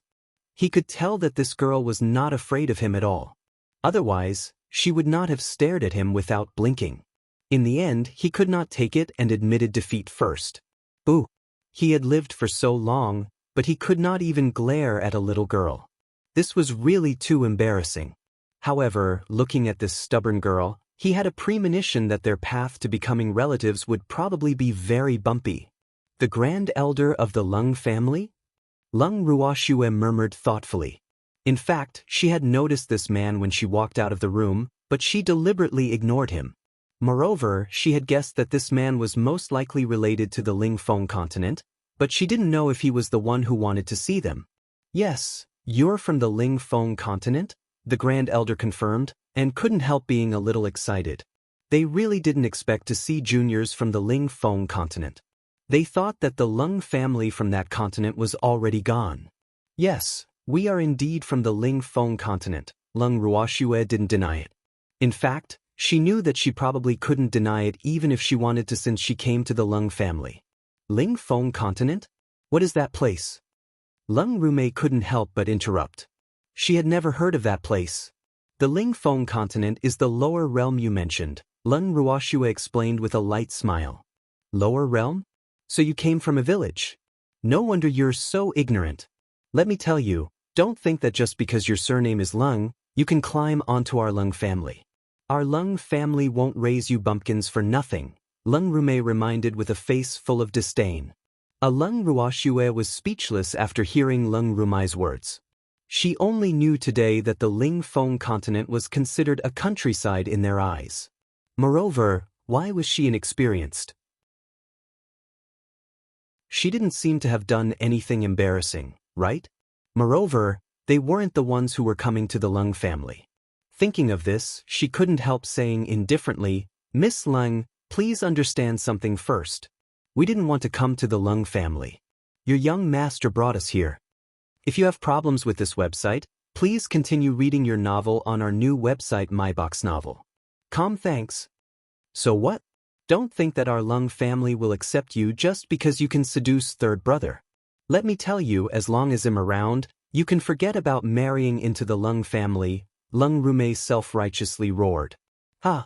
He could tell that this girl was not afraid of him at all. Otherwise, she would not have stared at him without blinking. In the end, he could not take it and admitted defeat first. Boo! He had lived for so long, but he could not even glare at a little girl. This was really too embarrassing. However, looking at this stubborn girl, he had a premonition that their path to becoming relatives would probably be very bumpy. The Grand Elder of the Lung family? Lung Ruashue murmured thoughtfully. In fact, she had noticed this man when she walked out of the room, but she deliberately ignored him. Moreover, she had guessed that this man was most likely related to the Lingfeng continent, but she didn't know if he was the one who wanted to see them. Yes, you're from the Lingfeng continent? The Grand Elder confirmed, and couldn't help being a little excited. They really didn't expect to see juniors from the Lingfeng continent. They thought that the Lung family from that continent was already gone. Yes, we are indeed from the Lingfeng continent, Lung Ruashue didn't deny it. In fact, she knew that she probably couldn't deny it even if she wanted to since she came to the Lung family. Lingfeng continent? What is that place? Lung Rume couldn't help but interrupt. She had never heard of that place. The Lingfeng continent is the lower realm you mentioned, Lung Ruashue explained with a light smile. Lower realm? So you came from a village? No wonder you're so ignorant. Let me tell you, don't think that just because your surname is Lung, you can climb onto our Lung family. Our Lung family won't raise you bumpkins for nothing, Lung Rume reminded with a face full of disdain. A Lung Ruashue was speechless after hearing Lung Rume's words. She only knew today that the Lingfeng continent was considered a countryside in their eyes. Moreover, why was she inexperienced? She didn't seem to have done anything embarrassing, right? Moreover, they weren't the ones who were coming to the Lung family. Thinking of this, she couldn't help saying indifferently, Miss Lung, please understand something first. We didn't want to come to the Lung family. Your young master brought us here. If you have problems with this website, please continue reading your novel on our new website MyBox Novel. Thanks. So what? Don't think that our Lung family will accept you just because you can seduce third brother. Let me tell you, as long as I'm around, you can forget about marrying into the Lung family, Lung Rume self-righteously roared. Ha!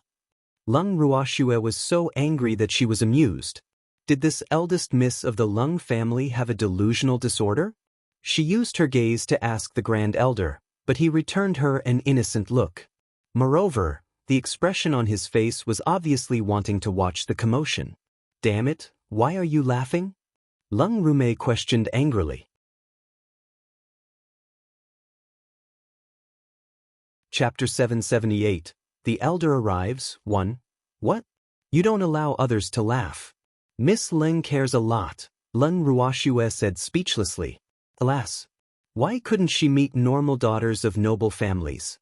Lung Ruashue was so angry that she was amused. Did this eldest miss of the Lung family have a delusional disorder? She used her gaze to ask the Grand Elder, but he returned her an innocent look. Moreover, the expression on his face was obviously wanting to watch the commotion. Damn it, why are you laughing? Lung Rume questioned angrily. Chapter 778. The Elder Arrives, 1. What? You don't allow others to laugh. Miss Leng cares a lot, Lung Ruashue said speechlessly. Alas. Why couldn't she meet normal daughters of noble families?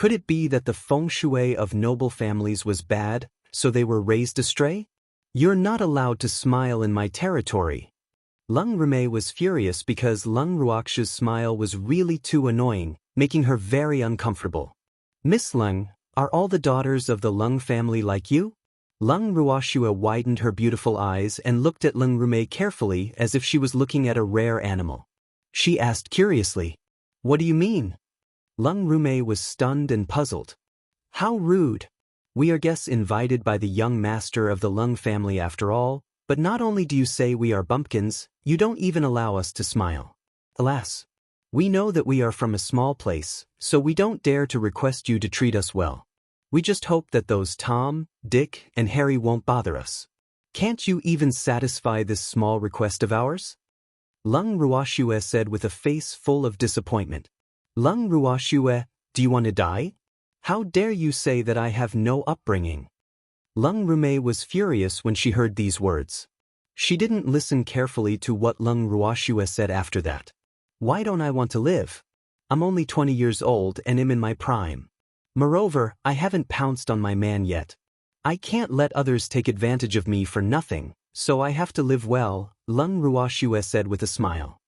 Could it be that the feng shui of noble families was bad, so they were raised astray? You're not allowed to smile in my territory. Lung Rume was furious because Lung Ruakshu's smile was really too annoying, making her very uncomfortable. Miss Lung, are all the daughters of the Lung family like you? Lung Ruashue widened her beautiful eyes and looked at Lung Rume carefully as if she was looking at a rare animal. She asked curiously, What do you mean? Lung Rume was stunned and puzzled. How rude. We are guests invited by the young master of the Lung family after all, but not only do you say we are bumpkins, you don't even allow us to smile. Alas. We know that we are from a small place, so we don't dare to request you to treat us well. We just hope that those Tom, Dick, and Harry won't bother us. Can't you even satisfy this small request of ours? Lung Ruoxue said with a face full of disappointment. Lung Ruoxue, do you want to die? How dare you say that I have no upbringing? Lung Rume was furious when she heard these words. She didn't listen carefully to what Lung Ruoxue said after that. Why don't I want to live? I'm only 20 years old and am in my prime. Moreover, I haven't pounced on my man yet. I can't let others take advantage of me for nothing, so I have to live well, Lung Ruoxue said with a smile.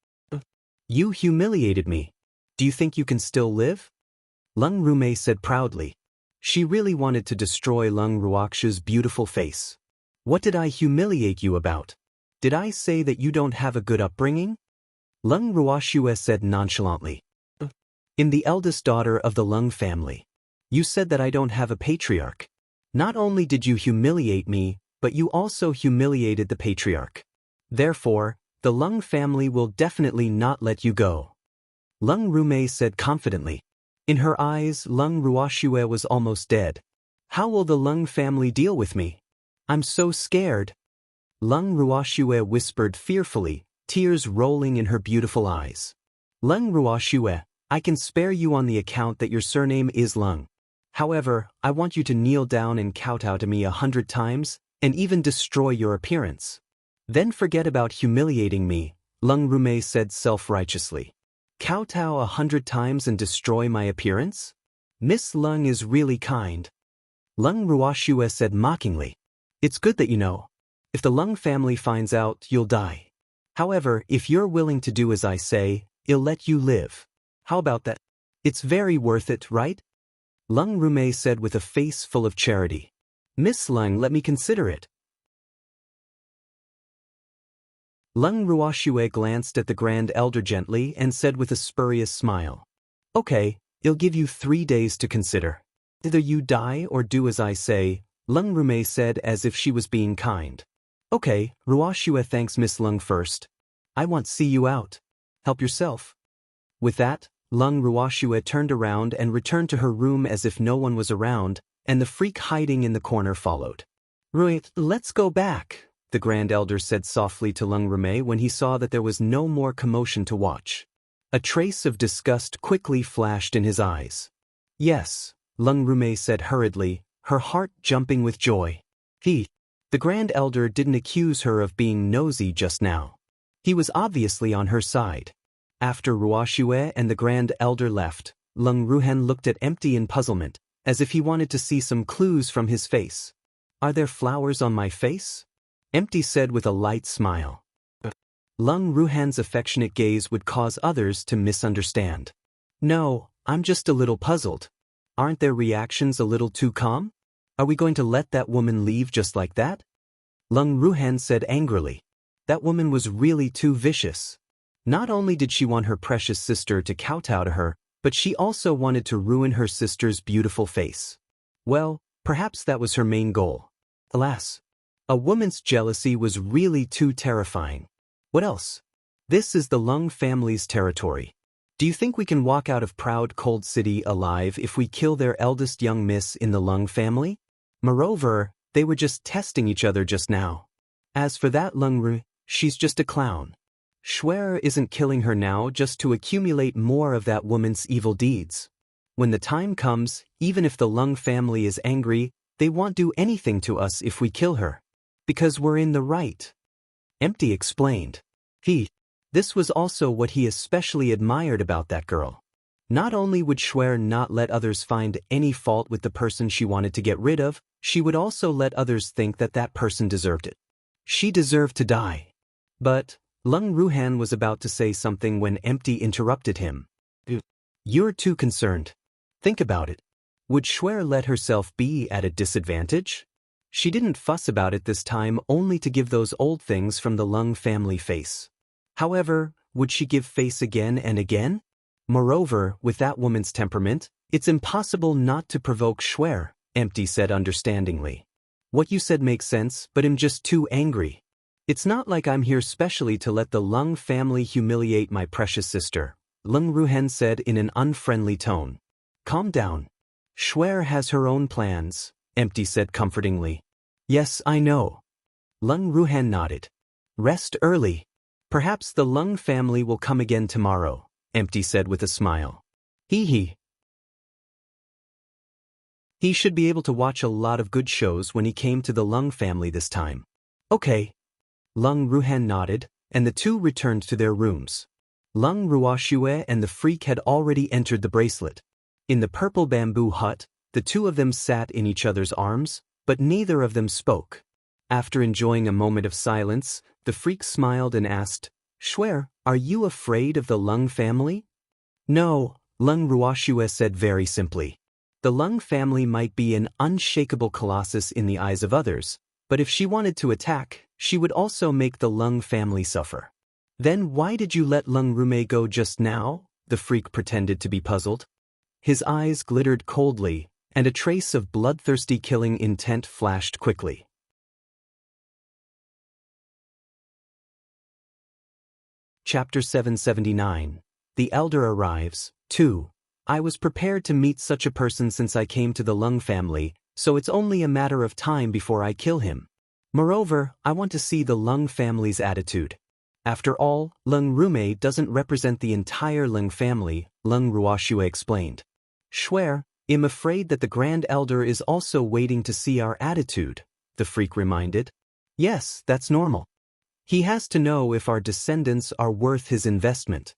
You humiliated me. Do you think you can still live? Lung Rume said proudly. She really wanted to destroy Lung Ruoxue's beautiful face. What did I humiliate you about? Did I say that you don't have a good upbringing? Lung Ruoxue said nonchalantly. In the eldest daughter of the Lung family. You said that I don't have a patriarch. Not only did you humiliate me, but you also humiliated the patriarch. Therefore, the Lung family will definitely not let you go. Lung Rume said confidently. In her eyes, Lung Ruoxue was almost dead. How will the Lung family deal with me? I'm so scared. Lung Ruoxue whispered fearfully, tears rolling in her beautiful eyes. Lung Ruoxue, I can spare you on the account that your surname is Lung. However, I want you to kneel down and kowtow to me 100 times, and even destroy your appearance. Then forget about humiliating me, Lung Rume said self-righteously. Kowtow 100 times and destroy my appearance? Miss Lung is really kind. Lung Ruoxue said mockingly. It's good that you know. If the Lung family finds out, you'll die. However, if you're willing to do as I say, I'll let you live. How about that? It's very worth it, right? Lung Rume said with a face full of charity. Miss Lung, let me consider it. Lung Ruoxue glanced at the Grand Elder gently and said with a spurious smile. Okay, I'll give you 3 days to consider. Either you die or do as I say, Lung Rume said as if she was being kind. Okay, Ruoxue thanks Miss Lung first. I want see you out. Help yourself. With that, Lung Ruoxue turned around and returned to her room as if no one was around, and the freak hiding in the corner followed. Right, let's go back, the Grand Elder said softly to Lung Rume when he saw that there was no more commotion to watch. A trace of disgust quickly flashed in his eyes. Yes, Lung Rume said hurriedly, her heart jumping with joy. The Grand Elder didn't accuse her of being nosy just now. He was obviously on her side. After Ruoxue and the Grand Elder left, Lung Ruhan looked at Empty in puzzlement, as if he wanted to see some clues from his face. Are there flowers on my face? Empty said with a light smile. Lung Ruhan's affectionate gaze would cause others to misunderstand. No, I'm just a little puzzled. Aren't their reactions a little too calm? Are we going to let that woman leave just like that? Lung Ruhan said angrily. That woman was really too vicious. Not only did she want her precious sister to kowtow to her, but she also wanted to ruin her sister's beautiful face. Well, perhaps that was her main goal. Alas, a woman's jealousy was really too terrifying. What else? This is the Lung family's territory. Do you think we can walk out of proud Cold City alive if we kill their eldest young miss in the Lung family? Moreover, they were just testing each other just now. As for that Lung Ru, she's just a clown. Schwer isn't killing her now just to accumulate more of that woman's evil deeds. When the time comes, even if the Lung family is angry, they won't do anything to us if we kill her. Because we're in the right. Empty explained. This was also what he especially admired about that girl. Not only would Schwer not let others find any fault with the person she wanted to get rid of, she would also let others think that that person deserved it. She deserved to die. But Lung Ruhan was about to say something when Empty interrupted him. You're too concerned. Think about it. Would Schwer let herself be at a disadvantage? She didn't fuss about it this time only to give those old things from the Lung family face. However, would she give face again and again? Moreover, with that woman's temperament, it's impossible not to provoke Schwer, Empty said understandingly. What you said makes sense, but I'm just too angry. It's not like I'm here specially to let the Lung family humiliate my precious sister. Lung Ruhen said in an unfriendly tone. Calm down. Shuer has her own plans, Empty said comfortingly. Yes, I know. Lung Ruhen nodded. Rest early. Perhaps the Lung family will come again tomorrow, Empty said with a smile. He should be able to watch a lot of good shows when he came to the Lung family this time. Okay. Lung Ruhen nodded, and the two returned to their rooms. Lung Ruoxue and the freak had already entered the bracelet. In the purple bamboo hut, the two of them sat in each other's arms, but neither of them spoke. After enjoying a moment of silence, the freak smiled and asked, Shuer, are you afraid of the Lung family? No, Lung Ruoxue said very simply. The Lung family might be an unshakable colossus in the eyes of others, but if she wanted to attack, she would also make the Lung family suffer. Then why did you let Lung Rume go just now? The freak pretended to be puzzled. His eyes glittered coldly, and a trace of bloodthirsty killing intent flashed quickly. Chapter 779. The Elder Arrives, 2. I was prepared to meet such a person since I came to the Lung family, so it's only a matter of time before I kill him. Moreover, I want to see the Lung family's attitude. After all, Lung Rume doesn't represent the entire Lung family, Lung Ruoxue explained. Shuer, I'm afraid that the Grand Elder is also waiting to see our attitude, the freak reminded. Yes, that's normal. He has to know if our descendants are worth his investment.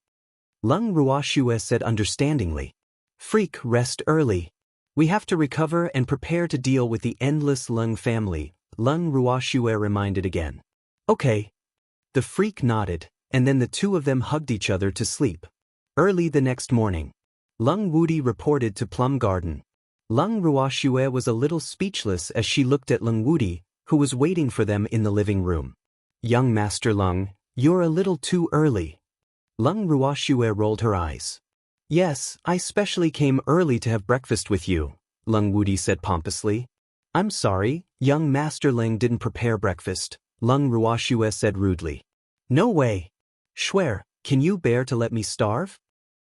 Lung Ruoxue said understandingly. Freak, rest early. We have to recover and prepare to deal with the endless Lung family, Lung Ruoxue reminded again. Okay. The freak nodded, and then the two of them hugged each other to sleep. Early the next morning, Lung Wudi reported to Plum Garden. Lung Ruoxue was a little speechless as she looked at Lung Wudi, who was waiting for them in the living room. Young Master Lung, you're a little too early. Lung Ruoxue rolled her eyes. Yes, I specially came early to have breakfast with you, Lung Wudi said pompously. I'm sorry, young Master Ling didn't prepare breakfast, Lung Ruoxue said rudely. No way. Shuer, can you bear to let me starve?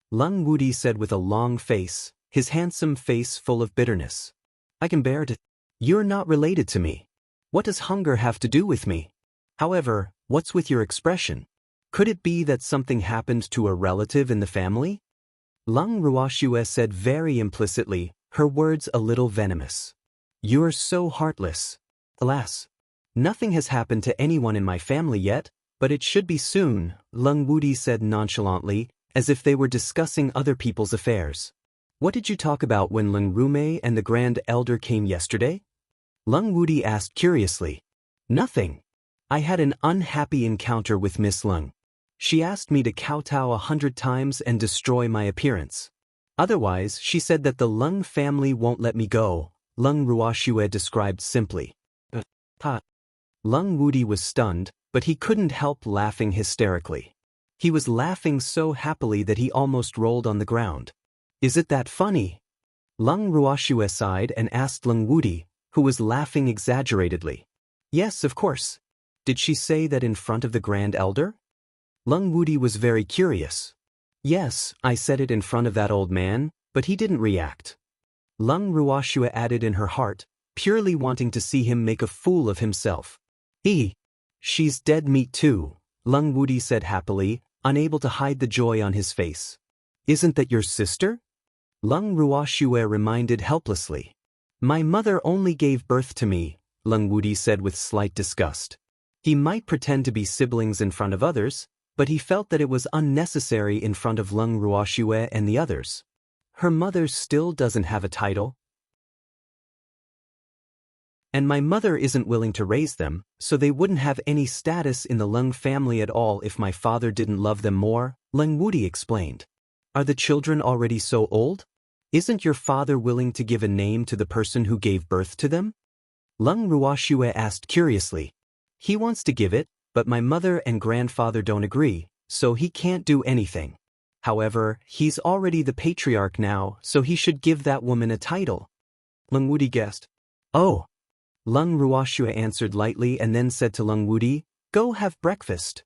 Lung Wudi said with a long face, his handsome face full of bitterness. I can bear to. You're not related to me. What does hunger have to do with me? However, what's with your expression? Could it be that something happened to a relative in the family? Lung Ruoxue said very implicitly, her words a little venomous. You're so heartless. Alas. Nothing has happened to anyone in my family yet, but it should be soon, Lung Wudi said nonchalantly, as if they were discussing other people's affairs. What did you talk about when Lung Rume and the Grand Elder came yesterday? Lung Wudi asked curiously. Nothing. I had an unhappy encounter with Miss Lung. She asked me to kowtow 100 times and destroy my appearance. Otherwise, she said that the Lung family won't let me go, Lung Ruoxue described simply. Lung Wudi was stunned, but he couldn't help laughing hysterically. He was laughing so happily that he almost rolled on the ground. Is it that funny? Lung Ruoxue sighed and asked Lung Wudi, who was laughing exaggeratedly. Yes, of course. Did she say that in front of the Grand Elder? Lung Wudi was very curious. Yes, I said it in front of that old man, but he didn't react. Lung Ruoxue added in her heart, purely wanting to see him make a fool of himself. She's dead meat too, Lung Wudi said happily, unable to hide the joy on his face. Isn't that your sister? Lung Ruoxue reminded helplessly. My mother only gave birth to me, Lung Wudi said with slight disgust. He might pretend to be siblings in front of others, but he felt that it was unnecessary in front of Lung Ruoxue and the others. Her mother still doesn't have a title. And my mother isn't willing to raise them, so they wouldn't have any status in the Lung family at all if my father didn't love them more, Lung Wudi explained. Are the children already so old? Isn't your father willing to give a name to the person who gave birth to them? Lung Ruoxue asked curiously. He wants to give it, but my mother and grandfather don't agree, so he can't do anything. However, he's already the patriarch now, so he should give that woman a title. Lung Wudi guessed. Oh. Lung Ruoxue answered lightly and then said to Lung Wudi, Go have breakfast.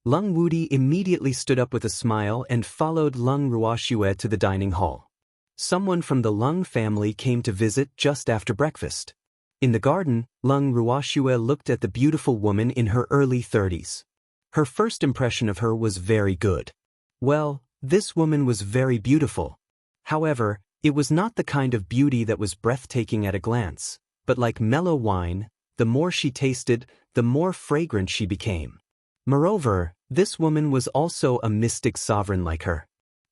Lung Wudi immediately stood up with a smile and followed Lung Ruoxue to the dining hall. Someone from the Lung family came to visit just after breakfast. In the garden, Lung Ruoxue looked at the beautiful woman in her early 30s. Her first impression of her was very good. Well, this woman was very beautiful. However, it was not the kind of beauty that was breathtaking at a glance, but like mellow wine, the more she tasted, the more fragrant she became. Moreover, this woman was also a mystic sovereign like her.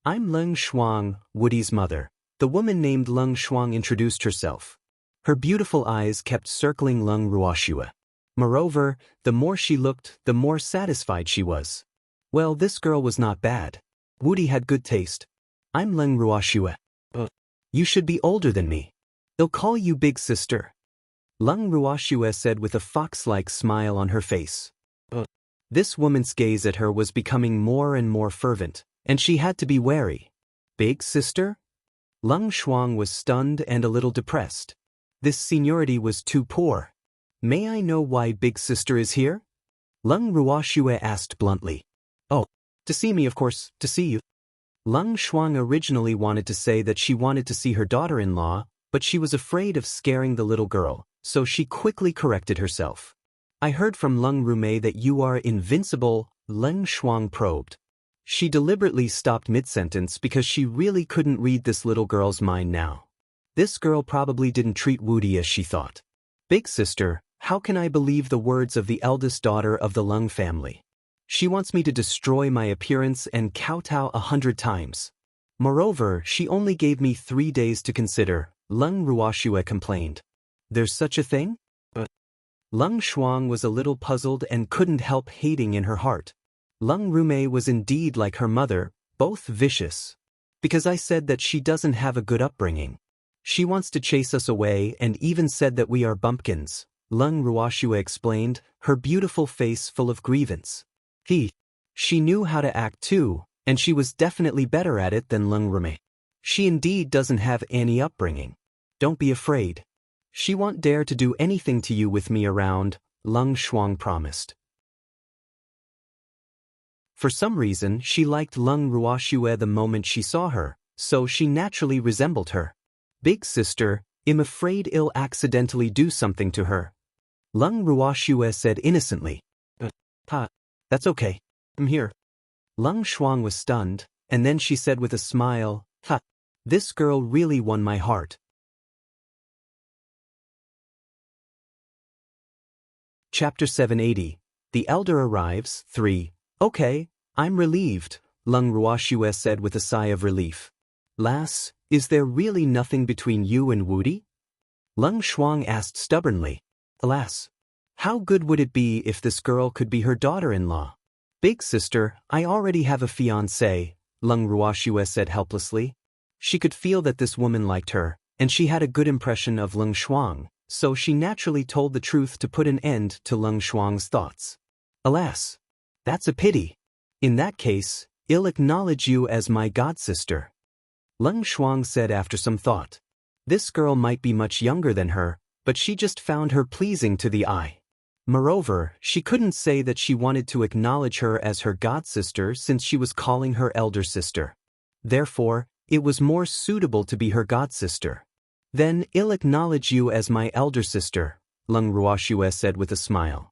I'm Lung Shuang, Wudi's mother. The woman named Lung Shuang introduced herself. Her beautiful eyes kept circling Lung Ruoxue. Moreover, the more she looked, the more satisfied she was. Well, this girl was not bad. Wudi had good taste. I'm Lung Ruoxue. You should be older than me. They'll call you big sister. Lung Ruoxue said with a fox-like smile on her face. This woman's gaze at her was becoming more and more fervent, and she had to be wary. Big sister? Lung Shuang was stunned and a little depressed. This seniority was too poor. May I know why big sister is here? Lung Ruoxue asked bluntly. Oh, to see me, of course, to see you. Lung Shuang originally wanted to say that she wanted to see her daughter-in-law, but she was afraid of scaring the little girl, so she quickly corrected herself. I heard from Lung Rumei that you are invincible, Lung Shuang probed. She deliberately stopped mid-sentence because she really couldn't read this little girl's mind now. This girl probably didn't treat Wudi as she thought. Big sister, how can I believe the words of the eldest daughter of the Lung family? She wants me to destroy my appearance and kowtow 100 times. Moreover, she only gave me 3 days to consider, Lung Ruoxue complained. There's such a thing? Lung Shuang was a little puzzled and couldn't help hating in her heart. Lung Rumei was indeed like her mother, both vicious. Because I said that she doesn't have a good upbringing. She wants to chase us away and even said that we are bumpkins, Lung Ruoxue explained, her beautiful face full of grievance. She knew how to act too, and she was definitely better at it than Lung Rumei. She indeed doesn't have any upbringing. Don't be afraid. She won't dare to do anything to you with me around, Lung Shuang promised. For some reason, she liked Lung Ruoxue the moment she saw her, so she naturally resembled her. Big sister, I'm afraid I'll accidentally do something to her. Lung Ruoxue said innocently. That's okay. I'm here. Lung Shuang was stunned, and then she said with a smile, this girl really won my heart. Chapter 780. The Elder Arrives, 3. Okay, I'm relieved, Lung Ruoxue said with a sigh of relief. Lass, is there really nothing between you and Wudi? Lung Shuang asked stubbornly. Alas, how good would it be if this girl could be her daughter-in-law? Big sister, I already have a fiancé, Lung Ruoxue said helplessly. She could feel that this woman liked her, and she had a good impression of Lung Shuang, so she naturally told the truth to put an end to Lung Shuang's thoughts. Alas, that's a pity. In that case, I'll acknowledge you as my godsister. Lung Shuang said after some thought. This girl might be much younger than her, but she just found her pleasing to the eye. Moreover, she couldn't say that she wanted to acknowledge her as her godsister since she was calling her elder sister. Therefore, it was more suitable to be her godsister. Then I'll acknowledge you as my elder sister, Lung Ruoxue said with a smile.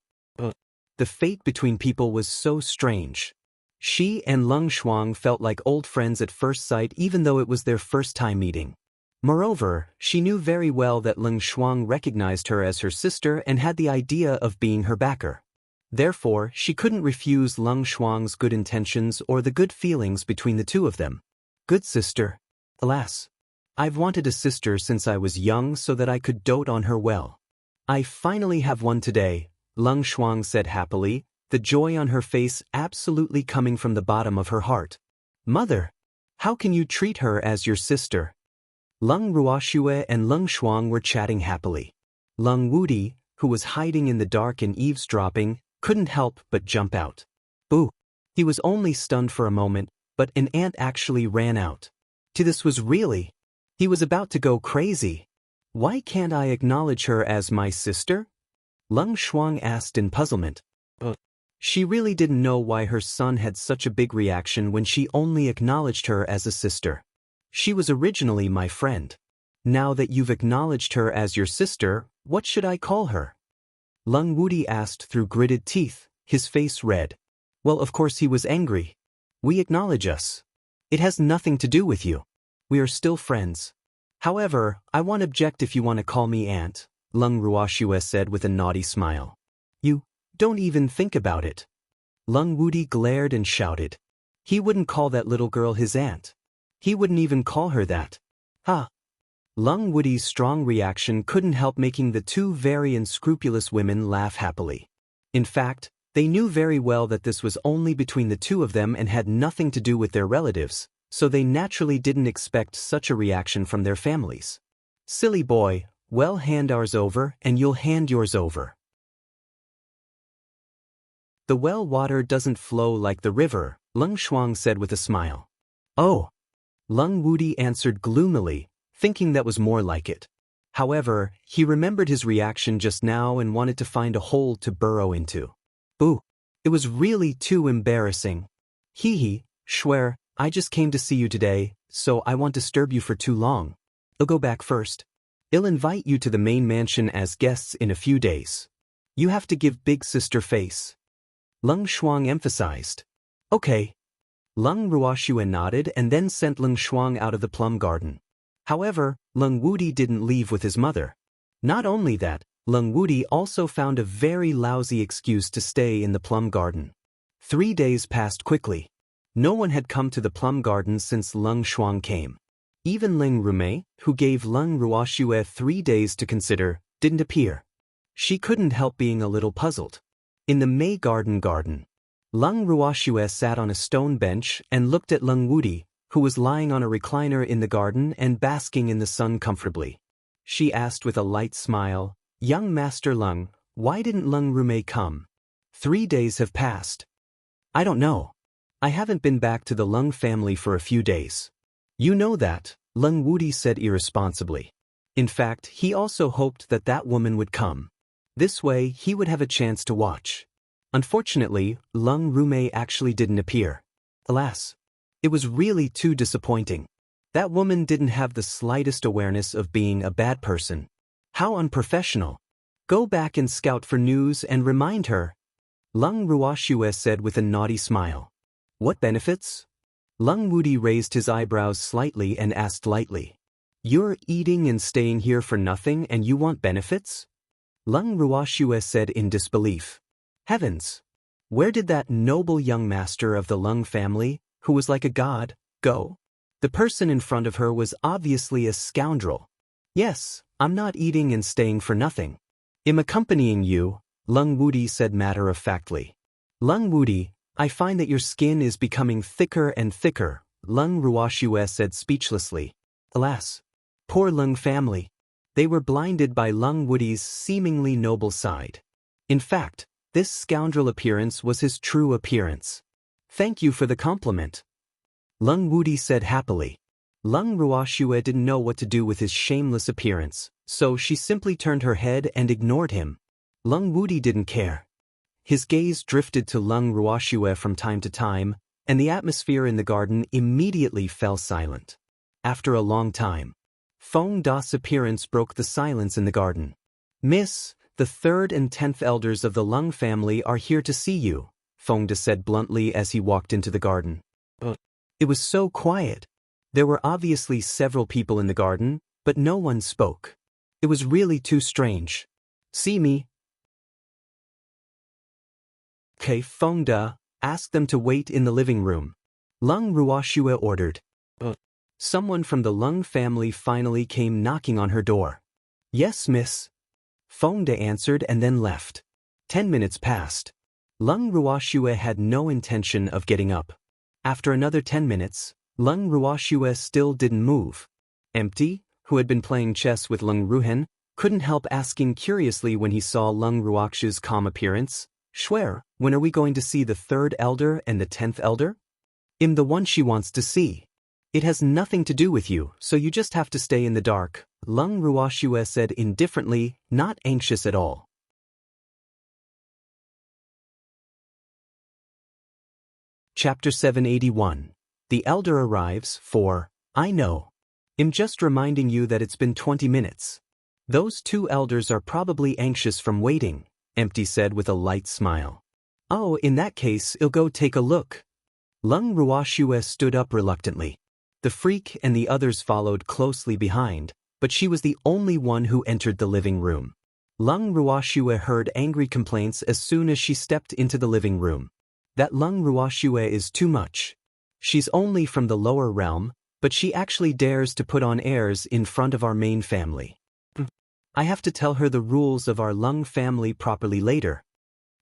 The fate between people was so strange. She and Lung Shuang felt like old friends at first sight even though it was their first time meeting. Moreover, she knew very well that Lung Shuang recognized her as her sister and had the idea of being her backer. Therefore, she couldn't refuse Lung Shuang's good intentions or the good feelings between the two of them. Good sister. Alas, I've wanted a sister since I was young so that I could dote on her well. I finally have one today, Lung Shuang said happily, the joy on her face absolutely coming from the bottom of her heart. Mother, how can you treat her as your sister? Lung Ruoxue and Lung Shuang were chatting happily. Lung Wudi, who was hiding in the dark and eavesdropping, couldn't help but jump out. Boo! He was only stunned for a moment, but an ant actually ran out. This was really. He was about to go crazy. Why can't I acknowledge her as my sister? Lung Shuang asked in puzzlement. She really didn't know why her son had such a big reaction when she only acknowledged her as a sister. She was originally my friend. Now that you've acknowledged her as your sister, what should I call her? Lung Wudi asked through gritted teeth, his face red. Well, of course he was angry. We acknowledge us. It has nothing to do with you. We are still friends. However, I won't object if you want to call me aunt, Lung Ruoxue said with a naughty smile. You don't even think about it. Lung Wudi glared and shouted. He wouldn't call that little girl his aunt. He wouldn't even call her that. Ha! Lung Wudi's strong reaction couldn't help making the two very unscrupulous women laugh happily. In fact, they knew very well that this was only between the two of them and had nothing to do with their relatives, so they naturally didn't expect such a reaction from their families. Silly boy, well, hand ours over and you'll hand yours over. The well water doesn't flow like the river, Lung Shuang said with a smile. Oh. Lung Wudi answered gloomily, thinking that was more like it. However, he remembered his reaction just now and wanted to find a hole to burrow into. Boo! It was really too embarrassing. Hee hee, Schwer, I just came to see you today, so I won't disturb you for too long. I'll go back first. I'll invite you to the main mansion as guests in a few days. You have to give big sister face. Lung Shuang emphasized. Okay. Lung Ruoxue nodded and then sent Lung Shuang out of the plum garden. However, Lung Wudi didn't leave with his mother. Not only that, Lung Wudi also found a very lousy excuse to stay in the plum garden. 3 days passed quickly. No one had come to the plum garden since Lung Shuang came. Even Ling Rume, who gave Lung Ruoxue 3 days to consider, didn't appear. She couldn't help being a little puzzled. In the May garden, Lung Ruoxue sat on a stone bench and looked at Lung Wudi, who was lying on a recliner in the garden and basking in the sun comfortably. She asked with a light smile, Young Master Lung, why didn't Lung Rume come? 3 days have passed. I don't know. I haven't been back to the Lung family for a few days. You know that, Lung Wudi said irresponsibly. In fact, he also hoped that that woman would come. This way, he would have a chance to watch. Unfortunately, Lung Rume actually didn't appear. Alas. It was really too disappointing. That woman didn't have the slightest awareness of being a bad person. How unprofessional. Go back and scout for news and remind her. Lung Ruoxue said with a naughty smile. What benefits? Lung Wudi raised his eyebrows slightly and asked lightly. You're eating and staying here for nothing and you want benefits? Lung Ruoxue said in disbelief. Heavens! Where did that noble young master of the Lung family, who was like a god, go? The person in front of her was obviously a scoundrel. Yes, I'm not eating and staying for nothing. I'm accompanying you, Lung Wudi said matter-of-factly. Lung Wudi, I find that your skin is becoming thicker and thicker, Lung Ruoxue said speechlessly. Alas. Poor Lung family. They were blinded by Lung Wudi's seemingly noble side. In fact, this scoundrel appearance was his true appearance. Thank you for the compliment. Lung Wudi said happily. Lung Ruoxue didn't know what to do with his shameless appearance, so she simply turned her head and ignored him. Lung Wudi didn't care. His gaze drifted to Lung Ruoxue from time to time, and the atmosphere in the garden immediately fell silent. After a long time, Feng Da's appearance broke the silence in the garden. Miss, the 3rd and 10th elders of the Lung family are here to see you, Feng Da said bluntly as he walked into the garden. It was so quiet. There were obviously several people in the garden, but no one spoke. It was really too strange. See me? Okay, Feng Da, ask them to wait in the living room. Lung Ruoxue ordered. Someone from the Lung family finally came knocking on her door. Yes, miss. Feng Da answered and then left. 10 minutes passed. Lung Ruoxue had no intention of getting up. After another 10 minutes, Lung Ruoxue still didn't move. Empty, who had been playing chess with Lung Ruhen, couldn't help asking curiously when he saw Lung Ruoxue's calm appearance, Schwer, when are we going to see the 3rd elder and the 10th elder? I'm the one she wants to see. It has nothing to do with you, so you just have to stay in the dark, Lung Ruoxue said indifferently, not anxious at all. Chapter 781. The elder arrives. 4. I know. I'm just reminding you that it's been 20 minutes. Those two elders are probably anxious from waiting, Empty said with a light smile. Oh, in that case, I'll go take a look. Lung Ruoxue stood up reluctantly. The freak and the others followed closely behind, but she was the only one who entered the living room. Lung Ruoxue heard angry complaints as soon as she stepped into the living room. That Lung Ruoxue is too much. She's only from the lower realm, but she actually dares to put on airs in front of our main family. I have to tell her the rules of our Lung family properly later.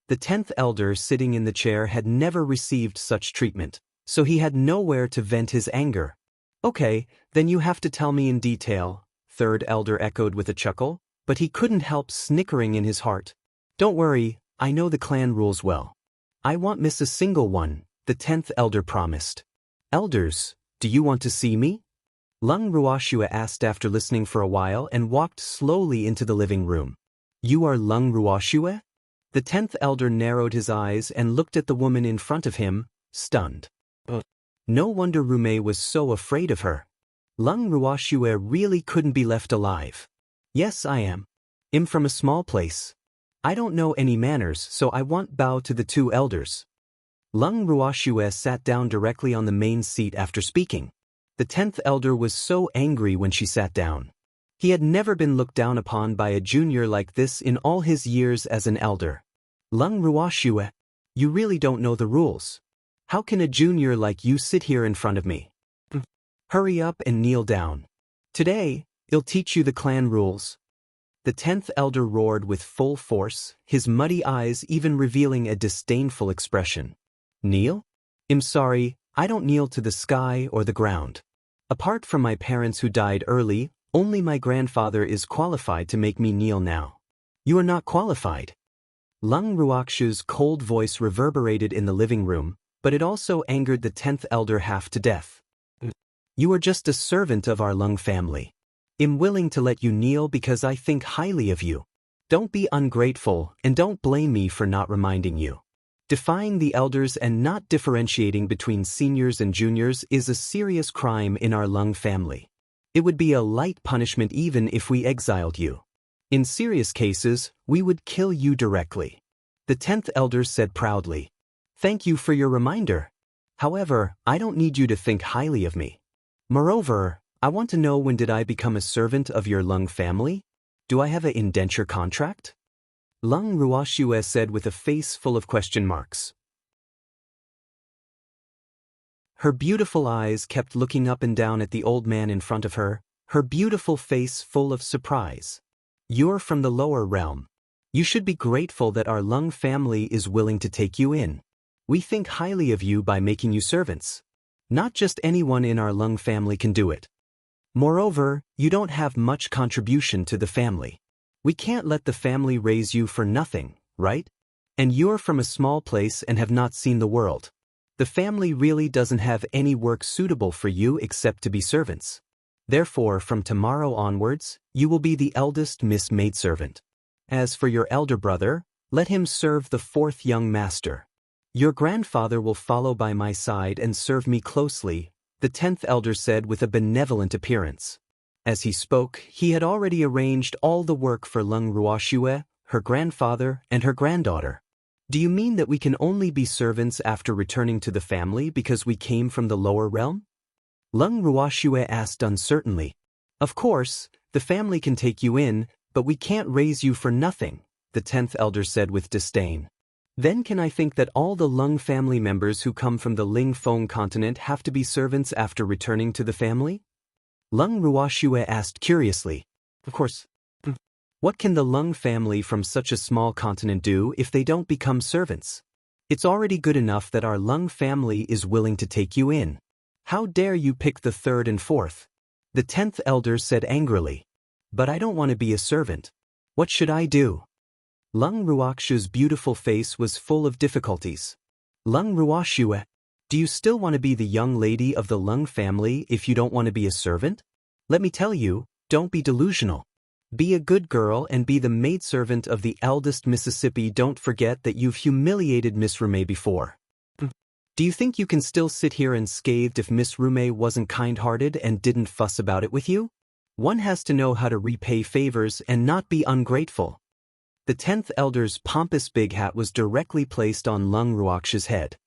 The 10th elder sitting in the chair had never received such treatment, so he had nowhere to vent his anger. Okay, then you have to tell me in detail, 3rd elder echoed with a chuckle, but he couldn't help snickering in his heart. Don't worry, I know the clan rules well. I won't miss a single one, the 10th elder promised. Elders, do you want to see me? Lung Ruoxue asked after listening for a while and walked slowly into the living room. You are Lung Ruoxue? The 10th elder narrowed his eyes and looked at the woman in front of him, stunned. No wonder Rume was so afraid of her. Lung Ruoxue really couldn't be left alive. Yes, I am. I'm from a small place. I don't know any manners, so I won't bow to the two elders. Lung Ruoxue sat down directly on the main seat after speaking. The 10th elder was so angry when she sat down. He had never been looked down upon by a junior like this in all his years as an elder. Lung Ruoxue, you really don't know the rules. How can a junior like you sit here in front of me? Hurry up and kneel down. Today, I'll teach you the clan rules. The 10th elder roared with full force, his muddy eyes even revealing a disdainful expression. Kneel? I'm sorry, I don't kneel to the sky or the ground. Apart from my parents who died early, only my grandfather is qualified to make me kneel now. You are not qualified. Lung Ruoxue's cold voice reverberated in the living room, but it also angered the 10th elder half to death. You are just a servant of our Lung family. I'm willing to let you kneel because I think highly of you. Don't be ungrateful and don't blame me for not reminding you. Defying the elders and not differentiating between seniors and juniors is a serious crime in our Lung family. It would be a light punishment even if we exiled you. In serious cases, we would kill you directly. The 10th elder said proudly. Thank you for your reminder. However, I don't need you to think highly of me. Moreover, I want to know, when did I become a servant of your Lung family? Do I have an indenture contract? Lung Ruoxue said with a face full of question marks. Her beautiful eyes kept looking up and down at the old man in front of her, her beautiful face full of surprise. You're from the lower realm. You should be grateful that our Lung family is willing to take you in. We think highly of you by making you servants. Not just anyone in our Lung family can do it. Moreover, you don't have much contribution to the family. We can't let the family raise you for nothing, right? And you're from a small place and have not seen the world. The family really doesn't have any work suitable for you except to be servants. Therefore, from tomorrow onwards, you will be the eldest Miss Maidservant. As for your elder brother, let him serve the 4th young master. Your grandfather will follow by my side and serve me closely, the 10th elder said with a benevolent appearance. As he spoke, he had already arranged all the work for Lung Ruoxue, her grandfather, and her granddaughter. Do you mean that we can only be servants after returning to the family because we came from the lower realm? Lung Ruoxue asked uncertainly. Of course, the family can take you in, but we can't raise you for nothing, the 10th elder said with disdain. Then can I think that all the Lung family members who come from the Ling Feng continent have to be servants after returning to the family? Lung Ruoxue asked curiously. Of course. What can the Lung family from such a small continent do if they don't become servants? It's already good enough that our Lung family is willing to take you in. How dare you pick the 3rd and 4th? The 10th elder said angrily. But I don't want to be a servant. What should I do? Lung Ruoxue's beautiful face was full of difficulties. Lung Ruoxue, do you still want to be the young lady of the Lung family if you don't want to be a servant? Let me tell you, don't be delusional. Be a good girl and be the maidservant of the eldest Mississippi. Don't forget that you've humiliated Miss Rume before. Do you think you can still sit here unscathed if Miss Rume wasn't kind-hearted and didn't fuss about it with you? One has to know how to repay favors and not be ungrateful. The 10th elder's pompous big hat was directly placed on Lung Ruox's head.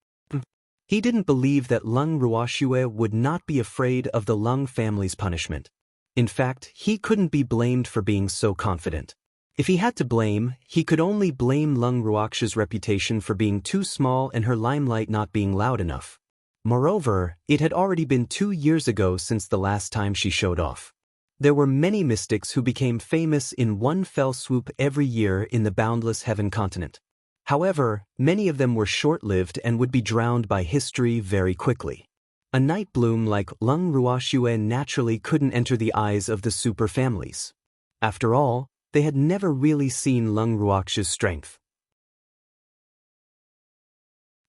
He didn't believe that Lung Ruoxue would not be afraid of the Lung family's punishment. In fact, he couldn't be blamed for being so confident. If he had to blame, he could only blame Lung Ruox's reputation for being too small and her limelight not being loud enough. Moreover, it had already been 2 years ago since the last time she showed off. There were many mystics who became famous in one fell swoop every year in the boundless heaven continent. However, many of them were short-lived and would be drowned by history very quickly. A night bloom like Lung Ruoxue naturally couldn't enter the eyes of the super families. After all, they had never really seen Lung Ruox's strength.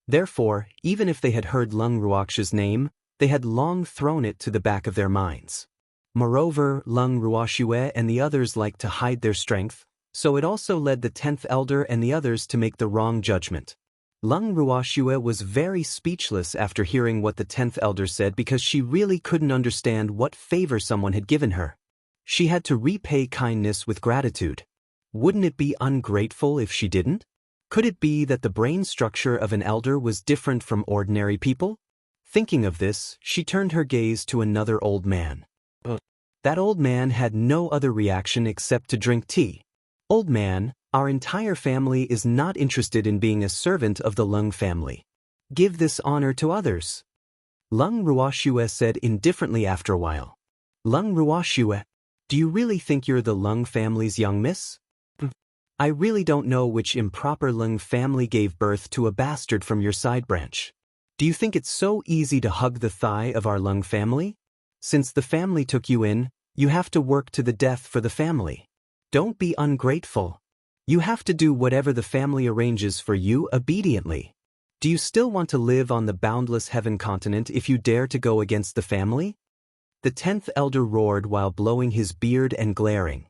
Therefore, even if they had heard Lung Ruox's name, they had long thrown it to the back of their minds. Moreover, Lung Ruoxue and the others liked to hide their strength, so it also led the 10th elder and the others to make the wrong judgment. Lung Ruoxue was very speechless after hearing what the 10th elder said because she really couldn't understand what favor someone had given her. She had to repay kindness with gratitude. Wouldn't it be ungrateful if she didn't? Could it be that the brain structure of an elder was different from ordinary people? Thinking of this, she turned her gaze to another old man. That old man had no other reaction except to drink tea. Old man, our entire family is not interested in being a servant of the Lung family. Give this honor to others. Lung Ruoxue said indifferently after a while. Lung Ruoxue, do you really think you're the Lung family's young miss? I really don't know which improper Lung family gave birth to a bastard from your side branch. Do you think it's so easy to hug the thigh of our Lung family? Since the family took you in, you have to work to the death for the family. Don't be ungrateful. You have to do whatever the family arranges for you obediently. Do you still want to live on the boundless heaven continent if you dare to go against the family? The 10th elder roared while blowing his beard and glaring.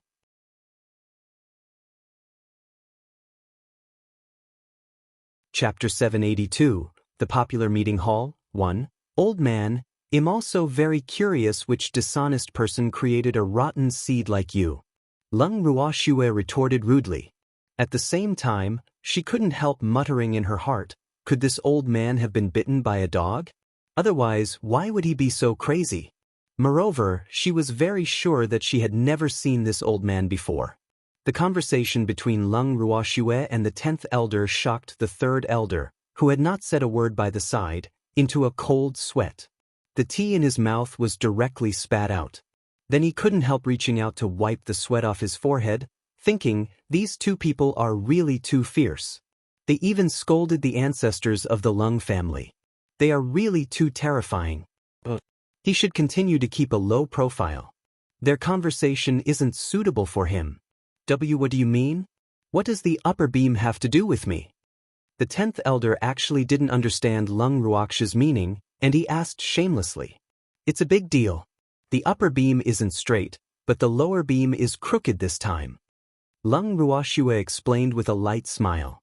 Chapter 782, The Popular Meeting Hall, 1. Old man, I'm also very curious which dishonest person created a rotten seed like you. Lung Ruoxue retorted rudely. At the same time, she couldn't help muttering in her heart, could this old man have been bitten by a dog? Otherwise, why would he be so crazy? Moreover, she was very sure that she had never seen this old man before. The conversation between Lung Ruoxue and the 10th elder shocked the 3rd elder, who had not said a word by the side, into a cold sweat. The tea in his mouth was directly spat out. Then he couldn't help reaching out to wipe the sweat off his forehead, thinking, these two people are really too fierce. They even scolded the ancestors of the Lung family. They are really too terrifying. He should continue to keep a low profile. Their conversation isn't suitable for him. What do you mean? What does the upper beam have to do with me? The 10th elder actually didn't understand Lung Ruox's meaning, and he asked shamelessly. It's a big deal. The upper beam isn't straight, but the lower beam is crooked this time. Lung Ruoxue explained with a light smile.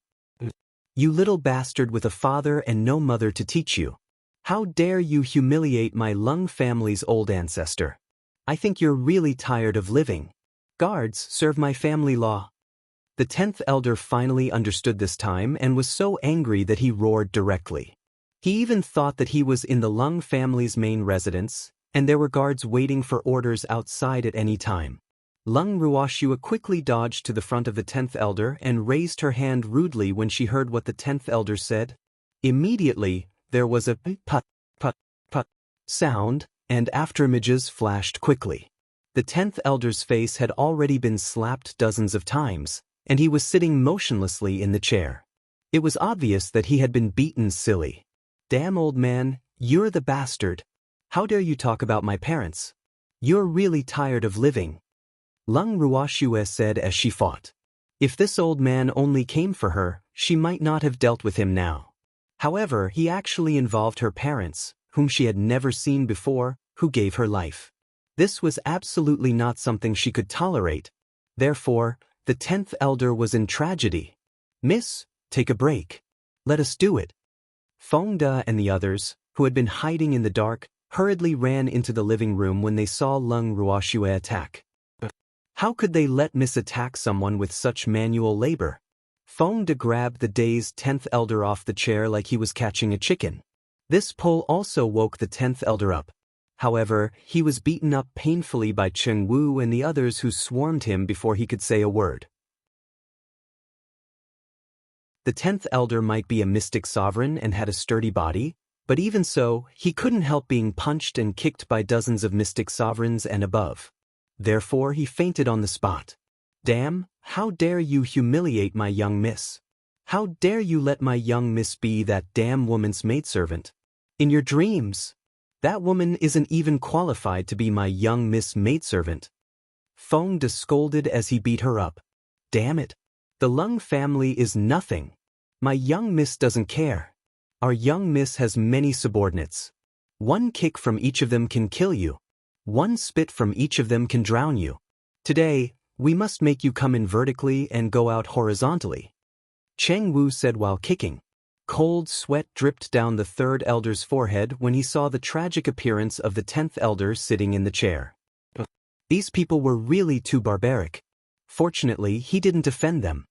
You little bastard with a father and no mother to teach you. How dare you humiliate my Lung family's old ancestor? I think you're really tired of living. Guards, serve my family law. The 10th elder finally understood this time and was so angry that he roared directly. He even thought that he was in the Lung family's main residence, and there were guards waiting for orders outside at any time. Lung Ruoxue quickly dodged to the front of the 10th elder and raised her hand rudely when she heard what the 10th elder said. Immediately, there was a put, put, put sound, and afterimages flashed quickly. The 10th elder's face had already been slapped dozens of times, and he was sitting motionlessly in the chair. It was obvious that he had been beaten silly. Damn old man, you're the bastard. How dare you talk about my parents? You're really tired of living. Lung Ruoxue said as she fought. If this old man only came for her, she might not have dealt with him now. However, he actually involved her parents, whom she had never seen before, who gave her life. This was absolutely not something she could tolerate. Therefore, the 10th elder was in tragedy. Miss, take a break. Let us do it. Feng De and the others, who had been hiding in the dark, hurriedly ran into the living room when they saw Lung Ruoxue attack. How could they let Miss attack someone with such manual labor? Feng De grabbed the dazed 10th elder off the chair like he was catching a chicken. This pull also woke the 10th elder up. However, he was beaten up painfully by Cheng Wu and the others who swarmed him before he could say a word. The 10th elder might be a mystic sovereign and had a sturdy body, but even so, he couldn't help being punched and kicked by dozens of mystic sovereigns and above. Therefore, he fainted on the spot. Damn, how dare you humiliate my young miss? How dare you let my young miss be that damn woman's maidservant? In your dreams, that woman isn't even qualified to be my young miss maidservant. Feng De scolded as he beat her up. Damn it. The Lung family is nothing. My young miss doesn't care. Our young miss has many subordinates. One kick from each of them can kill you. One spit from each of them can drown you. Today, we must make you come in vertically and go out horizontally. Cheng Wu said while kicking. Cold sweat dripped down the 3rd elder's forehead when he saw the tragic appearance of the 10th elder sitting in the chair. These people were really too barbaric. Fortunately, he didn't offend them.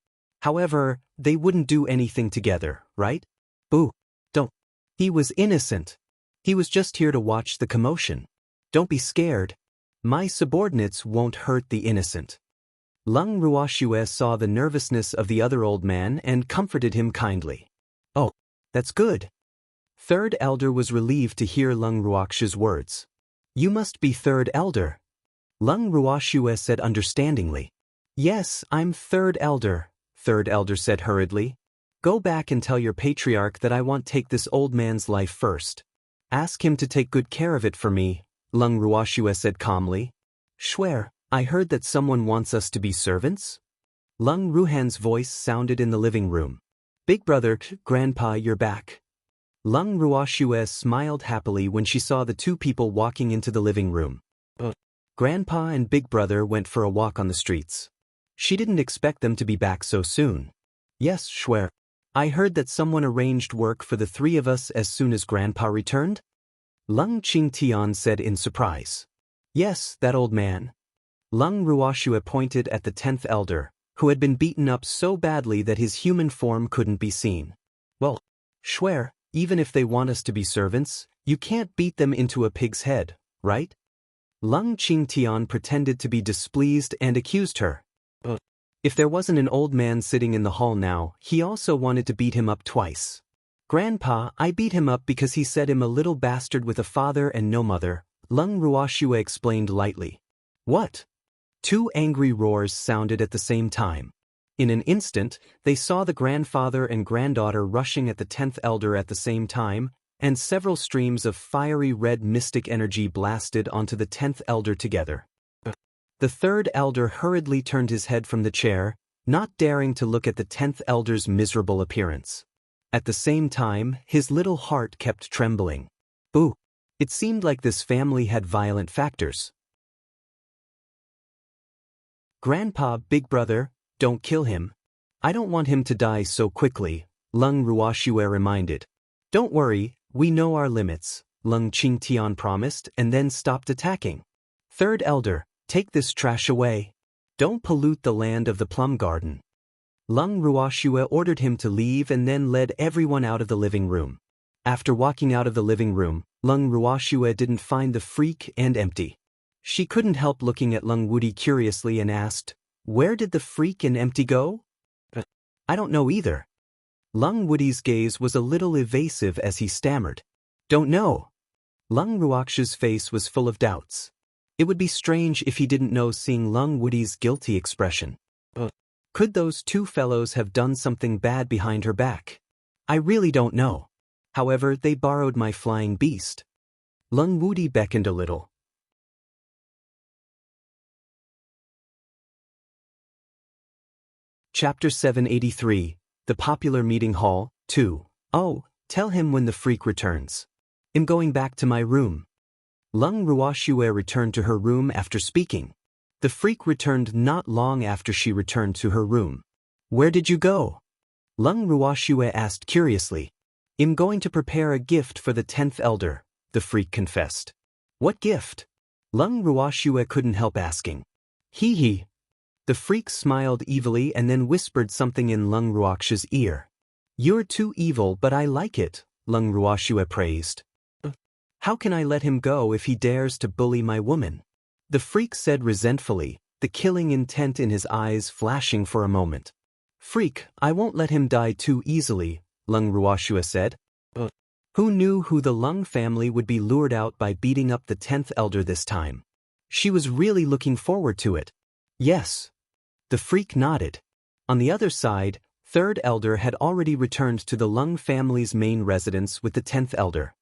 However, they wouldn't do anything together, right? Boo. Don't. He was innocent. He was just here to watch the commotion. Don't be scared. My subordinates won't hurt the innocent. Lung Ruoxue saw the nervousness of the other old man and comforted him kindly. Oh, that's good. 3rd elder was relieved to hear Lung Ruoxue's words. You must be 3rd elder. Lung Ruoxue said understandingly. Yes, I'm 3rd elder, 3rd elder said hurriedly. Go back and tell your patriarch that I want take this old man's life first. Ask him to take good care of it for me, Lung Ruoxue said calmly. Swear, I heard that someone wants us to be servants? Lung Ruhan's voice sounded in the living room. Big brother, Grandpa, you're back. Lung Ruoxue smiled happily when she saw the two people walking into the living room. Grandpa and Big brother went for a walk on the streets. She didn't expect them to be back so soon. Yes, swear. I heard that someone arranged work for the 3 of us as soon as Grandpa returned? Lung Qingtian said in surprise. Yes, that old man. Lung Ruoxue pointed at the 10th elder, who had been beaten up so badly that his human form couldn't be seen. Well, swear, even if they want us to be servants, you can't beat them into a pig's head, right? Lung Qingtian pretended to be displeased and accused her. If there wasn't an old man sitting in the hall now, he also wanted to beat him up twice. Grandpa, I beat him up because he said I'm a little bastard with a father and no mother, Lung Ruoxue explained lightly. What? 2 angry roars sounded at the same time. In an instant, they saw the grandfather and granddaughter rushing at the 10th elder at the same time, and several streams of fiery red mystic energy blasted onto the 10th elder together. The 3rd elder hurriedly turned his head from the chair, not daring to look at the 10th elder's miserable appearance. At the same time, his little heart kept trembling. Boo! It seemed like this family had violent factors. Grandpa, Big brother, don't kill him. I don't want him to die so quickly, Lung Ruoxue reminded. Don't worry, we know our limits, Lung Qingtian promised and then stopped attacking. 3rd elder, take this trash away. Don't pollute the land of the plum garden. Lung Ruoxue ordered him to leave and then led everyone out of the living room. After walking out of the living room, Lung Ruoxue didn't find the freak and empty. She couldn't help looking at Lung Wudi curiously and asked, where did the freak and empty go? I don't know either. Lung Wudi's gaze was a little evasive as he stammered. Don't know. Lung Ruoxue's face was full of doubts. It would be strange if he didn't know seeing Lung Wudi's guilty expression. Could those 2 fellows have done something bad behind her back? I really don't know. However, they borrowed my flying beast. Lung Wudi beckoned a little. Chapter 783, The Popular Meeting Hall, 2. Oh, tell him when the freak returns. I'm going back to my room. Lung Ruoxue returned to her room after speaking. The freak returned not long after she returned to her room. Where did you go? Lung Ruoxue asked curiously. I'm going to prepare a gift for the 10th elder, the freak confessed. What gift? Lung Ruoxue couldn't help asking. Hee hee. The freak smiled evilly and then whispered something in Lung Ruoxue's ear. You're too evil, but I like it, Lung Ruoxue praised. How can I let him go if he dares to bully my woman? The freak said resentfully, the killing intent in his eyes flashing for a moment. Freak, I won't let him die too easily, Lung Ruoxue said. Who knew who the Lung family would be lured out by beating up the 10th elder this time? She was really looking forward to it. Yes. The freak nodded. On the other side, 3rd elder had already returned to the Lung family's main residence with the 10th elder.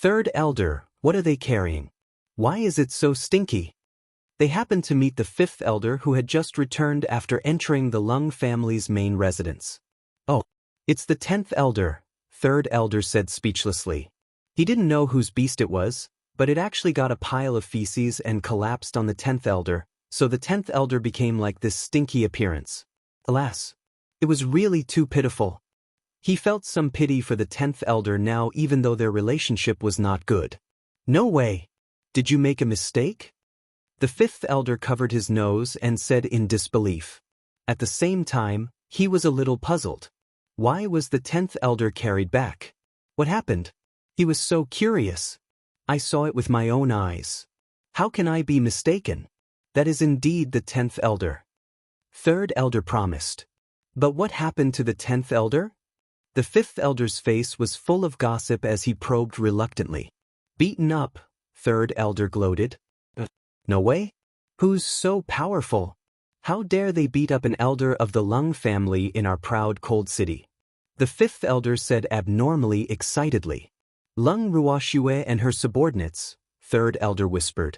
3rd elder, what are they carrying? Why is it so stinky? They happened to meet the 5th elder who had just returned after entering the Lung family's main residence. Oh, it's the 10th elder, 3rd elder said speechlessly. He didn't know whose beast it was, but it actually got a pile of feces and collapsed on the 10th elder, so the 10th elder became like this stinky appearance. Alas, it was really too pitiful. He felt some pity for the 10th elder now even though their relationship was not good. No way. Did you make a mistake? The 5th elder covered his nose and said in disbelief. At the same time, he was a little puzzled. Why was the 10th elder carried back? What happened? He was so curious. I saw it with my own eyes. How can I be mistaken? That is indeed the 10th elder. 3rd elder promised. But what happened to the 10th elder? The 5th elder's face was full of gossip as he probed reluctantly. Beaten up, 3rd elder gloated. No way? Who's so powerful? How dare they beat up an elder of the Lung family in our proud cold city? The 5th elder said abnormally excitedly. Lung Ruoxue and her subordinates, 3rd elder whispered.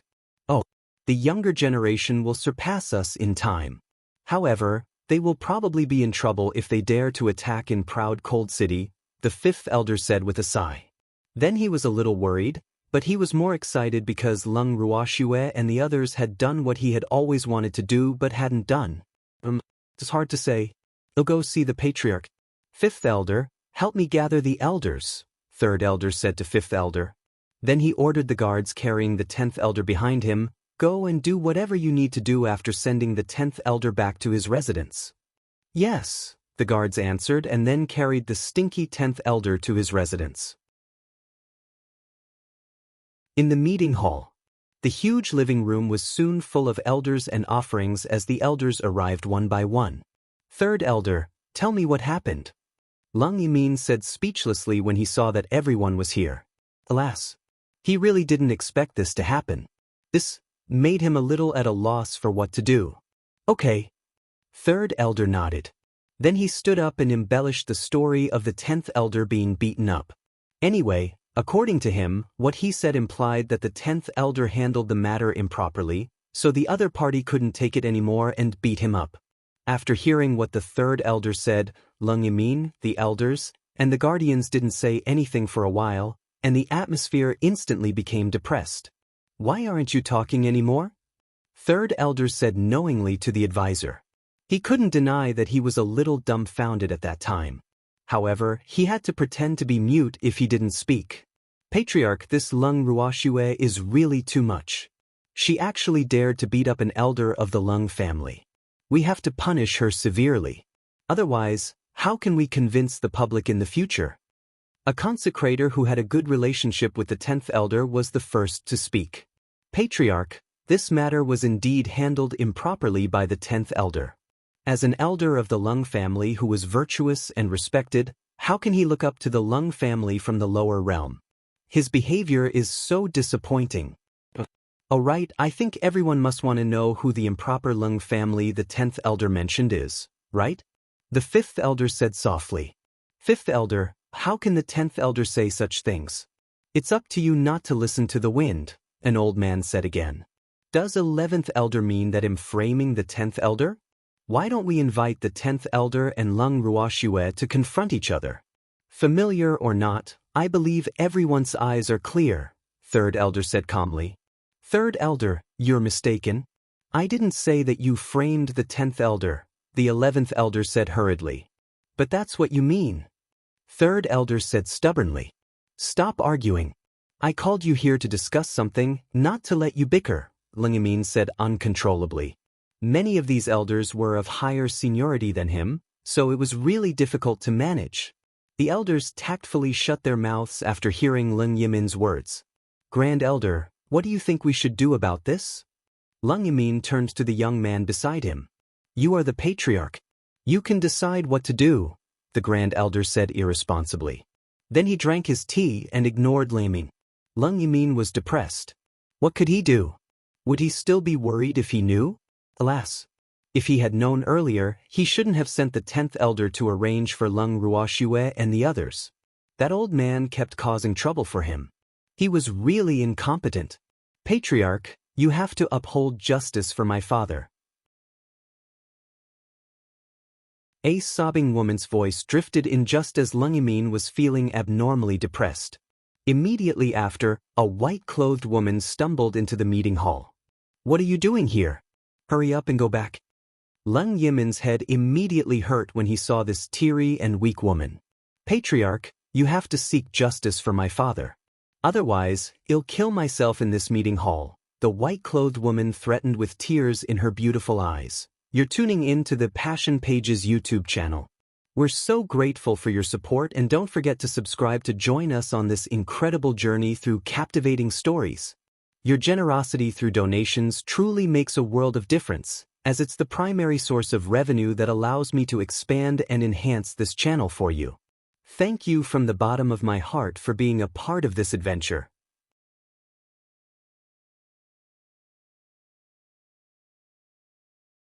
Oh, the younger generation will surpass us in time. However, they will probably be in trouble if they dare to attack in proud cold city, the 5th elder said with a sigh. Then he was a little worried, but he was more excited because Lung Ruoxue and the others had done what he had always wanted to do but hadn't done. It's hard to say. I'll go see the patriarch. 5th elder, help me gather the elders, 3rd elder said to 5th elder. Then he ordered the guards carrying the 10th elder behind him, go and do whatever you need to do after sending the 10th elder back to his residence. Yes, the guards answered and then carried the stinky 10th elder to his residence. In the meeting hall, the huge living room was soon full of elders and offerings as the elders arrived one by one. 3rd elder, tell me what happened. Lung Yimin said speechlessly when he saw that everyone was here. Alas, he really didn't expect this to happen. This made him a little at a loss for what to do. Okay. 3rd elder nodded. Then he stood up and embellished the story of the 10th elder being beaten up. Anyway, according to him, what he said implied that the 10th elder handled the matter improperly, so the other party couldn't take it anymore and beat him up. After hearing what the 3rd elder said, Lung Yimin, the elders, and the guardians didn't say anything for a while, and the atmosphere instantly became depressed. Why aren't you talking anymore? 3rd elder said knowingly to the advisor. He couldn't deny that he was a little dumbfounded at that time. However, he had to pretend to be mute if he didn't speak. Patriarch, this Lung Ruoxue is really too much. She actually dared to beat up an elder of the Lung family. We have to punish her severely. Otherwise, how can we convince the public in the future? A consecrator who had a good relationship with the 10th elder was the first to speak. Patriarch, this matter was indeed handled improperly by the 10th elder. As an elder of the Lung family who was virtuous and respected, how can he look up to the Lung family from the lower realm? His behavior is so disappointing. Alright, I think everyone must want to know who the improper Lung family the 10th elder mentioned is, right? The 5th elder said softly. 5th elder, how can the 10th elder say such things? It's up to you not to listen to the wind, an old man said again. Does 11th elder mean that I'm framing the 10th elder? Why don't we invite the 10th elder and Lung Ruoxue to confront each other? Familiar or not, I believe everyone's eyes are clear, 3rd elder said calmly. 3rd elder, you're mistaken. I didn't say that you framed the 10th elder, the 11th elder said hurriedly. But that's what you mean. Third elder said stubbornly. Stop arguing. I called you here to discuss something, not to let you bicker, Lung Yimin said uncontrollably. Many of these elders were of higher seniority than him, so it was really difficult to manage. The elders tactfully shut their mouths after hearing Lung Yimin's words. Grand Elder, what do you think we should do about this? Lung Yimin turned to the young man beside him. You are the patriarch. You can decide what to do, the Grand Elder said irresponsibly. Then he drank his tea and ignored Lung Yimin. Lung Yimin was depressed. What could he do? Would he still be worried if he knew? Alas. If he had known earlier, he shouldn't have sent the 10th elder to arrange for Lung Ruoxue and the others. That old man kept causing trouble for him. He was really incompetent. Patriarch, you have to uphold justice for my father. A sobbing woman's voice drifted in just as Lung Yimin was feeling abnormally depressed. Immediately after, a white-clothed woman stumbled into the meeting hall. What are you doing here? Hurry up and go back. Lung Yimin's head immediately hurt when he saw this teary and weak woman. Patriarch, you have to seek justice for my father. Otherwise, I'll kill myself in this meeting hall, the white-clothed woman threatened with tears in her beautiful eyes. You're tuning in to the Passion Pages YouTube channel. We're so grateful for your support, and don't forget to subscribe to join us on this incredible journey through captivating stories. Your generosity through donations truly makes a world of difference, as it's the primary source of revenue that allows me to expand and enhance this channel for you. Thank you from the bottom of my heart for being a part of this adventure.